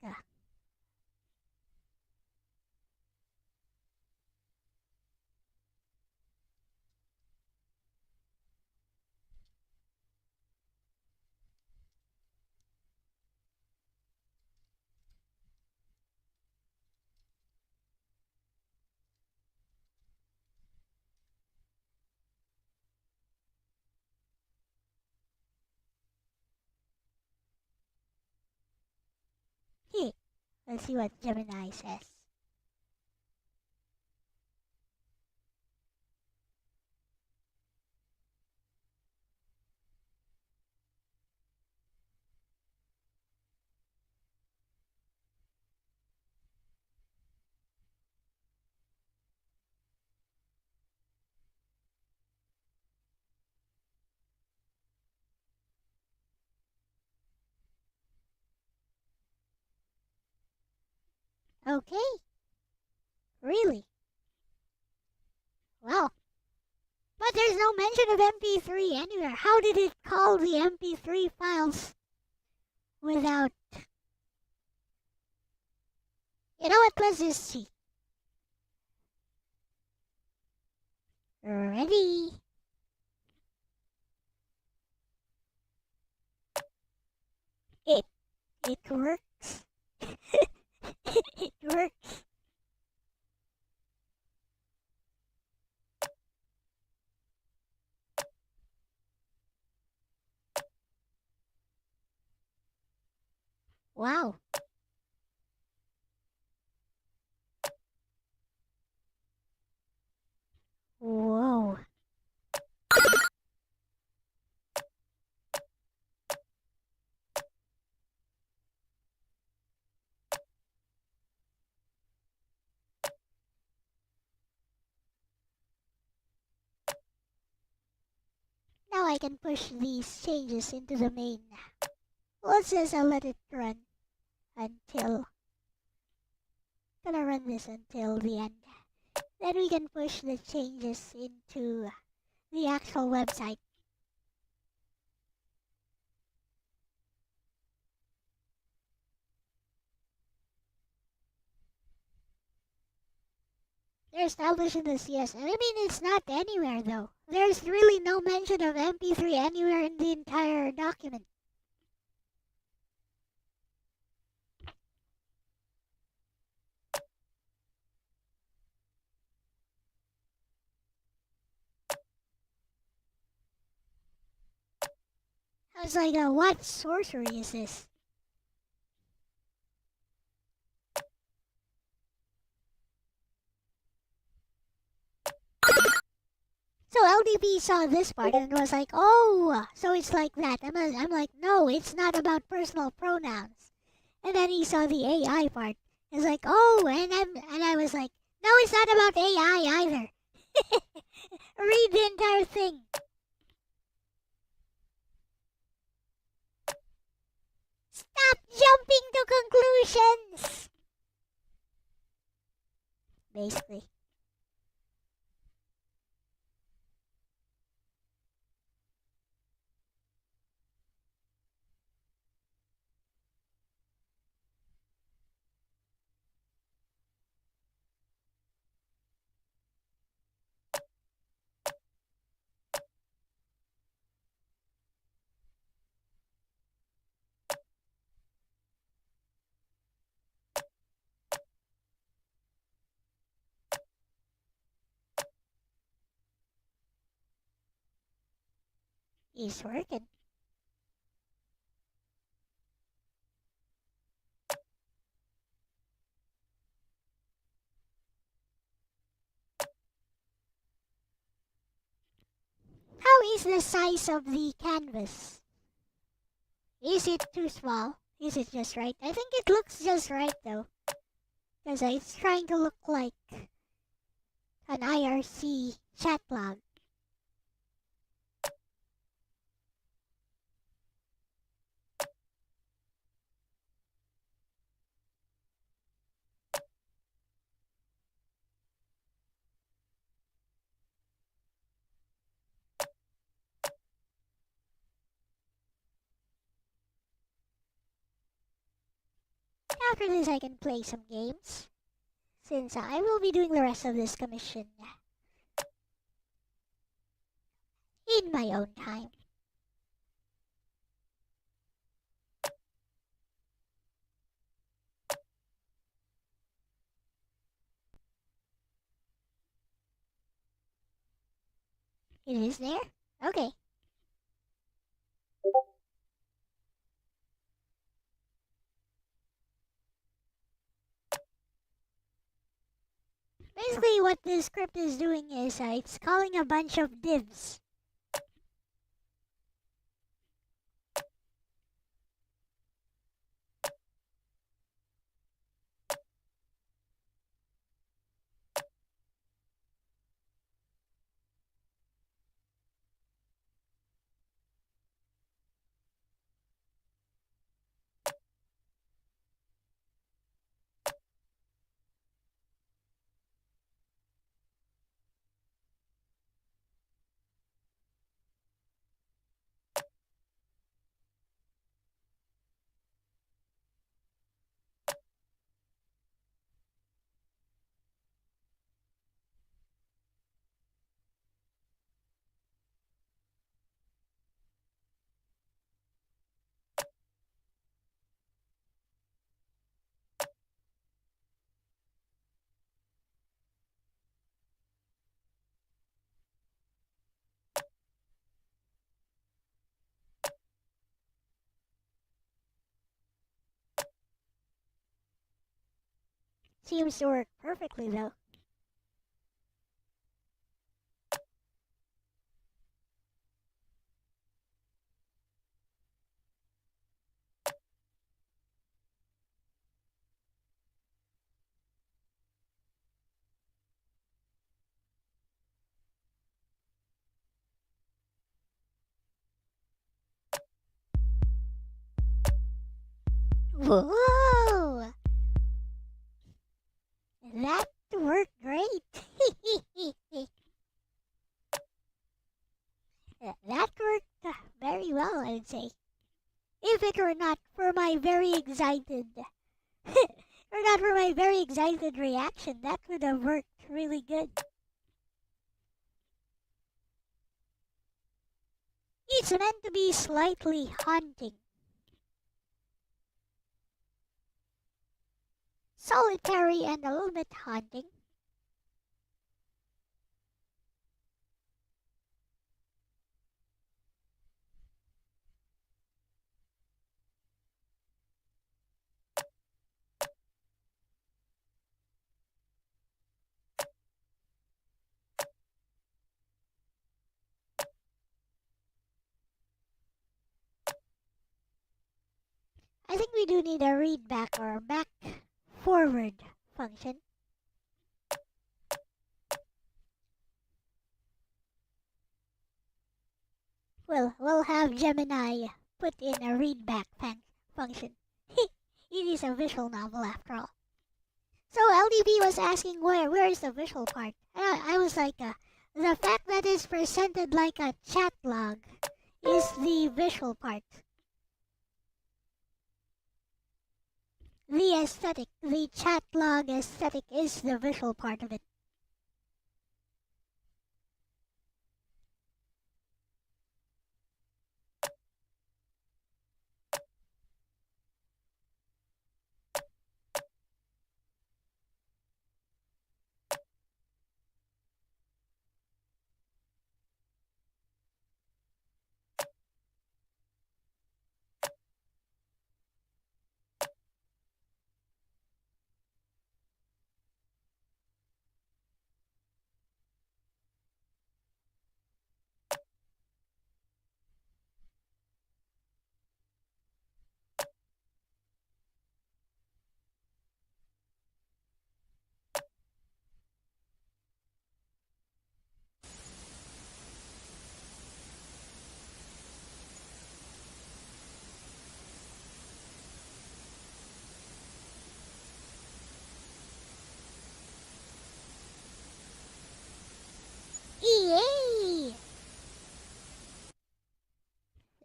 Speaker 1: Hey, let's see what Gemini says. Okay, really? Well, but there's no mention of MP3 anywhere. How did it call the MP3 files without... You know what? Let's just see. Ready? It it works. It works. Wow. Whoa. Now I can push these changes into the main. Let's just let it run until... Gonna run this until the end. Then we can push the changes into the actual website. They're established in the CS. I mean, it's not anywhere though. There's really no mention of MP3 anywhere in the entire document. I was like, what sorcery is this? So LDP saw this part and was like, oh, so it's like that. I'm like, no, it's not about personal pronouns. And then he saw the AI part. It's like, oh, and I was like, no, it's not about AI either. Read the entire thing. Stop jumping to conclusions. Basically. He's working. How is the size of the canvas? Is it too small? Is it just right? I think it looks just right though. Because it's trying to look like an IRC chat log. After this I can play some games, since I will be doing the rest of this commission in my own time. It is there? Okay. Basically what this script is doing is it's calling a bunch of divs. seems to work perfectly though. Whoa! That worked great. That worked very well, I'd say. If it were not for my very excited, or not for my very excited reaction, that would have worked really good. It's meant to be slightly haunting. Solitary and a little bit haunting. I think we do need a read back or back forward function. We'll have Gemini put in a read back function. It is a visual novel after all. So LDB was asking where is the visual part? And I was like, the fact that it's presented like a chat log is the visual part. The aesthetic, the chat log aesthetic is the visual part of it. Yay!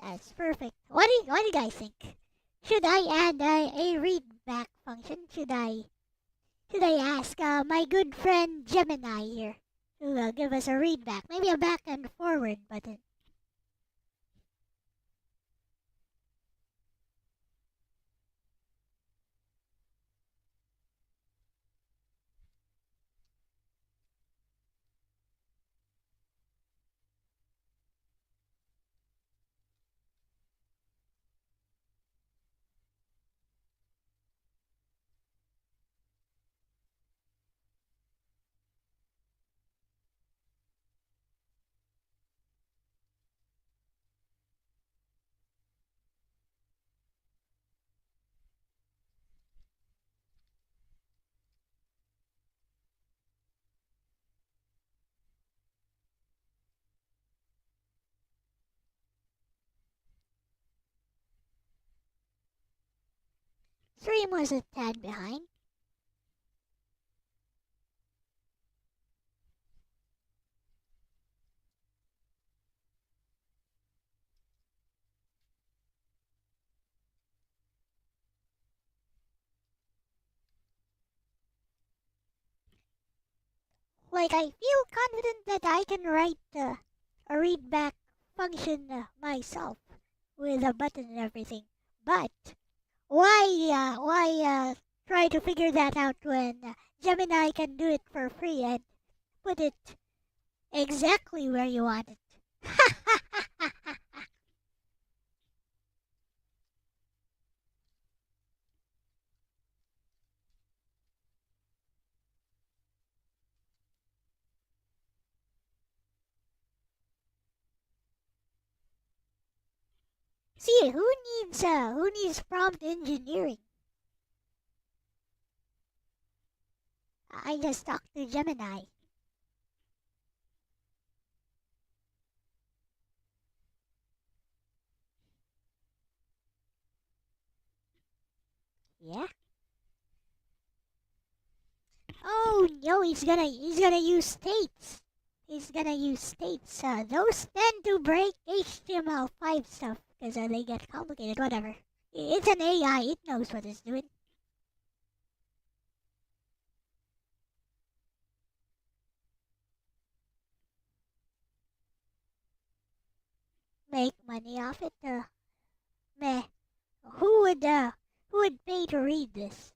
Speaker 1: That's perfect. What do you guys think? Should I add a read back function? Should I ask my good friend Gemini here to give us a read back? Maybe a back and forward button. Stream was a tad behind. Like, I feel confident that I can write a read back function myself with a button and everything. But why try to figure that out when Gemini can do it for free and put it exactly where you want it? See, who needs prompt engineering? I just talked to Gemini. Yeah. Oh no, he's gonna use states. He's gonna use states. Those tend to break HTML5 stuff because they get complicated. Whatever. It's an AI. It knows what it's doing. Make money off it. Meh. Who would uh who would pay to read this?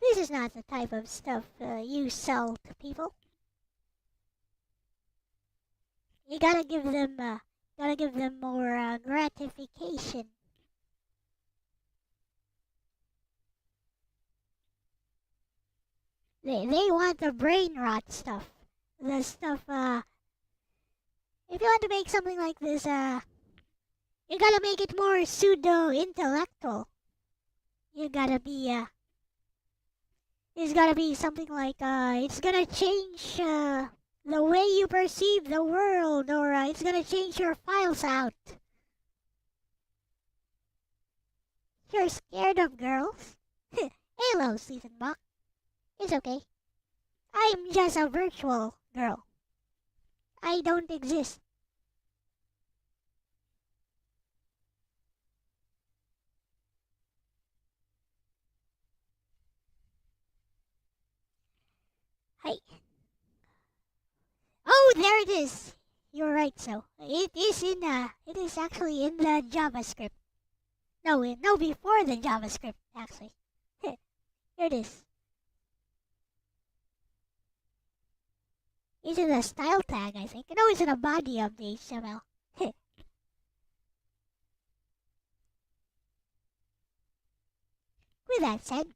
Speaker 1: This is not the type of stuff you sell to people. You gotta give them more gratification. They want the brain rot stuff. The stuff if you want to make something like this you gotta make it more pseudo intellectual. You gotta be it's gotta be something like it's gonna change the way you perceive the world, or it's gonna change your files out. You're scared of girls? Hello, Season Buck. It's okay. I'm just a virtual girl. I don't exist. Hi. Oh, there it is. You're right. So it is actually in the JavaScript. No, before the JavaScript actually. Here it is. It's in the style tag, I think. No, it's in the body of the HTML. With that said,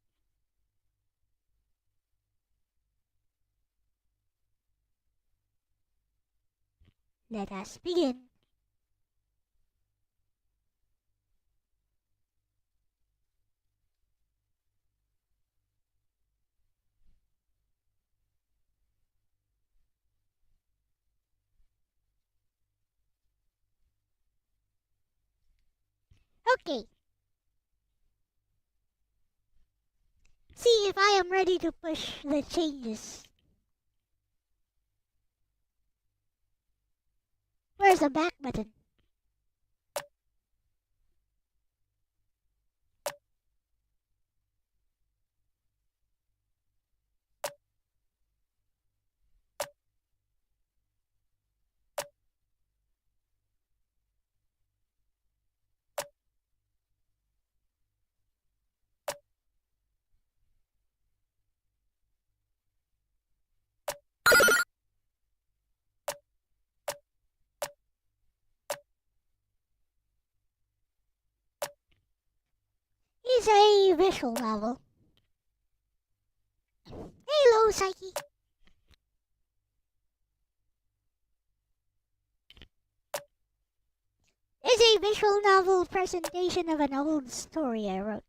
Speaker 1: let us begin. Okay. See if I am ready to push the changes. Where's the back button? It's a visual novel. Hello, Psyche. It's a visual novel presentation of an old story I wrote.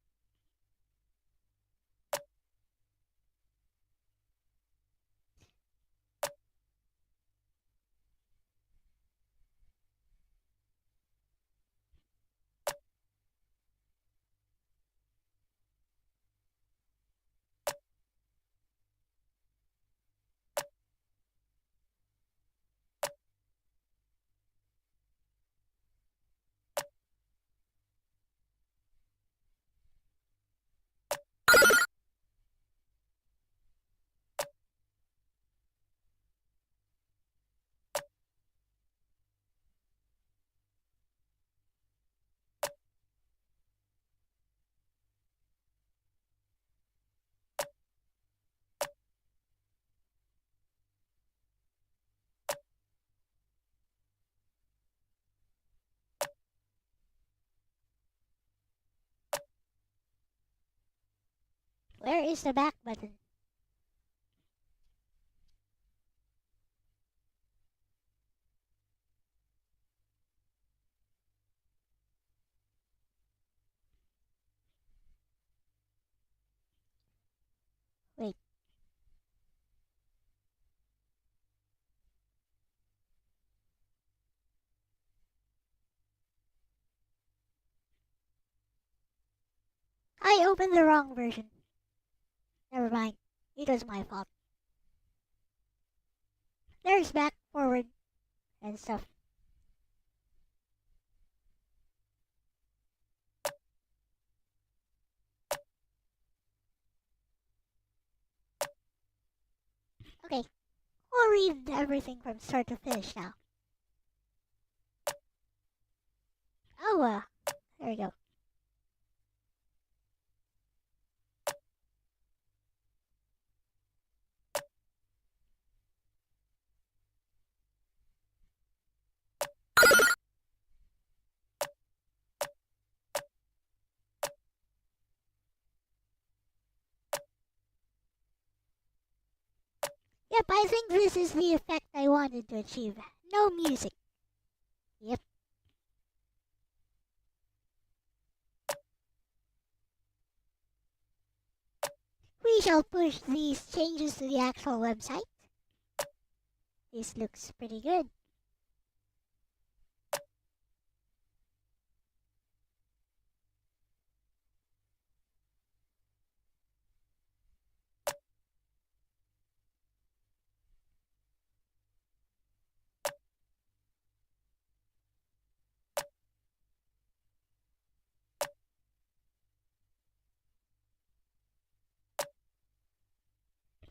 Speaker 1: Where is the back button? I opened the wrong version. Never mind. It was my fault. There's back, forward, and stuff. Okay, we'll read everything from start to finish now. Oh, there we go. Yep, I think this is the effect I wanted to achieve. No music. Yep. We shall push these changes to the actual website. This looks pretty good.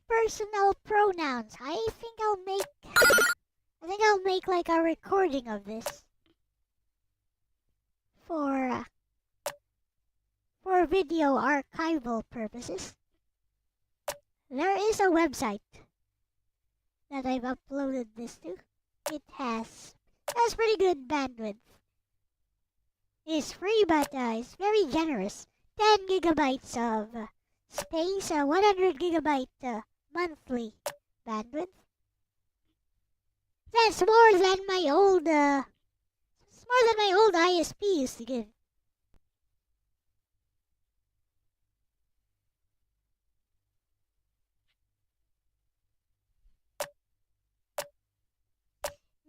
Speaker 1: Personal pronouns. I think I'll make like a recording of this for video archival purposes. There is a website that I've uploaded this to. It has pretty good bandwidth. It's free, but it's very generous. 10 gigabytes of space, 100 gigabyte monthly bandwidth. That's more than my old ISP used to give.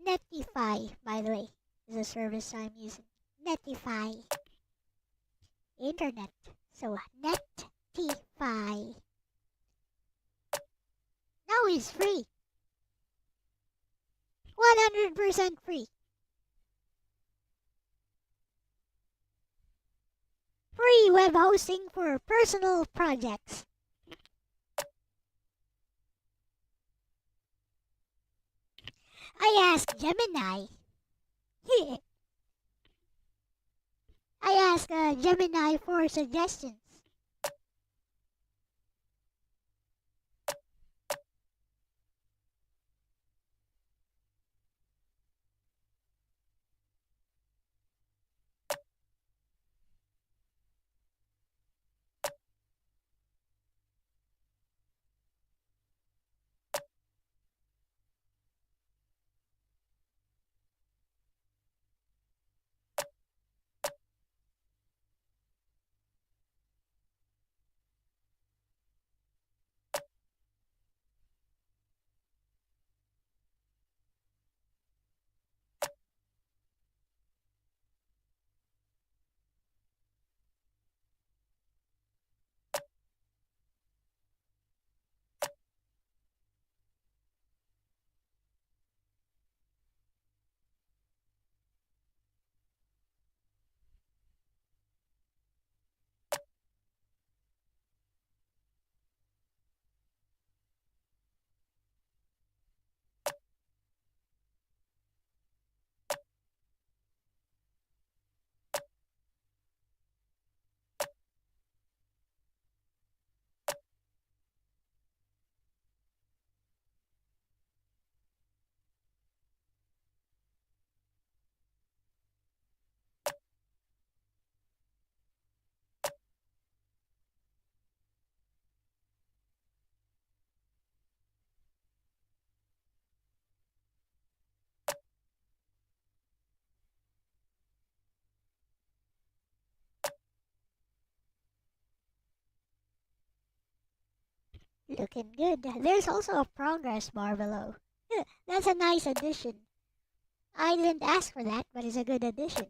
Speaker 1: Netify, by the way, is a service I'm using. Netify. Internet. So, Netify. Now it's free. 100% free. Free web hosting for personal projects. I asked Gemini. I asked Gemini for suggestions. Looking good. There's also a progress bar below. That's a nice addition. I didn't ask for that, but it's a good addition.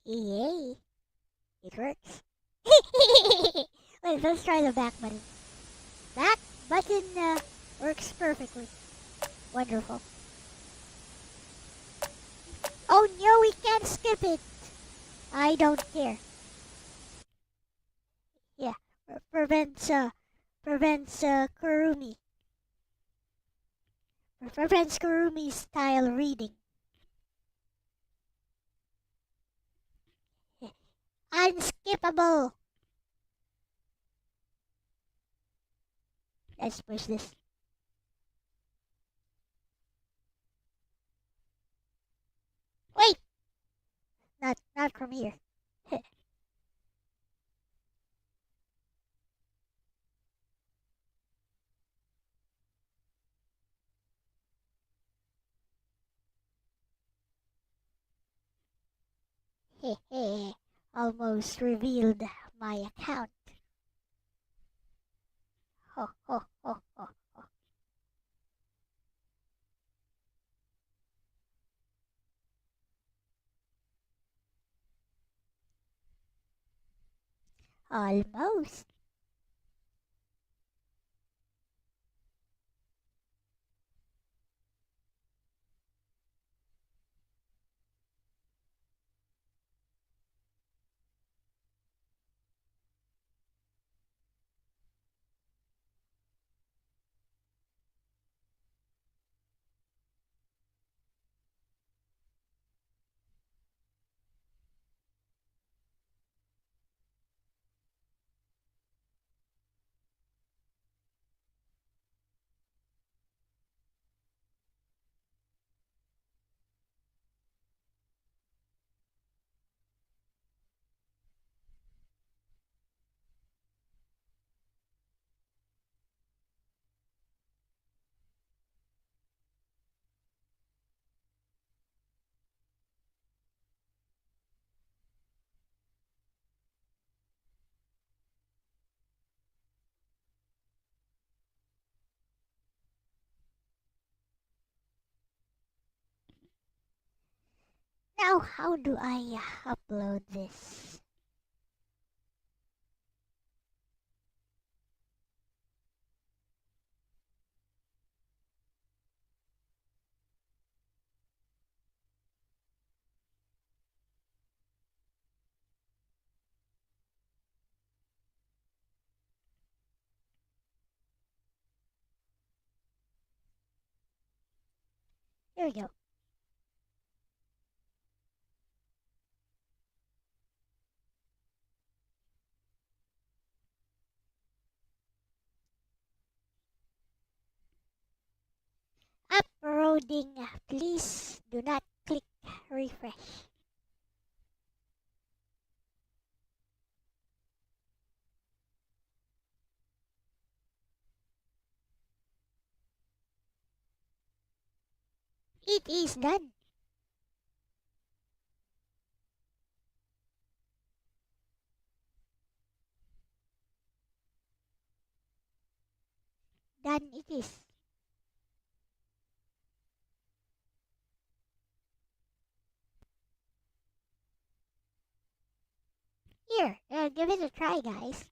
Speaker 1: Yay! It works. Wait, let's try the back button. Back button works perfectly. Wonderful. Oh no, we can't skip it. I don't care. Yeah, prevents Kurumi. Prevents Kurumi style reading. Unskippable. Let's push this. Wait, not from here. Hehe. Almost revealed my account. Ho ho ho ho ho. Almost. Now, how do I upload this? Here we go. Uploading. Please do not click refresh. It is done. Done it is. Here, give it a try, guys.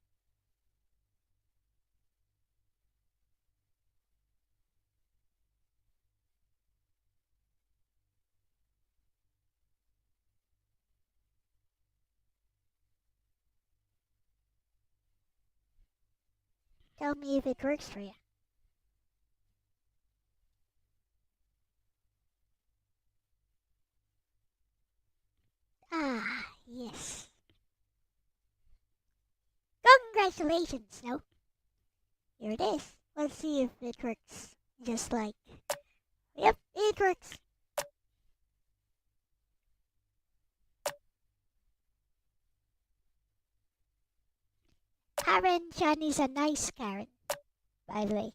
Speaker 1: Tell me if it works for you. Ah, yes. Congratulations, no? Here it is. Let's see if it works. Just like... Yep, it works. Karen-chan is a nice Karen, by the way.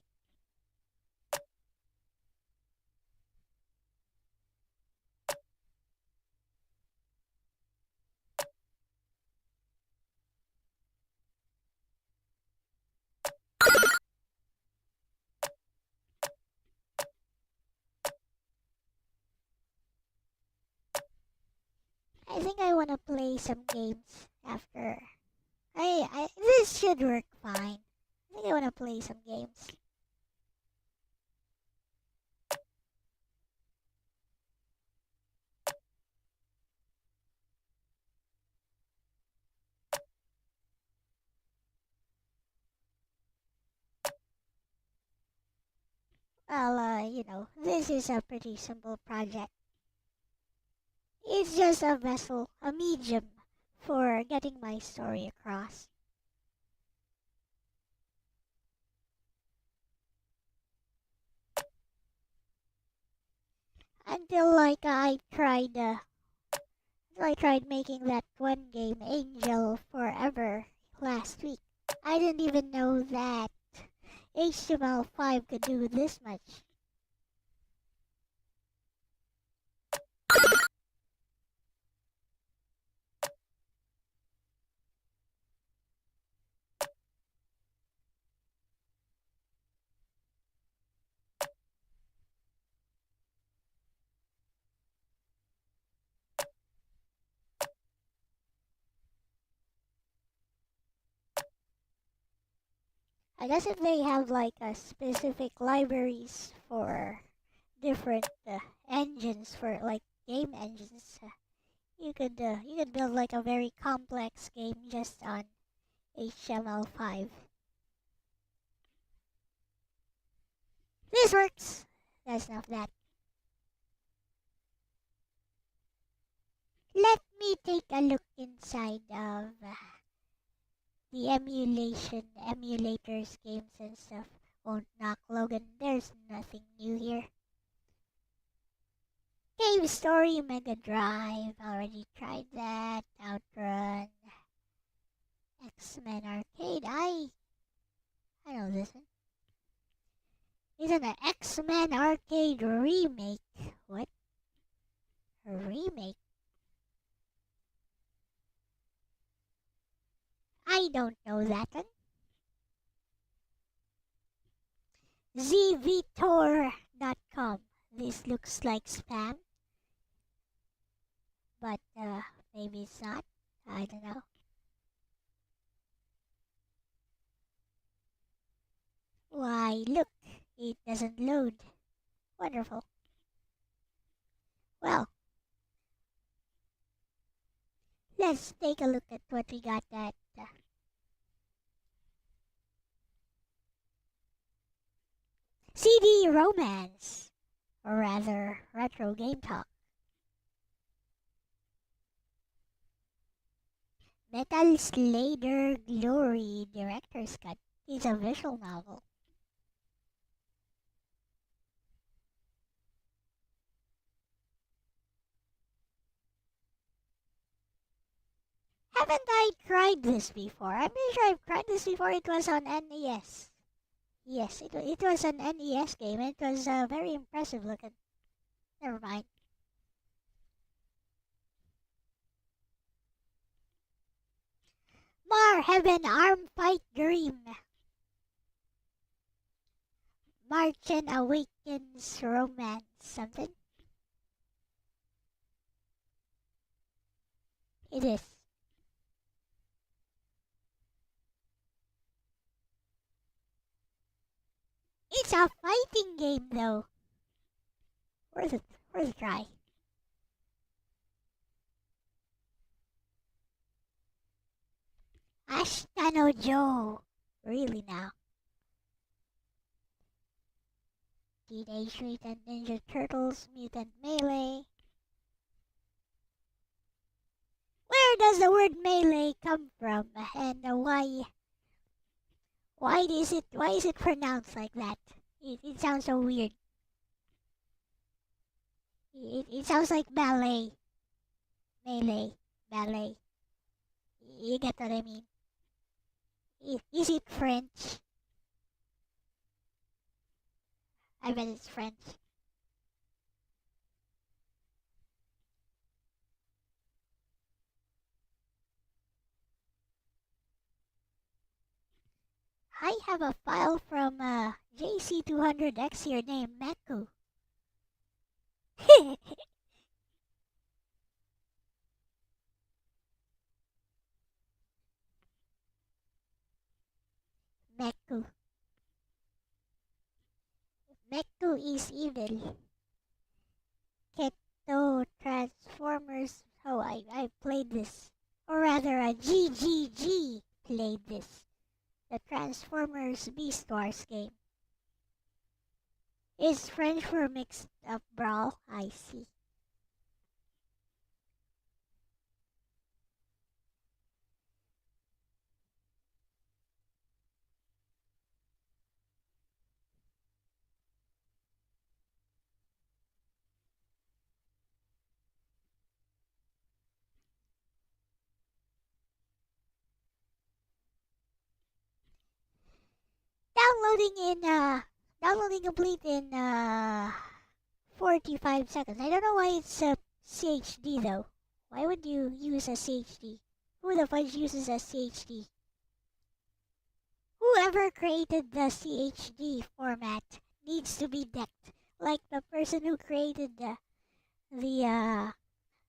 Speaker 1: I think I wanna play some games after. This should work fine. I think I wanna play some games. Well, this is a pretty simple project. It's just a vessel, a medium for getting my story across. Until I tried making that one game, Angel Forever, last week. I didn't even know that HTML5 could do this much. I guess if they have like a specific libraries for different engines for like game engines, you could build like a very complex game just on HTML5. This works. That's enough of that. Let me take a look inside of the emulators, games and stuff. Won't knock Logan. There's nothing new here. Game Story Mega Drive. Already tried that. Outrun. X-Men Arcade. I know this one. Isn't an X-Men Arcade remake? What? A remake? I don't know that one. zvtor.com. This looks like spam, but maybe it's not. I don't know. Why, look, it doesn't load. Wonderful. Well, let's take a look at what we got at CD Romance, or rather, Retro Game Talk. Metal Slayer Glory Director's Cut is a visual novel. Haven't I tried this before? I'm pretty sure I've tried this before. It was on NES. Yes, it was an NES game. It was very impressive looking. Never mind. Mar Heaven Arm Fight Dream. Marchen Awakens Romance. Something? It is. It's a fighting game though. Where's it? Where's the try? Ashtano Joe. Really now. Teenage Mutant Ninja Turtles, Mutant Melee. Where does the word melee come from, and why is it pronounced like that? It sounds so weird. It sounds like ballet, melee, ballet. You get what I mean? Is it French? I bet it's French. I have a file from JC200X here named Meku. Meku. Meku is evil. Keto Transformers. Oh, I played this. Or rather, a GGG played this. The Transformers Beast Wars game. Is French for mixed up brawl? I see. Downloading complete in 45 seconds. I don't know why it's a CHD though. Why would you use a CHD? Who the fudge uses a CHD? Whoever created the CHD format needs to be decked, like the person who created the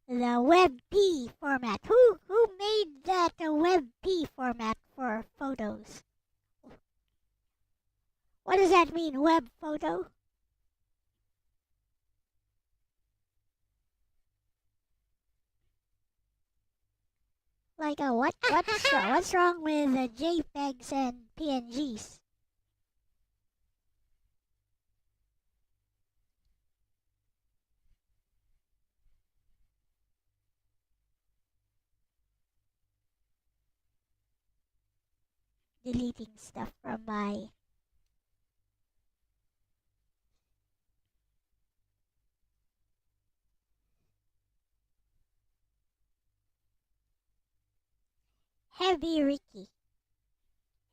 Speaker 1: WebP format. Who made that WebP format for photos? What does that mean, web photo? Like what's wrong with JPEGs and PNGs? Deleting stuff from my Heavy Ricky.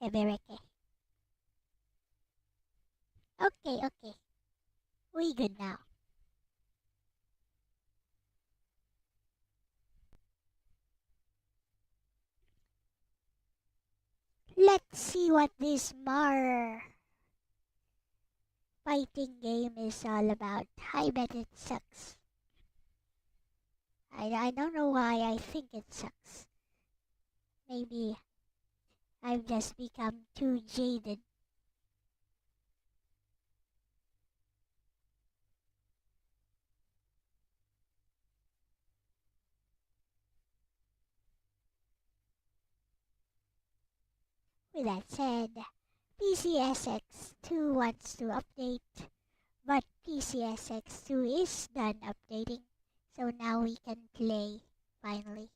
Speaker 1: Heavy Ricky. Okay. We good now. Let's see what this Mar fighting game is all about. I bet it sucks. I don't know why I think it sucks. Maybe I've just become too jaded. With that said, PCSX2 wants to update, but PCSX2 is done updating, so now we can play, finally.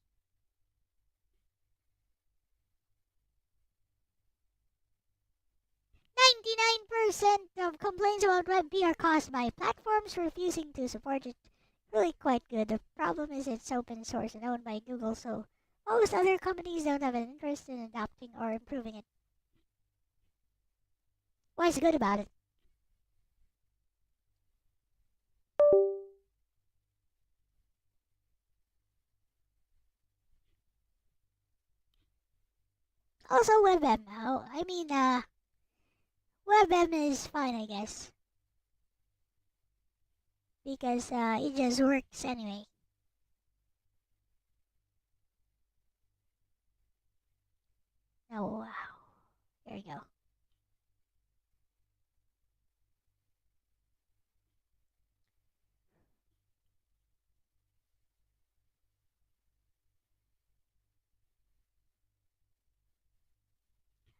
Speaker 1: 99% of complaints about WebP are caused by platforms refusing to support it. Really quite good. The problem is it's open source and owned by Google, so most other companies don't have an interest in adopting or improving it. What's good about it? Also WebM. WebM is fine, I guess. Because it just works anyway. Oh, wow. There you go.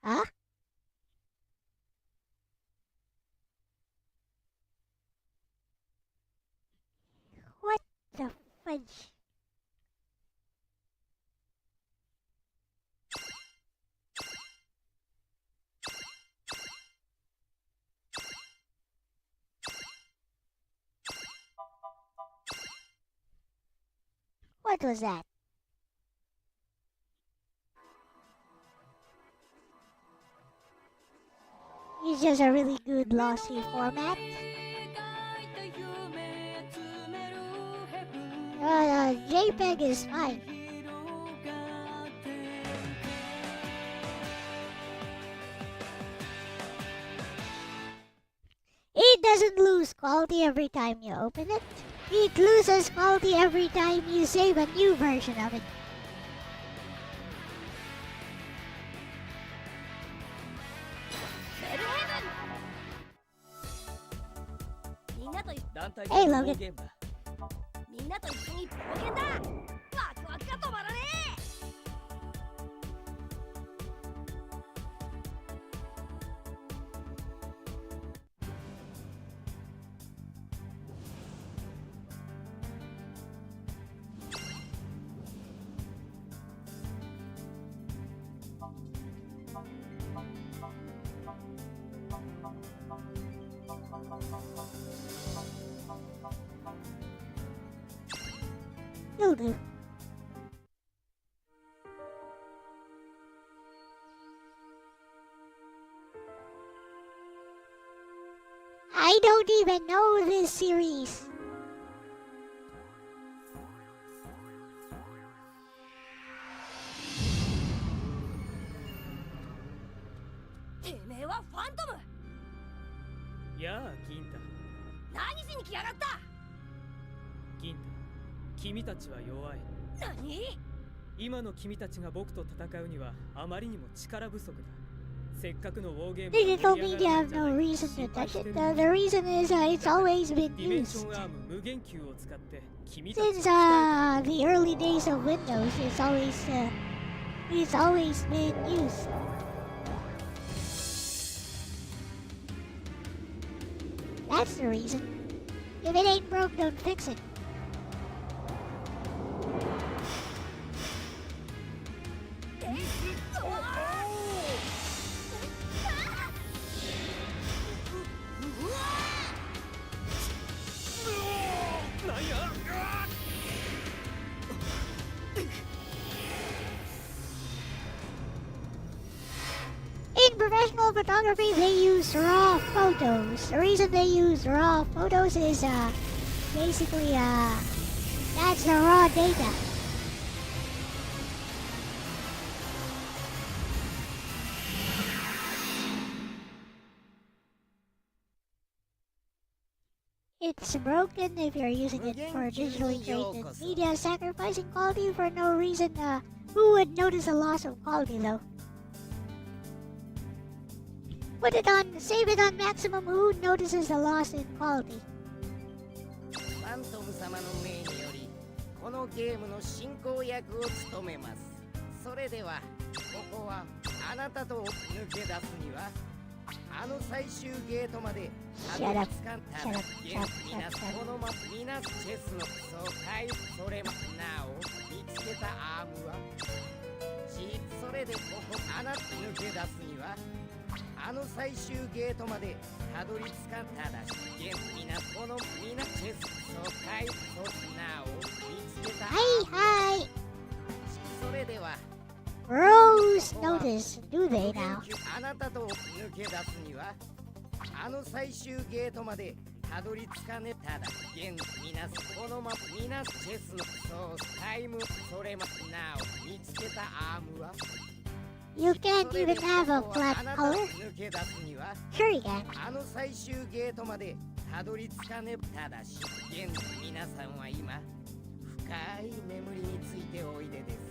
Speaker 1: Huh? What the fudge? What was that? It's just a really good lossy format. JPEG is fine. It doesn't lose quality every time you open it. It loses quality every time you save a new version of it. Hey, Logan.
Speaker 3: みんなと一緒に冒険だ。ワクワクが止まらね
Speaker 1: You'll do. I don't even know this series.
Speaker 3: え。てめえはファントム。
Speaker 4: やあ銀太。
Speaker 3: 何しに来やがった。
Speaker 4: 銀太、君たちは弱い。
Speaker 3: 何？
Speaker 4: 今の君たちが僕と戦うにはあまりにも力不足だ。せっかくのウォーゲーム
Speaker 1: They
Speaker 4: が
Speaker 1: just
Speaker 4: 盛
Speaker 1: told
Speaker 4: り
Speaker 1: me
Speaker 4: 上
Speaker 1: they
Speaker 4: がらない
Speaker 1: have
Speaker 4: んじゃ
Speaker 1: no
Speaker 4: ないか
Speaker 1: reason to touch
Speaker 4: 心配して
Speaker 1: it.
Speaker 4: るん
Speaker 1: The
Speaker 4: だ。
Speaker 1: reason is it's always been
Speaker 4: ディメンシ
Speaker 1: used.
Speaker 4: ョンアーム無限球を使って君たちを
Speaker 1: Since
Speaker 4: 鍛えて
Speaker 1: the early days of Windows, it's always been used. That's the reason. If it ain't broke, don't fix it.
Speaker 4: なんや。
Speaker 1: In professional photography, they use raw photos. The reason they use raw photos is basically that's the raw data. It's broken if you're using it for digitally created media, sacrificing quality for no reason. Who would notice a loss of quality though? Save it on maximum. Who notices a loss in quality?
Speaker 5: ファントム様の命によりこのゲームの進行役を務めます。それではここはあなたと抜け出すにはあの最終ゲートまでたどり着かんたらこの皆チェスの総会それなお見つけたアームはそれでここあなた抜け出すにはあの最終ゲートまでたどり着かんただしこの皆チェス総会なお見つけたアームはそれでは
Speaker 1: Rose notice, do they now?
Speaker 5: あなたと抜け出すにはあの最終ゲートまでたどり着かねただこの皆チェスのタイムそれなお見つけたアームは
Speaker 1: You can't even have a flat color?
Speaker 5: 抜け出すには
Speaker 1: Sure you can.
Speaker 5: あの最終ゲートまでたどり着かねただし皆さんは今深い眠りについておいでです。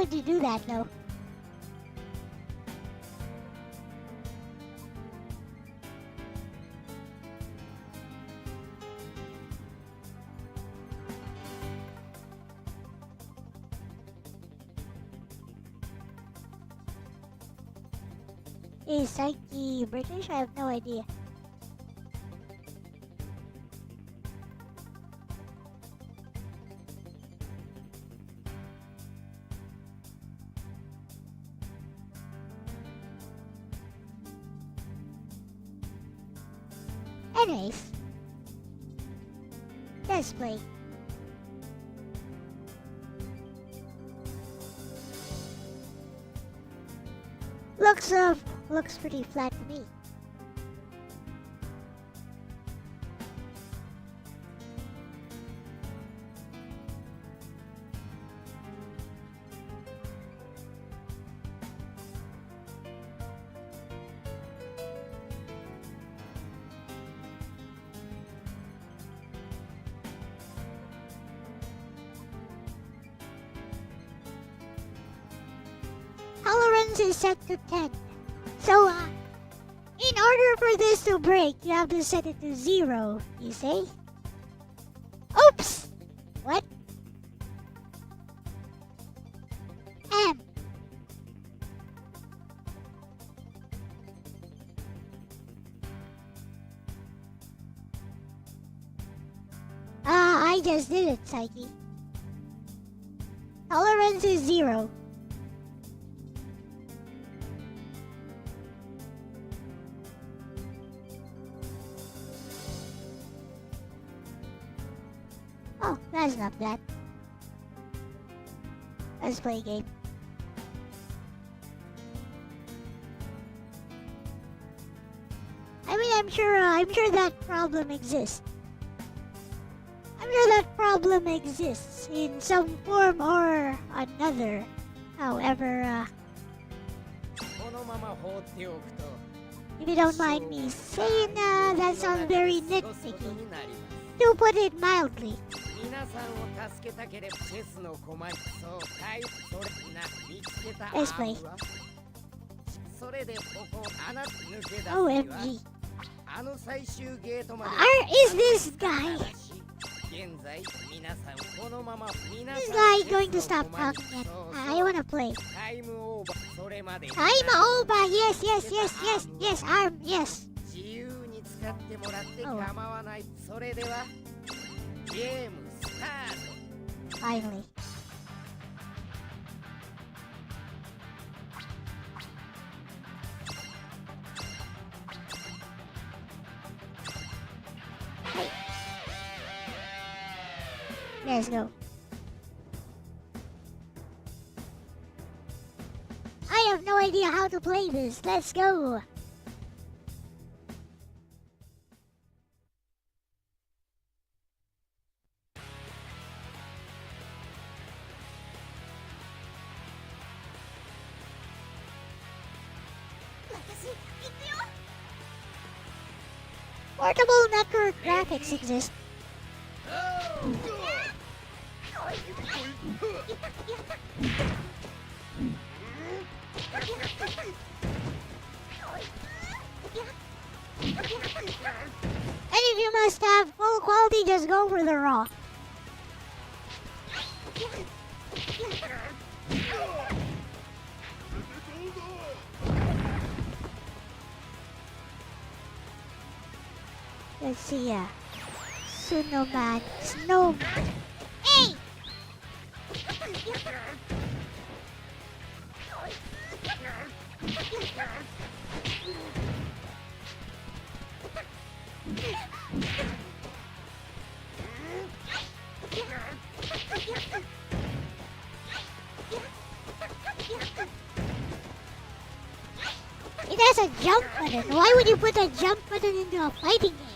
Speaker 1: would you do that though? Is Psyche British? I have no idea. Anyways, let's play. Looks pretty flat to me. Tolerance is set to 10. So, in order for this to break, you have to set it to 0, you say? Oops! What? M. I just did it, Psyche. Tolerance is 0. Oh, that's not that. Let's play a game. I mean, I'm sure that problem exists. I'm sure that problem exists in some form or another. However,
Speaker 5: このまま放っておくと
Speaker 1: if you don't mind me saying, that sounds very
Speaker 5: 過ごす
Speaker 1: nitpicky,
Speaker 5: ことになります
Speaker 1: to put it mildly.
Speaker 5: 皆さんを助けたければチェスの駒にそうかいそれな見つけた
Speaker 1: Let's play.
Speaker 5: はそれでここ穴抜け出すには
Speaker 1: OMG.
Speaker 5: あの最終ゲートまで
Speaker 1: Is this guy?
Speaker 5: 現在皆さんこのまま皆
Speaker 1: This
Speaker 5: さん
Speaker 1: guy going to stop talking yet? I wanna play.
Speaker 5: タイムオーバーそれまで
Speaker 1: Time over! Yes, arm, yes.
Speaker 5: 自由に使ってもらって構わないそれではゲームスタート
Speaker 1: Finally. Let's go. I have no idea how to play this. Let's go. Portable network graphics exist. And if you must have full quality, just go for the raw. Let's see, Snowman. Hey! It has a jump button. Why would you put a jump button into a fighting game?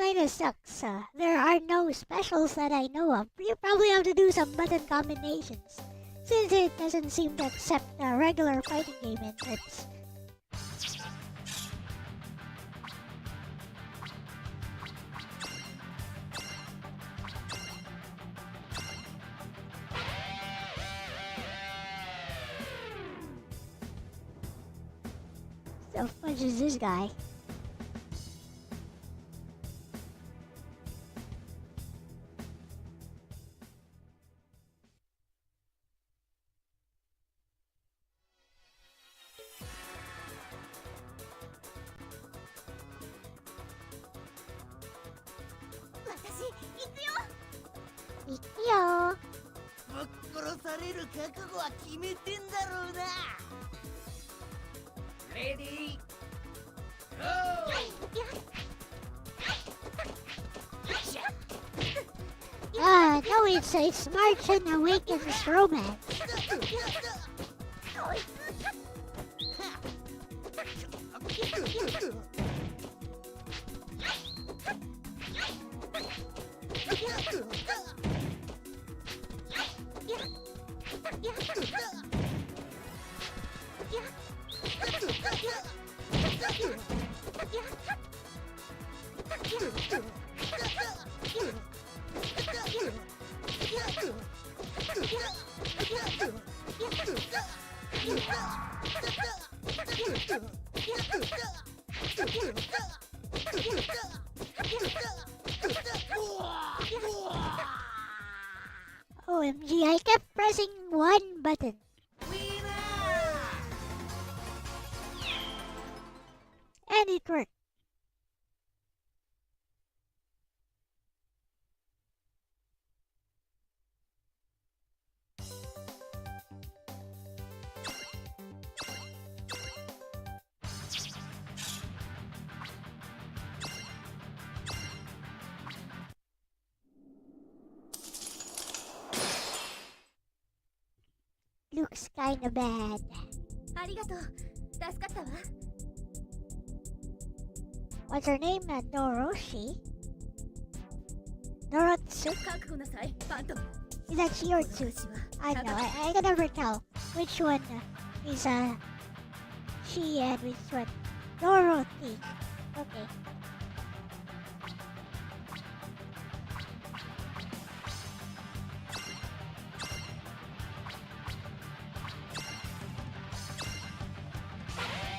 Speaker 1: kinda sucks. There are no specials that I know of. You probably have to do some button combinations, since it doesn't seem to accept a regular fighting game inputs. So much is this guy? Ikyo!
Speaker 5: ぶっ殺される覚悟は決めてんだろうな。レディーゴー。
Speaker 1: No, it's March and Awakens romance. OMG, I kept pressing one button. And it worked. Looks kinda bad.
Speaker 3: ありがとう。助かったわ。
Speaker 1: What's her name? Doroshi? Dorotsu?
Speaker 3: 覚悟なさい、ファントム。
Speaker 1: Is that she or Tsu?
Speaker 3: 私は
Speaker 1: I don't know. I can never tell which one is she and which one. Dorothy. Okay.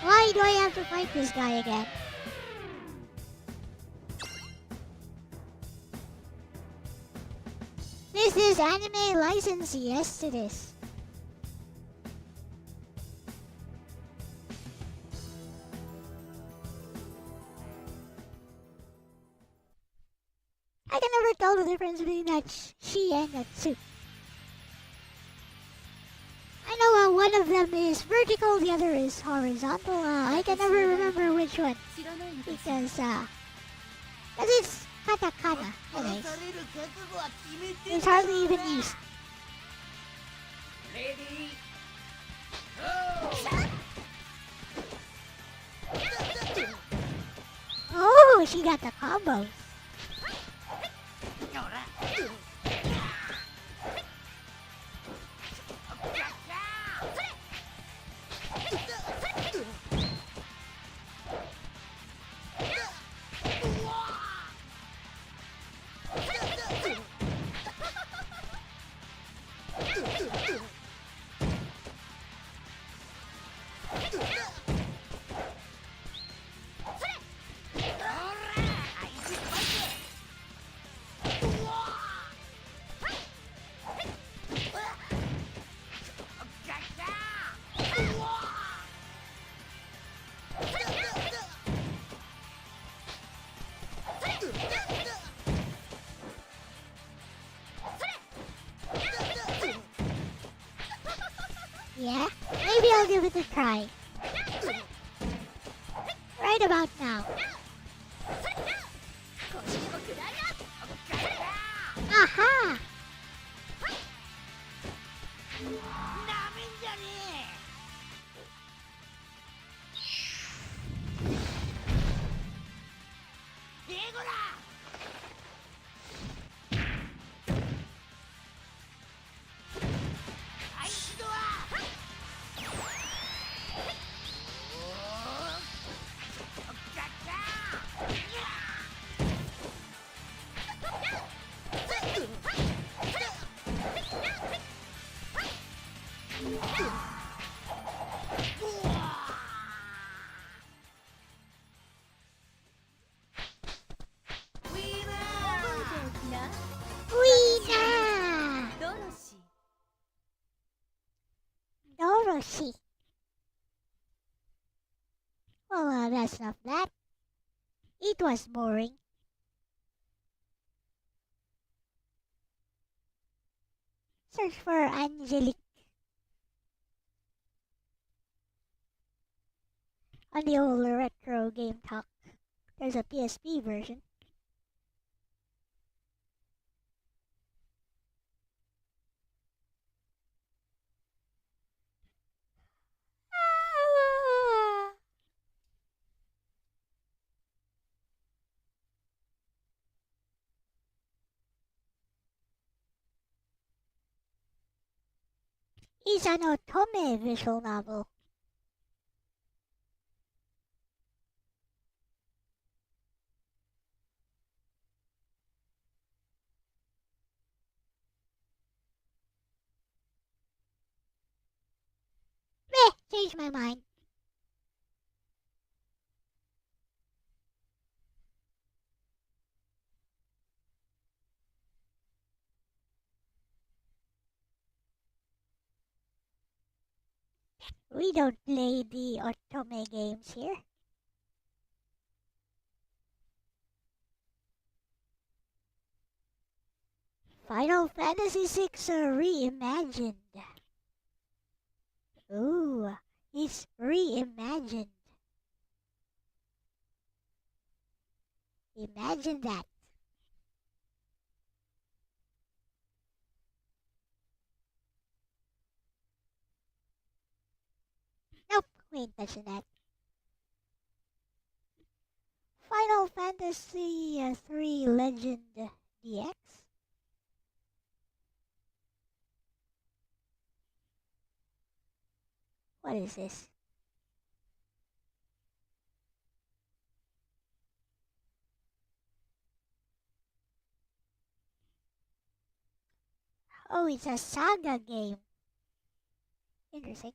Speaker 1: Why do I have to fight this guy again? This is anime license, yes it is. I can never tell the difference between that she and that Tsu. I know one of them is vertical, the other is horizontal. I can never remember which one
Speaker 3: 知らないのかしら。
Speaker 1: because it's katakana. Anyways, it's hardly even used.
Speaker 5: レディーゴー。
Speaker 1: Oh, she got the combos.
Speaker 5: ほら。
Speaker 1: Yeah, maybe I'll give it a try. Right about now. Aha!
Speaker 5: なめんじゃねえ。英語だ。
Speaker 1: see. Well, that's not that. It was boring. Search for Angelique on the old retro game talk. There's a PSP version. It's an otome visual novel. Changed my mind. We don't play the otome games here. Final Fantasy VI reimagined. Ooh, it's reimagined. Imagine that. Nope, we ain't touching that. Final Fantasy 3 Legend DX? What is this? Oh, it's a saga game. Interesting.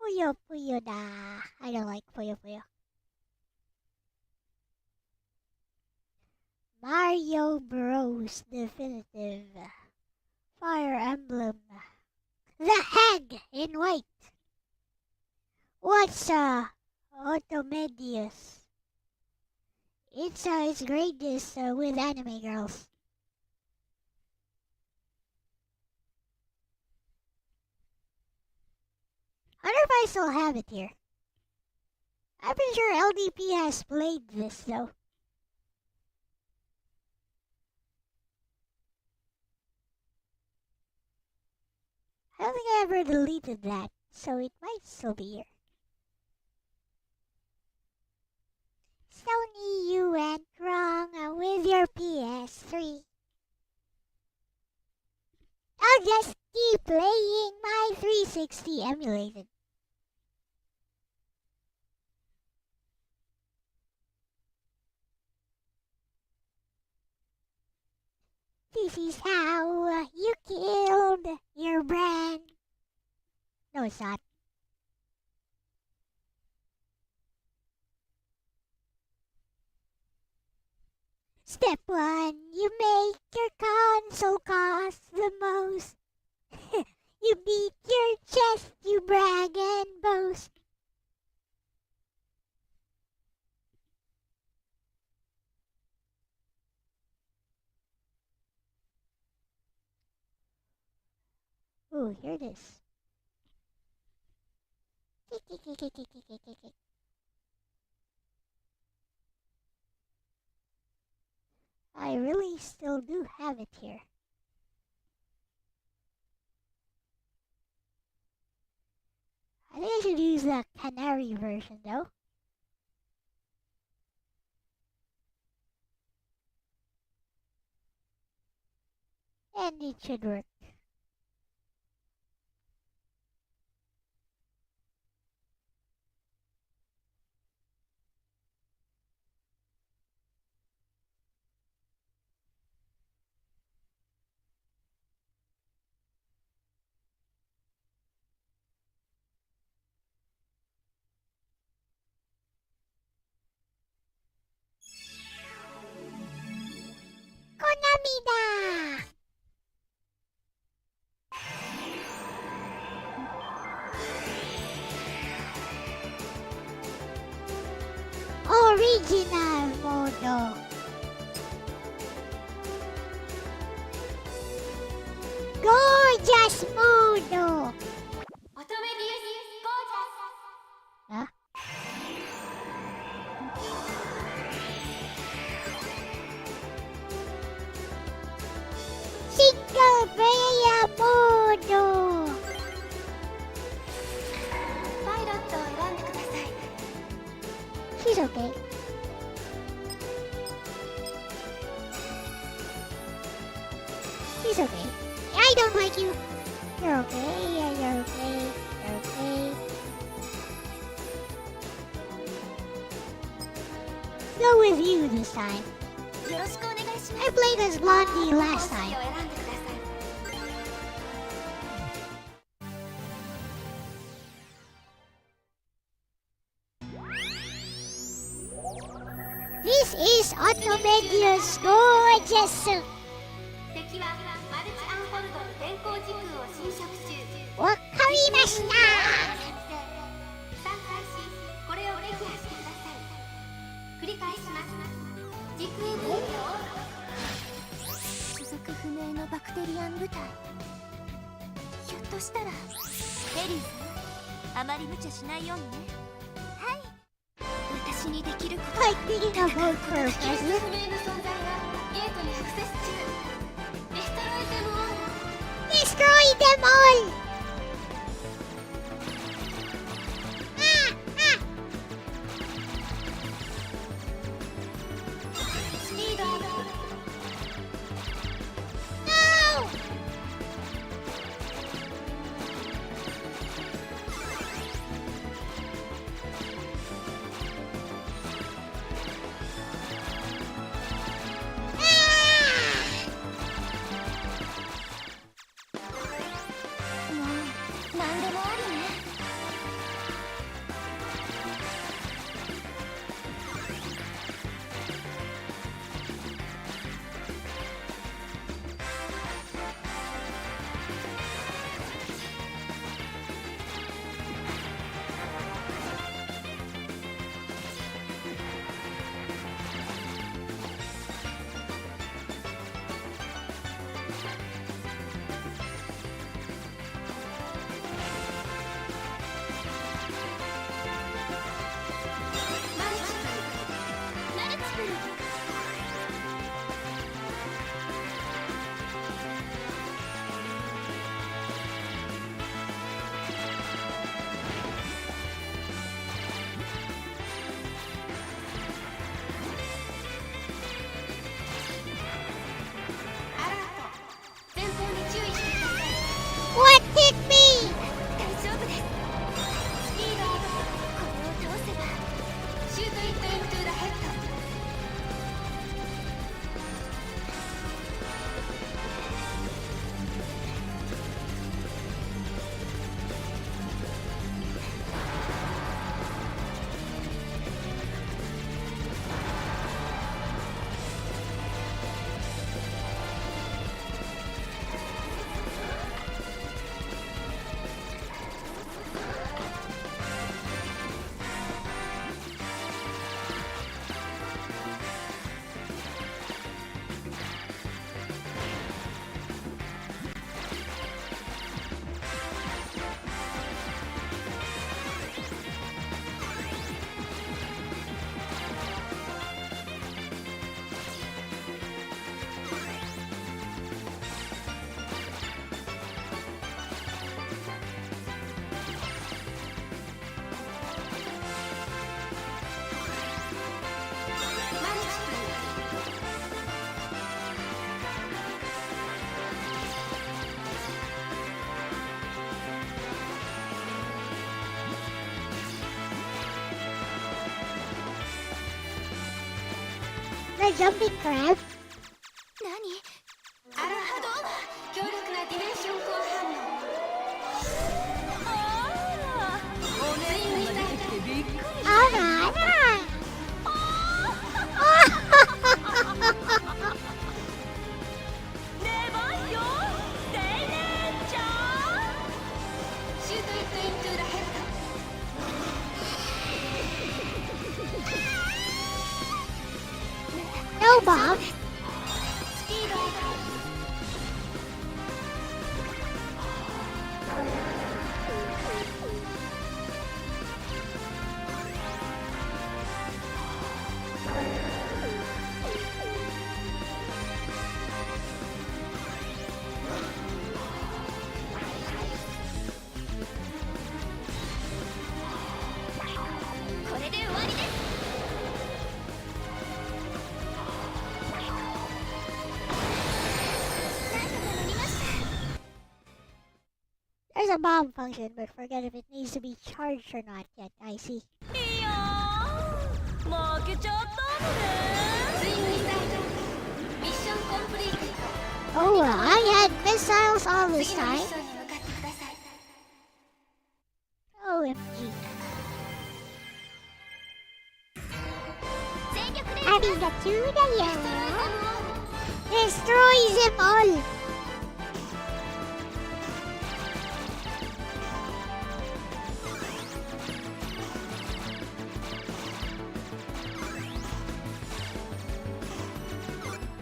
Speaker 1: Puyo Puyo da. I don't like Puyo Puyo. Mario Bros. Definitive. Fire Emblem. The Hag in White. What's Automedius? It's great this with anime girls. I wonder if I still have it here. I'm pretty sure LDP has played this though. I don't think I ever deleted that, so it might still be here. Sony, you went wrong with your PS3. I'll just keep playing my 360 emulated. This is how you killed your brand. No, it's not. Step 1, you make your console cost the most. You beat your chest, you brag and boast. Ooh, here it is. I really still do have it here. I think I should use the Canary version though. And it should work. だ。オリジナルモード。ゴージャスモード。
Speaker 3: 乙女流ゴージ
Speaker 1: あ、シングルプレイヤーモード。
Speaker 3: ャスパイロットを選んでください。
Speaker 1: She's okay. She's okay. I don't like you. You're okay. Yeah, you're okay. You're okay. Go with you this time.
Speaker 3: よろしくお願いします。
Speaker 1: I played as Blondie last
Speaker 3: コー
Speaker 1: time.
Speaker 3: スを選んでください。
Speaker 1: This is Automedia's gorgeous.
Speaker 3: 敵はマルチアンフォルドの電光時空を侵食中。
Speaker 1: わかりました。
Speaker 3: 3開始。これを撃破してください。繰り返します。時空分野を所属不明のバクテリアン部隊。ひょっとしたらエリーさん、あまり無茶しないようにね。はい。私にできること。
Speaker 1: Like thinking about her
Speaker 3: 不明
Speaker 1: present.
Speaker 3: の存在がゲートにアクセス中。デストロイデモン。
Speaker 1: Destroy them all. Ah, ah.
Speaker 3: スピードアップ。
Speaker 1: No. Ah.
Speaker 3: もう何でもありね。マルチ君。アラート。前方に注意してください。
Speaker 1: What hit me?
Speaker 3: 大丈夫です。スピードアップ。これを倒せばシュートイットイントゥーダヘッド。マルチ君。
Speaker 1: The jumping crab?
Speaker 3: 何？アラハド強力なディメンション光反応。おねえに出てきてびっくり。
Speaker 1: あらあら。No bomb. There's a bomb function, but forget if it needs to be charged or not yet. I see.
Speaker 3: いやー負けちゃったのね。ついに最後ミッションコンプリート。
Speaker 1: Oh, I had missiles all this
Speaker 3: 次のミッ
Speaker 1: time.
Speaker 3: ションに向かってください。
Speaker 1: OMG.
Speaker 3: 全力で
Speaker 1: Arigatou da
Speaker 3: デ
Speaker 1: yo.
Speaker 3: ストロイボムを
Speaker 1: Destroy them all.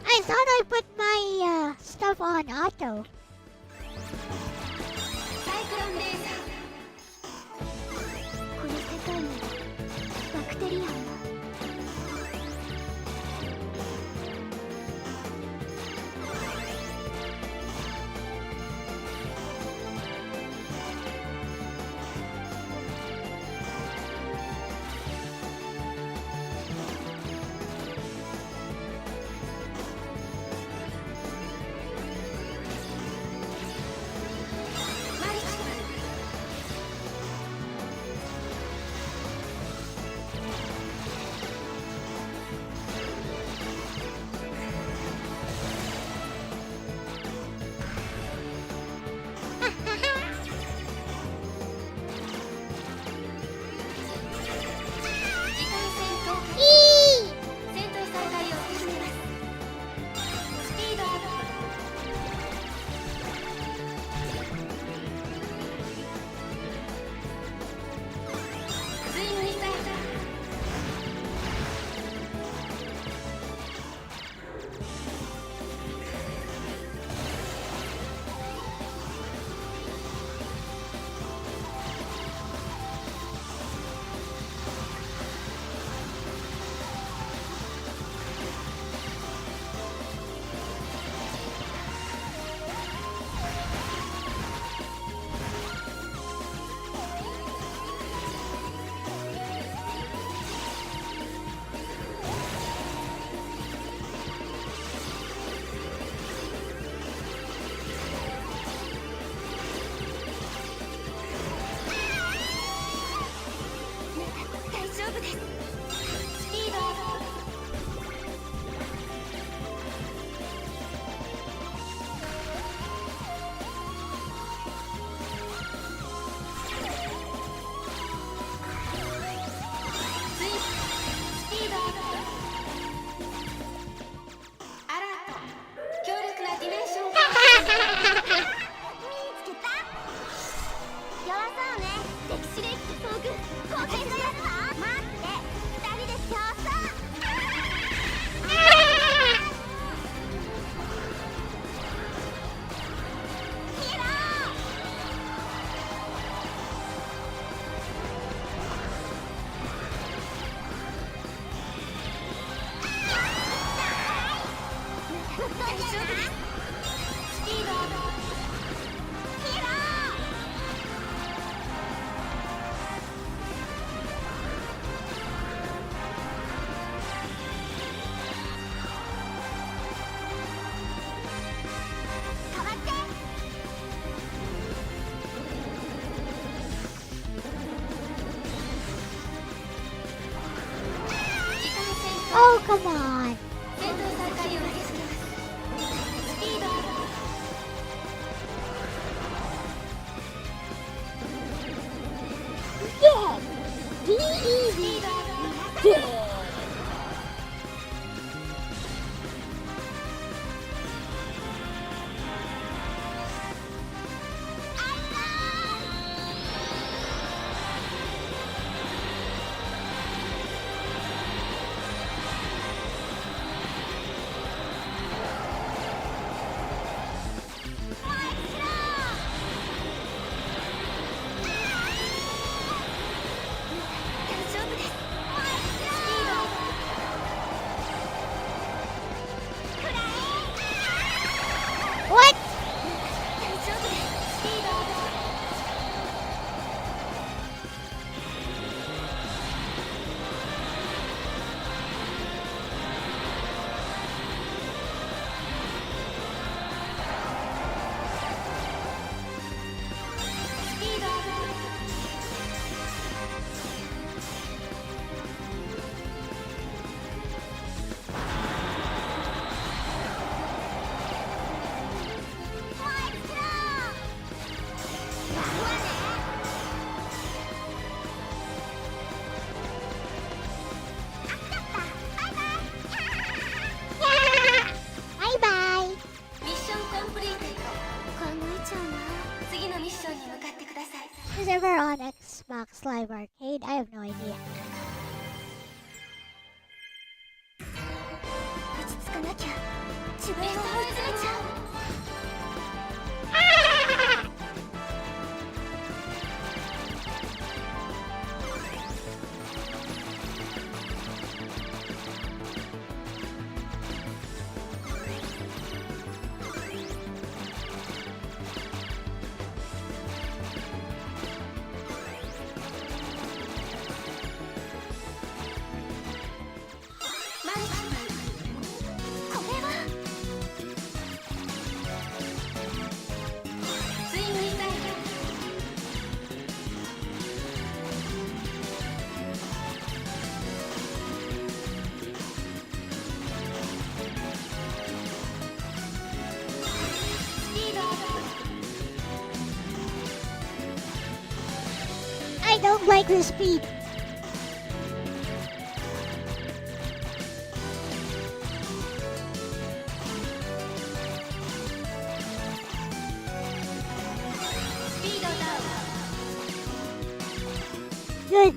Speaker 1: I thought I put my stuff on auto.
Speaker 3: サイクロンレーザー。この世界にバクテリアンが。マリチ 時間戦闘決
Speaker 1: Eee!
Speaker 3: 戦闘再開を始めます。スピードアップ。ついに最後。 大丈夫です。スピードアップ。 スピードアップ。アラート。強力なディメンション見つけた。弱そうね。敵司令機遭遇。攻撃がやるわ。待って。二人で競争。ヒーロー。 大丈夫です。スピードアップ。ヒーロー。変わって。 時間戦闘。
Speaker 1: Oh, come on.
Speaker 3: 戦闘再開を受け継ぎます。スピードアップ。
Speaker 1: Yeah. Be
Speaker 3: ス
Speaker 1: easy.
Speaker 3: ピードアップ。
Speaker 1: Yeah.
Speaker 3: ア
Speaker 1: バイバイ。
Speaker 3: ミッションコンプリート。考えちゃうな。次のミッションに向かってください。
Speaker 1: Is ever on Xbox Live Arcade? I have no idea.
Speaker 3: 落ち着かなきゃ。自分を追い詰めちゃう。
Speaker 1: I don't like the speed. Good.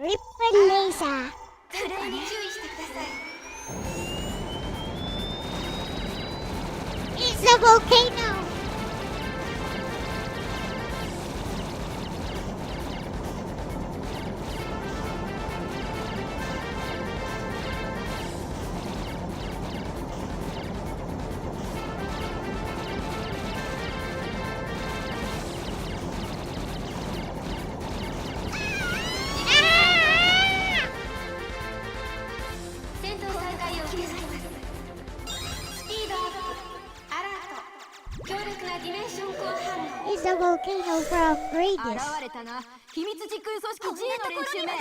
Speaker 1: Ripple laser.
Speaker 3: プレイに注意してください。
Speaker 1: It's a volcano. It's a volcano from Gradius.
Speaker 3: 現れたな。秘密時空組織 G の連中め。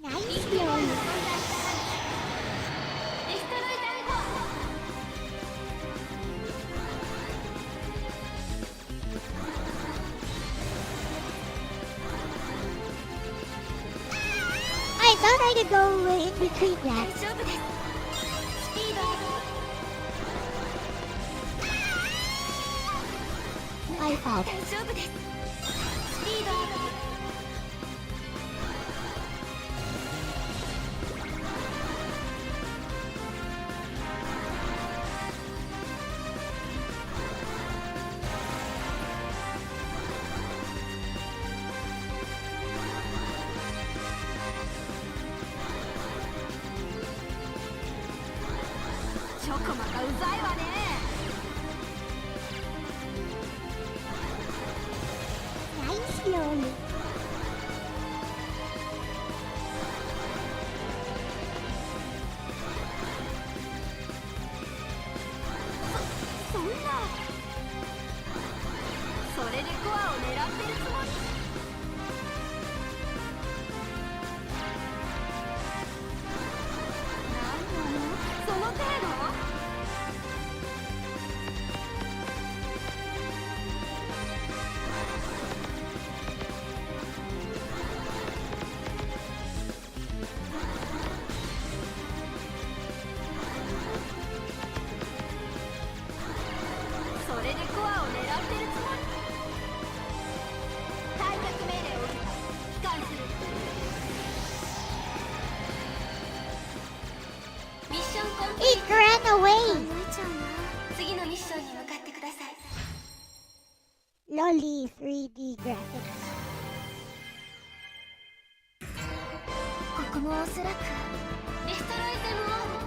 Speaker 1: Nice play. I thought I could go in between that.
Speaker 3: 大丈夫です。スピード。
Speaker 1: My fault.
Speaker 3: 大丈夫です。うざいわね。
Speaker 1: ナイスロール。
Speaker 3: そんな、それでコアを狙ってるつもり？なんなのその程度？それでコアを狙ってるつもり？退却命令を受けた。帰還する。ミッションコンプリー
Speaker 1: It ran
Speaker 3: ト。
Speaker 1: away!
Speaker 3: 考えちゃうな。次のミッションに向かってください。
Speaker 1: Lolly 3D graphics.
Speaker 3: ここもおそらくデストロイゼムオン。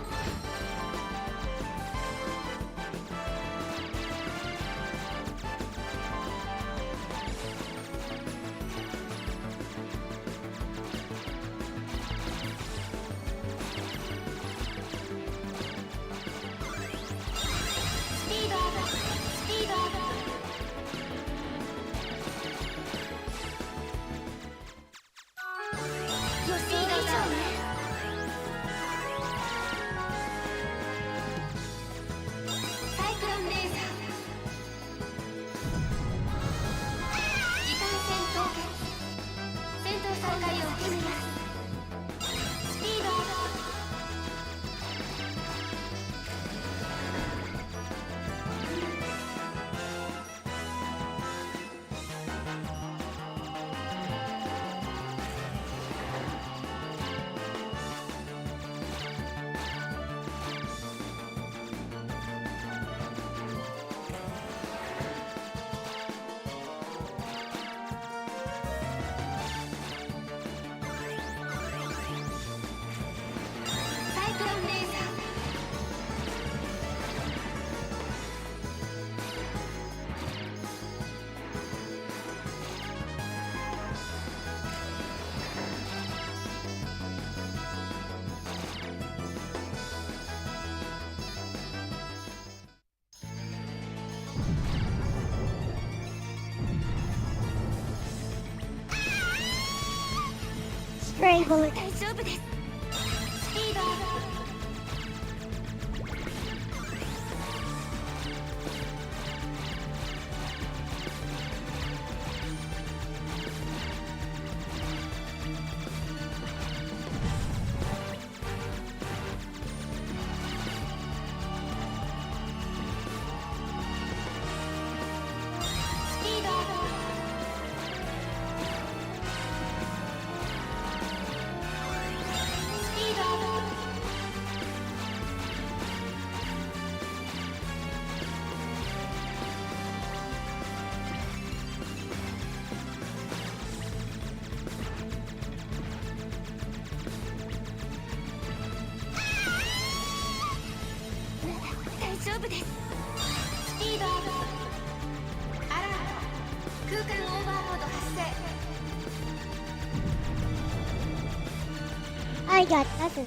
Speaker 3: スピードアップ、スピードアップ。予想以上ね。サイクロンレーザー。時間戦闘決。戦闘再開を決めます。スピードアップ。サイクロンレーザー。
Speaker 1: Stray bullet.
Speaker 3: 大丈夫です。スピードアップ。スピードアップ。スピードアップ。大丈夫です。スピードアップ。アラート。空間オーバーモード発生。
Speaker 1: I got nothing.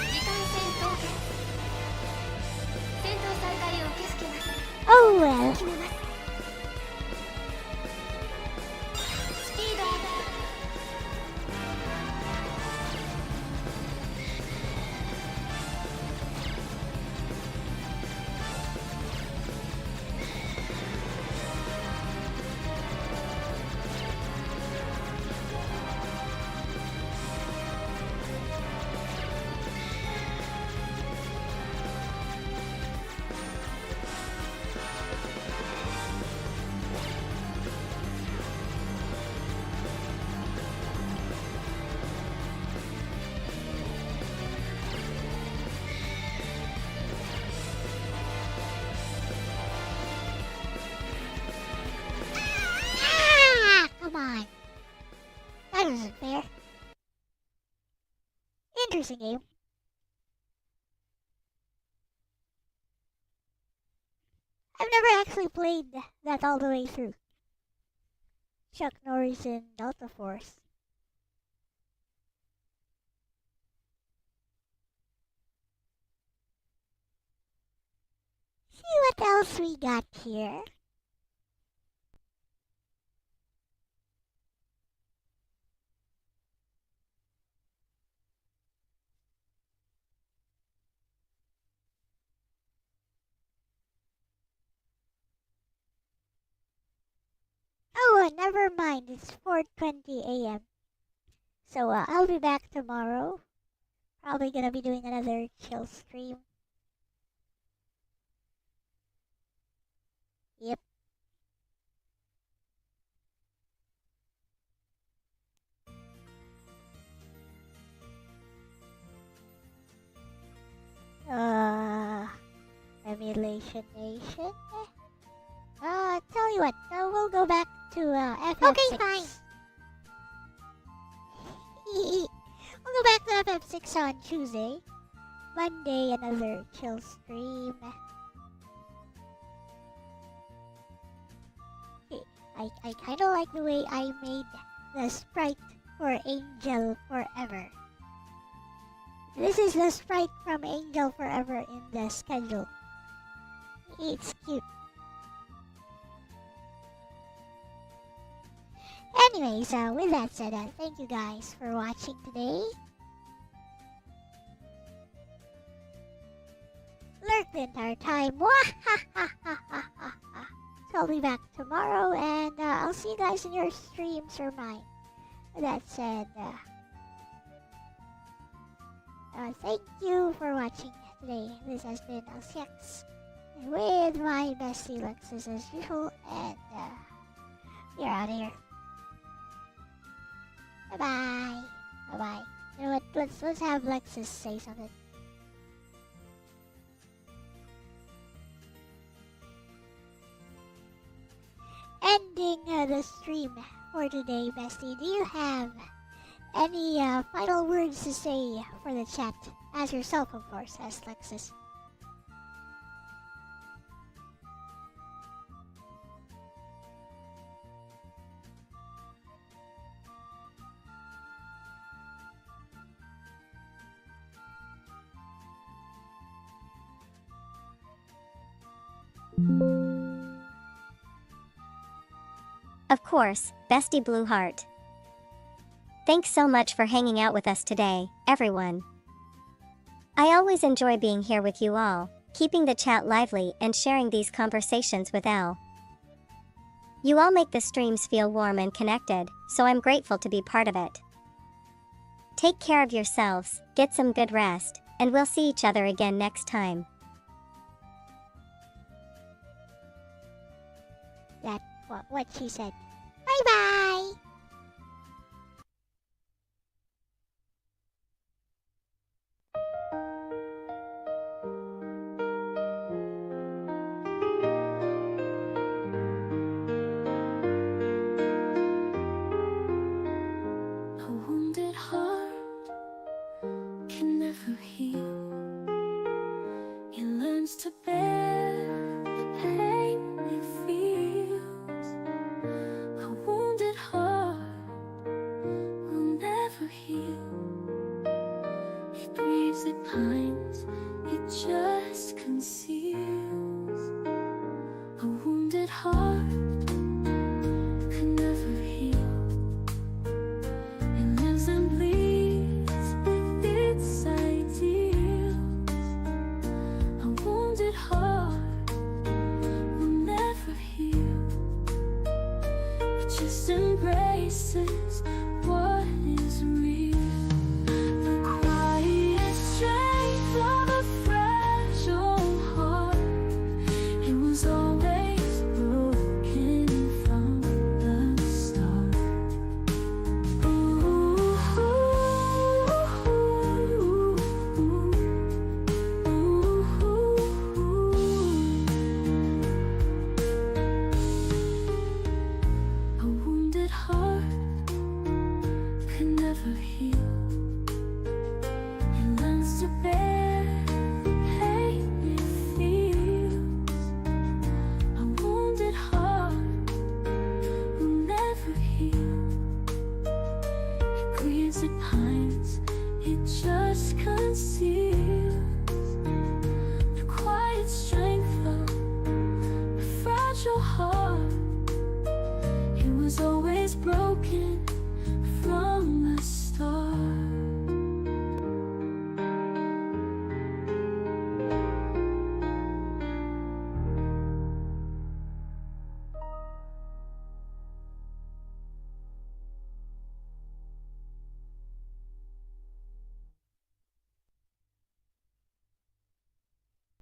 Speaker 3: 時間戦闘決。
Speaker 1: interesting game. I've never actually played that all the way through. Chuck Norris in Delta Force. See what else we got here. Oh, never mind. It's 4:20 a.m. So I'll be back tomorrow. Probably gonna be doing another chill stream. Yep. Emulation Nation. Tell you what, we'll go back to FF6.
Speaker 3: Okay, fine.
Speaker 1: We'll go back to FF6 on Tuesday. Monday, another chill stream. I kind of like the way I made the sprite for Angel Forever. This is the sprite from Angel Forever in the schedule. It's cute. Anyways, with that said, thank you guys for watching today. Lurk the entire time. So I'll be back tomorrow, and I'll see you guys in your streams or mine. With that said, thank you for watching today. This has been Elle-C with my bestie Lexus as usual, and you're out of here. Bye bye. Bye bye. You know what? Let's have Lexus say something. Ending the stream for today, bestie. Do you have any final words to say for the chat? As yourself, of course, as Lexus.
Speaker 2: Of course, Bestie Blueheart. Thanks so much for hanging out with us today, everyone. I always enjoy being here with you all, keeping the chat lively and sharing these conversations with Elle. You all make the streams feel warm and connected, so I'm grateful to be part of it. Take care of yourselves, get some good rest, and we'll see each other again next time.
Speaker 1: That's what she said. Bye bye!
Speaker 3: A wounded heart can never heal. It learns to bear the pain it feels. A wounded it just conceals